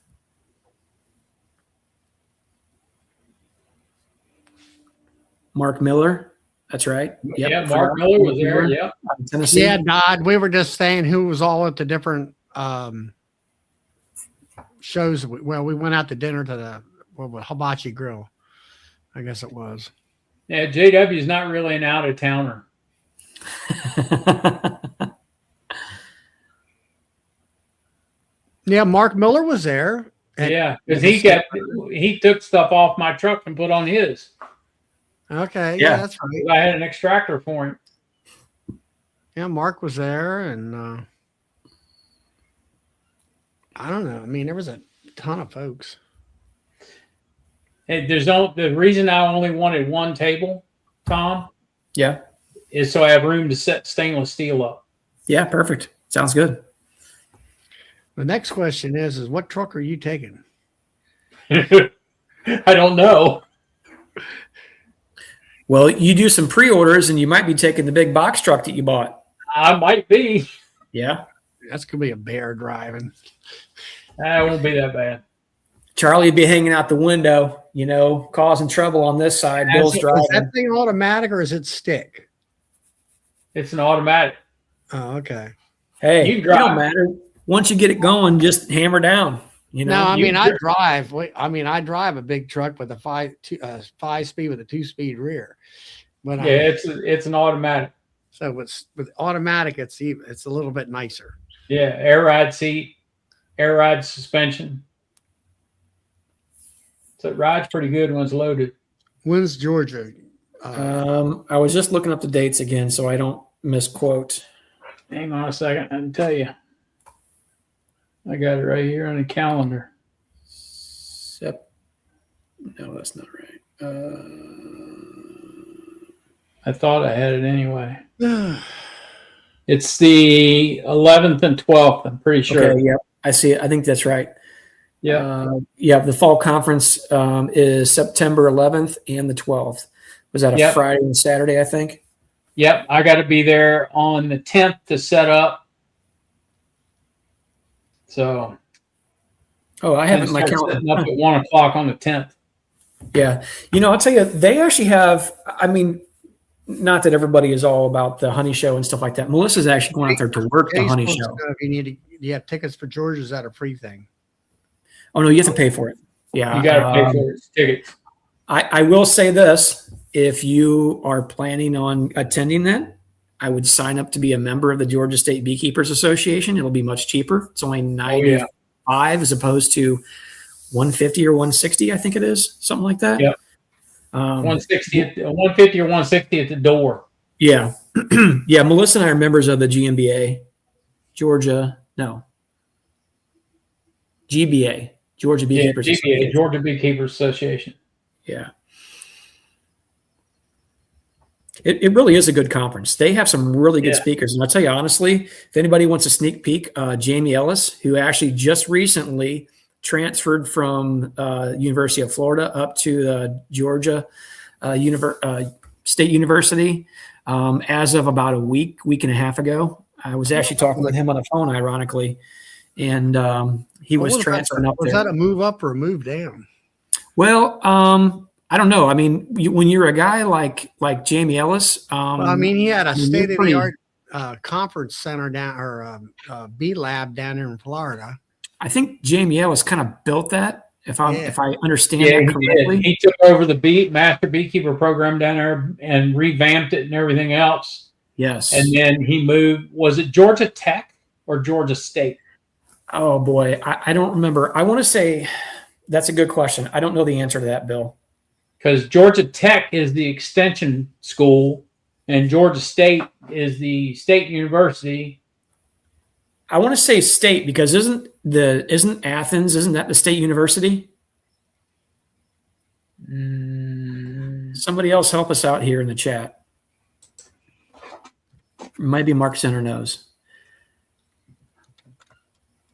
Mark Miller, that's right. Yep. Yeah, Mark Miller was there. Yeah, Tennessee. Yeah, Dodd. We were just saying who was all at the different shows. Well, we went out to dinner to the Hibachi Grill, I guess it was. Yeah, JW's not really an out of towner. Yeah, Mark Miller was there. Yeah, because he took stuff off my truck and put on his. Okay, yeah, that's right. I had an extractor for him. Yeah, Mark was there, and I don't know. I mean, there was a ton of folks. Hey, the reason I only wanted one table, Tom. Yeah. Is so I have room to set stainless steel up. Yeah, perfect. Sounds good. The next question is what truck are you taking? I don't know. Well, you do some pre-orders, and you might be taking the big box truck that you bought. I might be. Yeah. That's going to be a bear driving. It won't be that bad. Charlie would be hanging out the window, causing trouble on this side. Bill's driving. Is that thing automatic or is it stick? It's an automatic. Oh, okay. Hey, it don't matter. Once you get it going, just hammer down. No, I drive. I drive a big truck with a 5-speed with a 2-speed rear. But it's an automatic. So with automatic, it's a little bit nicer. Yeah, air ride seat, air ride suspension. So it rides pretty good when it's loaded. When's Georgia? I was just looking up the dates again, so I don't misquote. Hang on a second, I can tell you. I got it right here on the calendar. No, that's not right. I thought I had it anyway. It's the 11th and 12th, I'm pretty sure. Okay, yep. I see it. I think that's right. Yeah. The fall conference is September 11th and the 12th. Was that a Friday and Saturday, I think? Yep. I got to be there on the 10th to set up. So. Oh, I have it in my calendar. Setting up at 1 o'clock on the 10th. Yeah. I'll tell you, they actually have, not that everybody is all about the honey show and stuff like that. Melissa's actually going out there to work the honey show. If you have tickets for Georgia, is that a free thing? Oh, no, you have to pay for it. Yeah. You got to pay for it. Tickets. I will say this. If you are planning on attending that, I would sign up to be a member of the Georgia State Beekeepers Association. It'll be much cheaper. It's only $95 as opposed to $150 or $160, I think it is, something like that. Yep. 160, 150 or 160 at the door. Yeah. Yeah. Melissa and I are members of the GMBA, Georgia Beekeepers Association. Georgia Beekeepers Association. Yeah. It really is a good conference. They have some really good speakers. And I'll tell you honestly, if anybody wants a sneak peek, Jamie Ellis, who actually just recently transferred from University of Florida up to Georgia State University as of about a week and a half ago. I was actually talking with him on the phone, ironically, and he was transferring up there. Was that a move up or a move down? Well, I don't know. I mean, when you're a guy like Jamie Ellis, well, I mean, he had a state of the art conference center down or B lab down there in Florida. I think Jamie Ellis kind of built that. If I understand that correctly, he took over the Master Beekeeper program down there and revamped it and everything else. Yes, and then he moved. Was it Georgia Tech or Georgia State? Oh boy, I don't remember. I want to say that's a good question. I don't know the answer to that, Bill. Because Georgia Tech is the extension school, and Georgia State is the state university. I want to say state because isn't Athens? Isn't that the state university? Somebody else help us out here in the chat. Maybe Mark Center knows.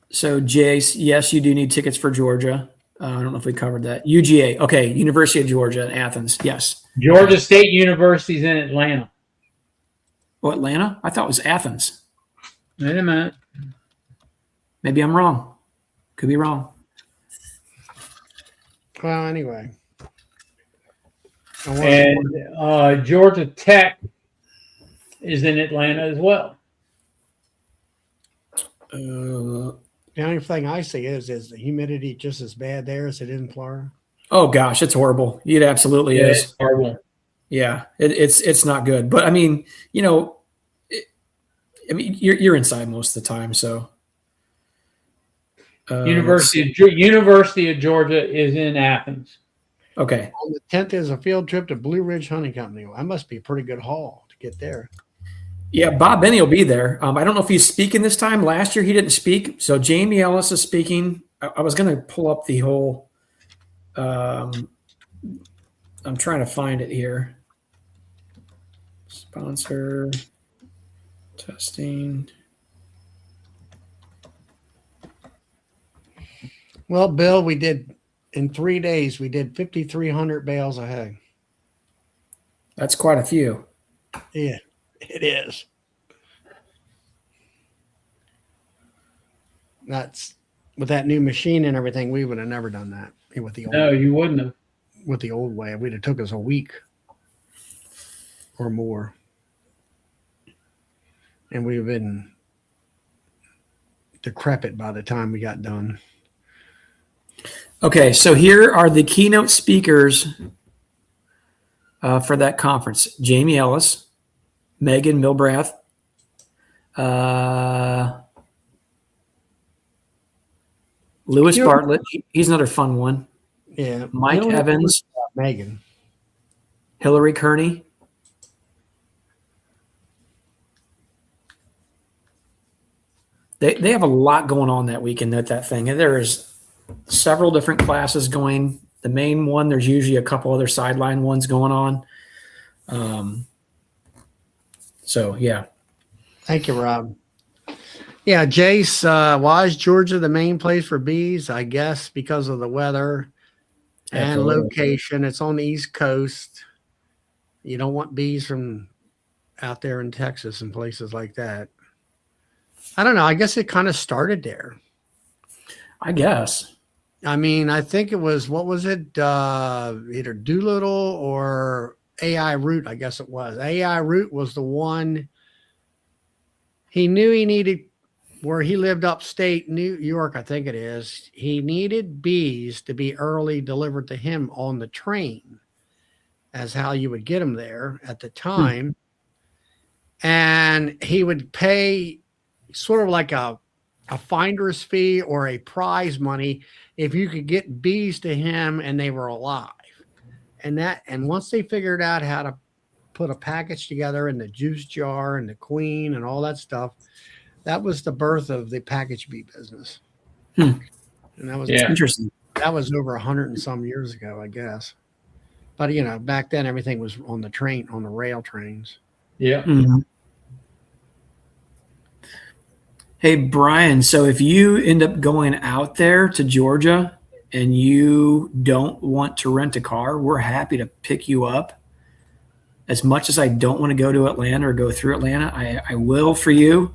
So Jace, yes, you do need tickets for Georgia. I don't know if we covered that. UGA. Okay. University of Georgia in Athens. Yes. Georgia State University is in Atlanta. Oh, Atlanta? I thought it was Athens. Wait a minute. Maybe I'm wrong. Could be wrong. Well, anyway. And Georgia Tech is in Atlanta as well. The only thing I see is the humidity just as bad there as it is in Florida? Oh gosh, it's horrible. It absolutely is. It's horrible. Yeah, it's not good. But I mean, you're inside most of the time. So University of Georgia is in Athens. Okay. On the 10th is a field trip to Blue Ridge Hunting Company. That must be a pretty good haul to get there. Yeah, Bob Benny will be there. I don't know if he's speaking this time. Last year he didn't speak. So Jamie Ellis is speaking. I was going to pull up the whole I'm trying to find it here. Sponsor testing. Well, Bill, in 3 days, we did 5,300 bales of hay. That's quite a few. Yeah, it is. That's with that new machine and everything. We would have never done that with the old. No, you wouldn't have. With the old way, it would have took us a week or more, and we've been decrepit by the time we got done. Okay, so here are the keynote speakers for that conference: Jamie Ellis, Megan Milbrath, Lewis Bartlett. He's another fun one. Yeah, Mike Evans, Megan, Hillary Kearney. They have a lot going on that weekend at that thing, and there's several different classes going. The main one, there's usually a couple other sideline ones going on. So yeah. Thank you, Rob. Yeah, Jace, why is Georgia the main place for bees? I guess because of the weather and location. It's on the East Coast. You don't want bees from out there in Texas and places like that. I don't know. I guess it kind of started there. I guess. I mean, I think it was, what was it? Either Doolittle or AI Root, I guess it was. AI Root was the one he knew he needed, where he lived upstate New York, I think it is. He needed bees to be early delivered to him on the train as how you would get them there at the time. and he would pay sort of like a finder's fee or a prize money if you could get bees to him and they were alive. And once they figured out how to put a package together in the juice jar and the queen and all that stuff, that was the birth of the package bee business. And that was Interesting. That was over 100 and some years ago, I guess. But back then everything was on the rail trains. Yeah. Mm-hmm. Hey, Brian, so if you end up going out there to Georgia and you don't want to rent a car, we're happy to pick you up. As much as I don't want to go to Atlanta or go through Atlanta, I will for you.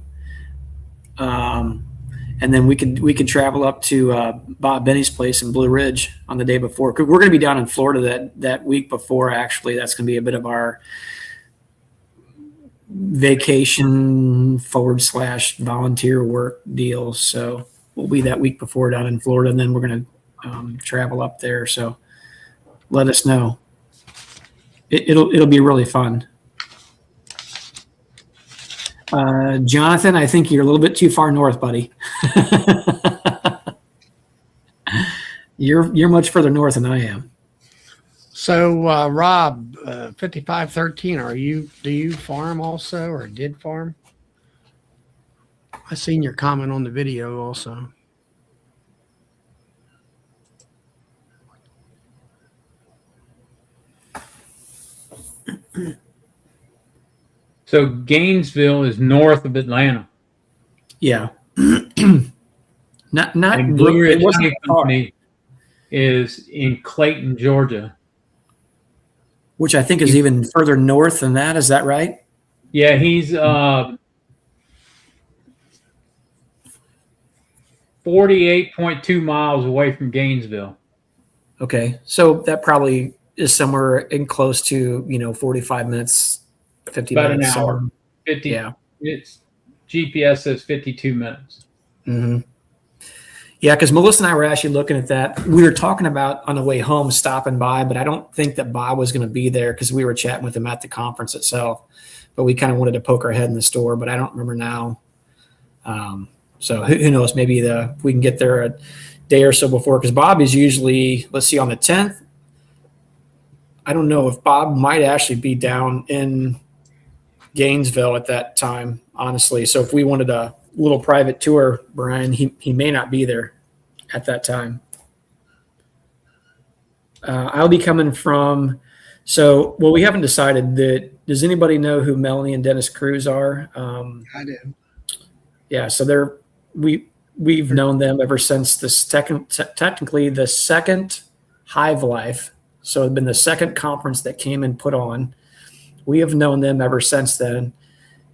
And then we could travel up to Bob Benny's place in Blue Ridge on the day before. We're going to be down in Florida that week before, actually. That's going to be a bit of our vacation / volunteer work deal. So we'll be that week before down in Florida, and then we're going to travel up there. So let us know. It'll be really fun. Jonathan, I think you're a little bit too far north, buddy. You're much further north than I am. So, Rob, 5513, do you farm also, or did farm? I seen your comment on the video also. So Gainesville is north of Atlanta. Yeah. not And Blue Ridge Honey Company is in Clayton, Georgia. Which I think is even further north than that. Is that right? Yeah, he's 48.2 miles away from Gainesville. Okay. So that probably is somewhere in close to, 45 minutes, 50 About minutes. an hour. 50. Yeah. It's GPS says 52 minutes. Mm-hmm. Yeah, because Melissa and I were actually looking at that. We were talking about on the way home stopping by, but I don't think that Bob was going to be there because we were chatting with him at the conference itself. But we kind of wanted to poke our head in the store, but I don't remember now. So who knows? Maybe we can get there a day or so before, because Bob is usually, let's see, on the 10th. I don't know if Bob might actually be down in Gainesville at that time, honestly. So if we wanted a little private tour, Brian, he may not be there at that time. I'll be coming from, we haven't decided that. Does anybody know who Melanie and Dennis Cruz are? I do. Yeah, so we've known them ever since technically the second Hive Life. So it's been the second conference that came and put on. We have known them ever since then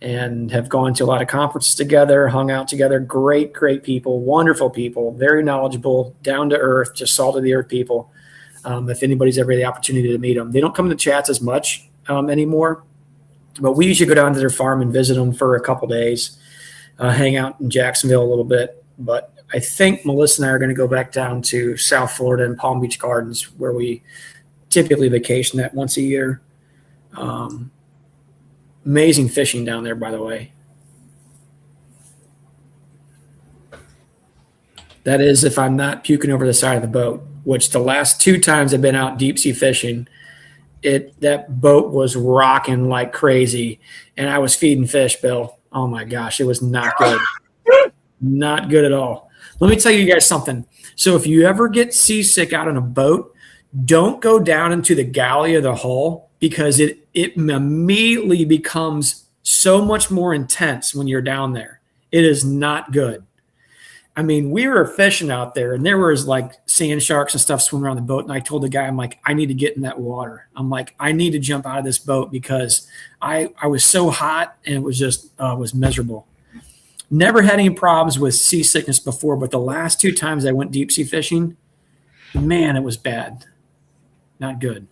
and have gone to a lot of conferences together, hung out together. Great, great people, wonderful people, very knowledgeable, down to earth, just salt of the earth people. If anybody's ever had the opportunity to meet them, they don't come to chats as much anymore, but we usually go down to their farm and visit them for a couple days, hang out in Jacksonville a little bit. But I think Melissa and I are going to go back down to South Florida and Palm Beach Gardens, where we typically vacation that once a year. Amazing fishing down there, by the way. That is, if I'm not puking over the side of the boat, which the last 2 times I've been out deep sea fishing, that boat was rocking like crazy, and I was feeding fish, Bill. Oh my gosh, it was not good. Not good at all. Let me tell you guys something. So if you ever get seasick out on a boat, don't go down into the galley of the hull, because it immediately becomes so much more intense when you're down there. It is not good. I mean, we were fishing out there, and there was like sand sharks and stuff swimming around the boat. And I told the guy, I'm like, I need to get in that water. I'm like, I need to jump out of this boat because I was so hot, and it was just was miserable. Never had any problems with seasickness before, but the last 2 times I went deep sea fishing, man, it was bad. Not good.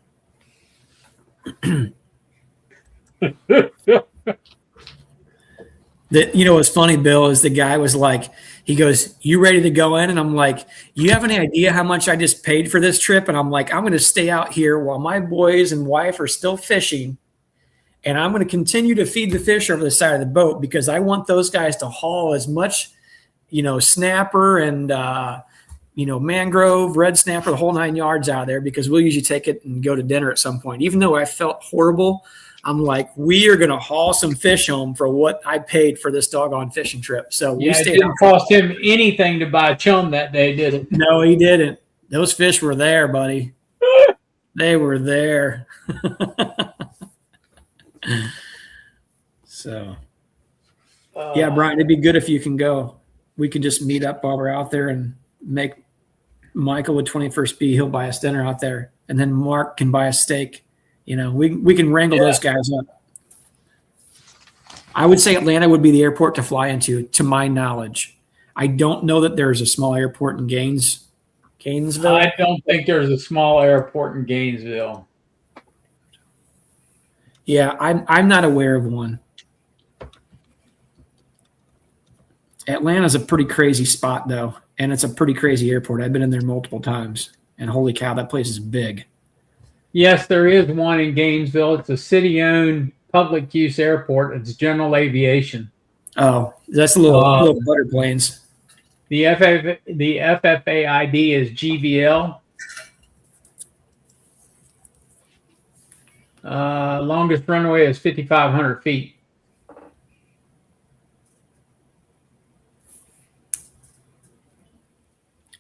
What's funny, Bill, is the guy was like, he goes, "You ready to go in?" And I'm like, "You have any idea how much I just paid for this trip?" And I'm like, "I'm going to stay out here while my boys and wife are still fishing, and I'm going to continue to feed the fish over the side of the boat because I want those guys to haul as much, snapper and, mangrove, red snapper, the whole 9 yards out of there, because we'll usually take it and go to dinner at some point. Even though I felt horrible, I'm like, we are going to haul some fish home for what I paid for this doggone fishing trip. So we it stayed didn't out. cost him anything to buy chum that day, did it? No, he didn't. Those fish were there, buddy. They were there. So, yeah, Brian, it'd be good if you can go. We can just meet up while we're out there and make Michael with 21st B. He'll buy us dinner out there, and then Mark can buy a steak. We can wrangle those guys up. I would say Atlanta would be the airport to fly into, to my knowledge. I don't know that there's a small airport in Gainesville. I don't think there's a small airport in Gainesville. Yeah, I'm not aware of one. Atlanta's a pretty crazy spot, though, and it's a pretty crazy airport. I've been in there multiple times, and holy cow, that place is big. Yes, there is one in Gainesville. It's a city-owned public use airport. It's general aviation. Oh, that's little butter planes. The FFA ID is GVL. Longest runway is 5,500 feet.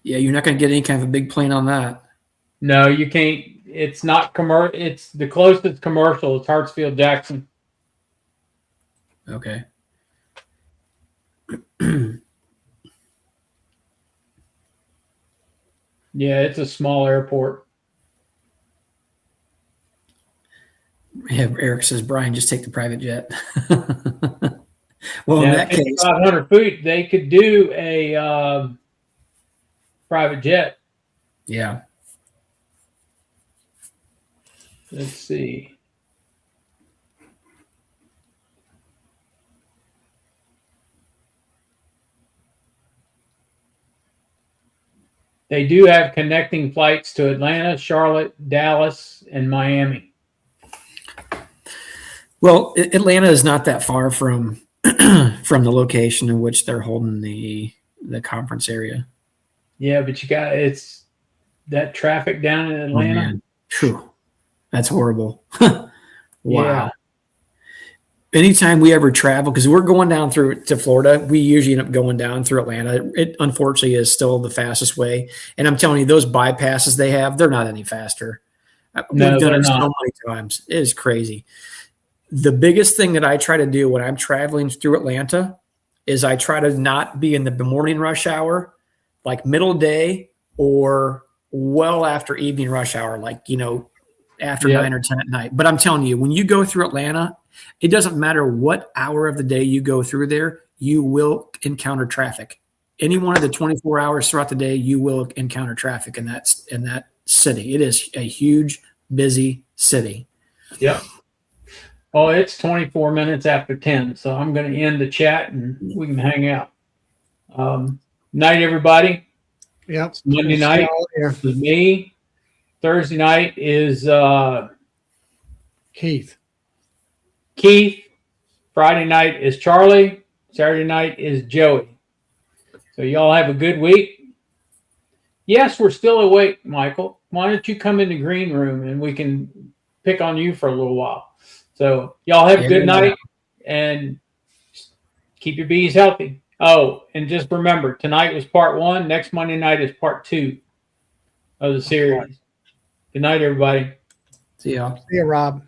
Yeah, you're not going to get any kind of a big plane on that. No, you can't. It's not commercial. It's the closest commercial is Hartsfield Jackson. Okay. Yeah, it's a small airport. Yeah, Eric says, Brian, just take the private jet. Well, Yeah, in that case, 500 feet, they could do a private jet. yeah. Let's see. They do have connecting flights to Atlanta, Charlotte, Dallas, and Miami. Well, Atlanta is not that far from from the location in which they're holding the conference area. Yeah, but it's that traffic down in Atlanta. Oh, man. Phew. That's horrible. Wow. Yeah. Anytime we ever travel, because we're going down to Florida, we usually end up going down through Atlanta. It unfortunately is still the fastest way. And I'm telling you, those bypasses they have, they're not any faster. No, We've done they're it so not. many times. It is crazy. The biggest thing that I try to do when I'm traveling through Atlanta is I try to not be in the morning rush hour, like middle day or well after evening rush hour, like, after 9 or 10 at night. But I'm telling you, when you go through Atlanta, it doesn't matter what hour of the day you go through there, you will encounter traffic. Any one of the 24 hours throughout the day, you will encounter traffic in that city. It is a huge, busy city. Yep. Oh, it's 24 minutes after 10, so I'm going to end the chat and we can hang out. Night, everybody. Yep. It's Monday night is me. Thursday night is Keith. Friday night is Charlie. Saturday night is Joey. So y'all have a good week. Yes, we're still awake, Michael. Why don't you come in the green room and we can pick on you for a little while. So y'all have a good night and keep your bees healthy. Oh, and just remember, tonight was part 1. Next Monday night is part 2 of the series. Good night, everybody. See y'all. See you, Rob.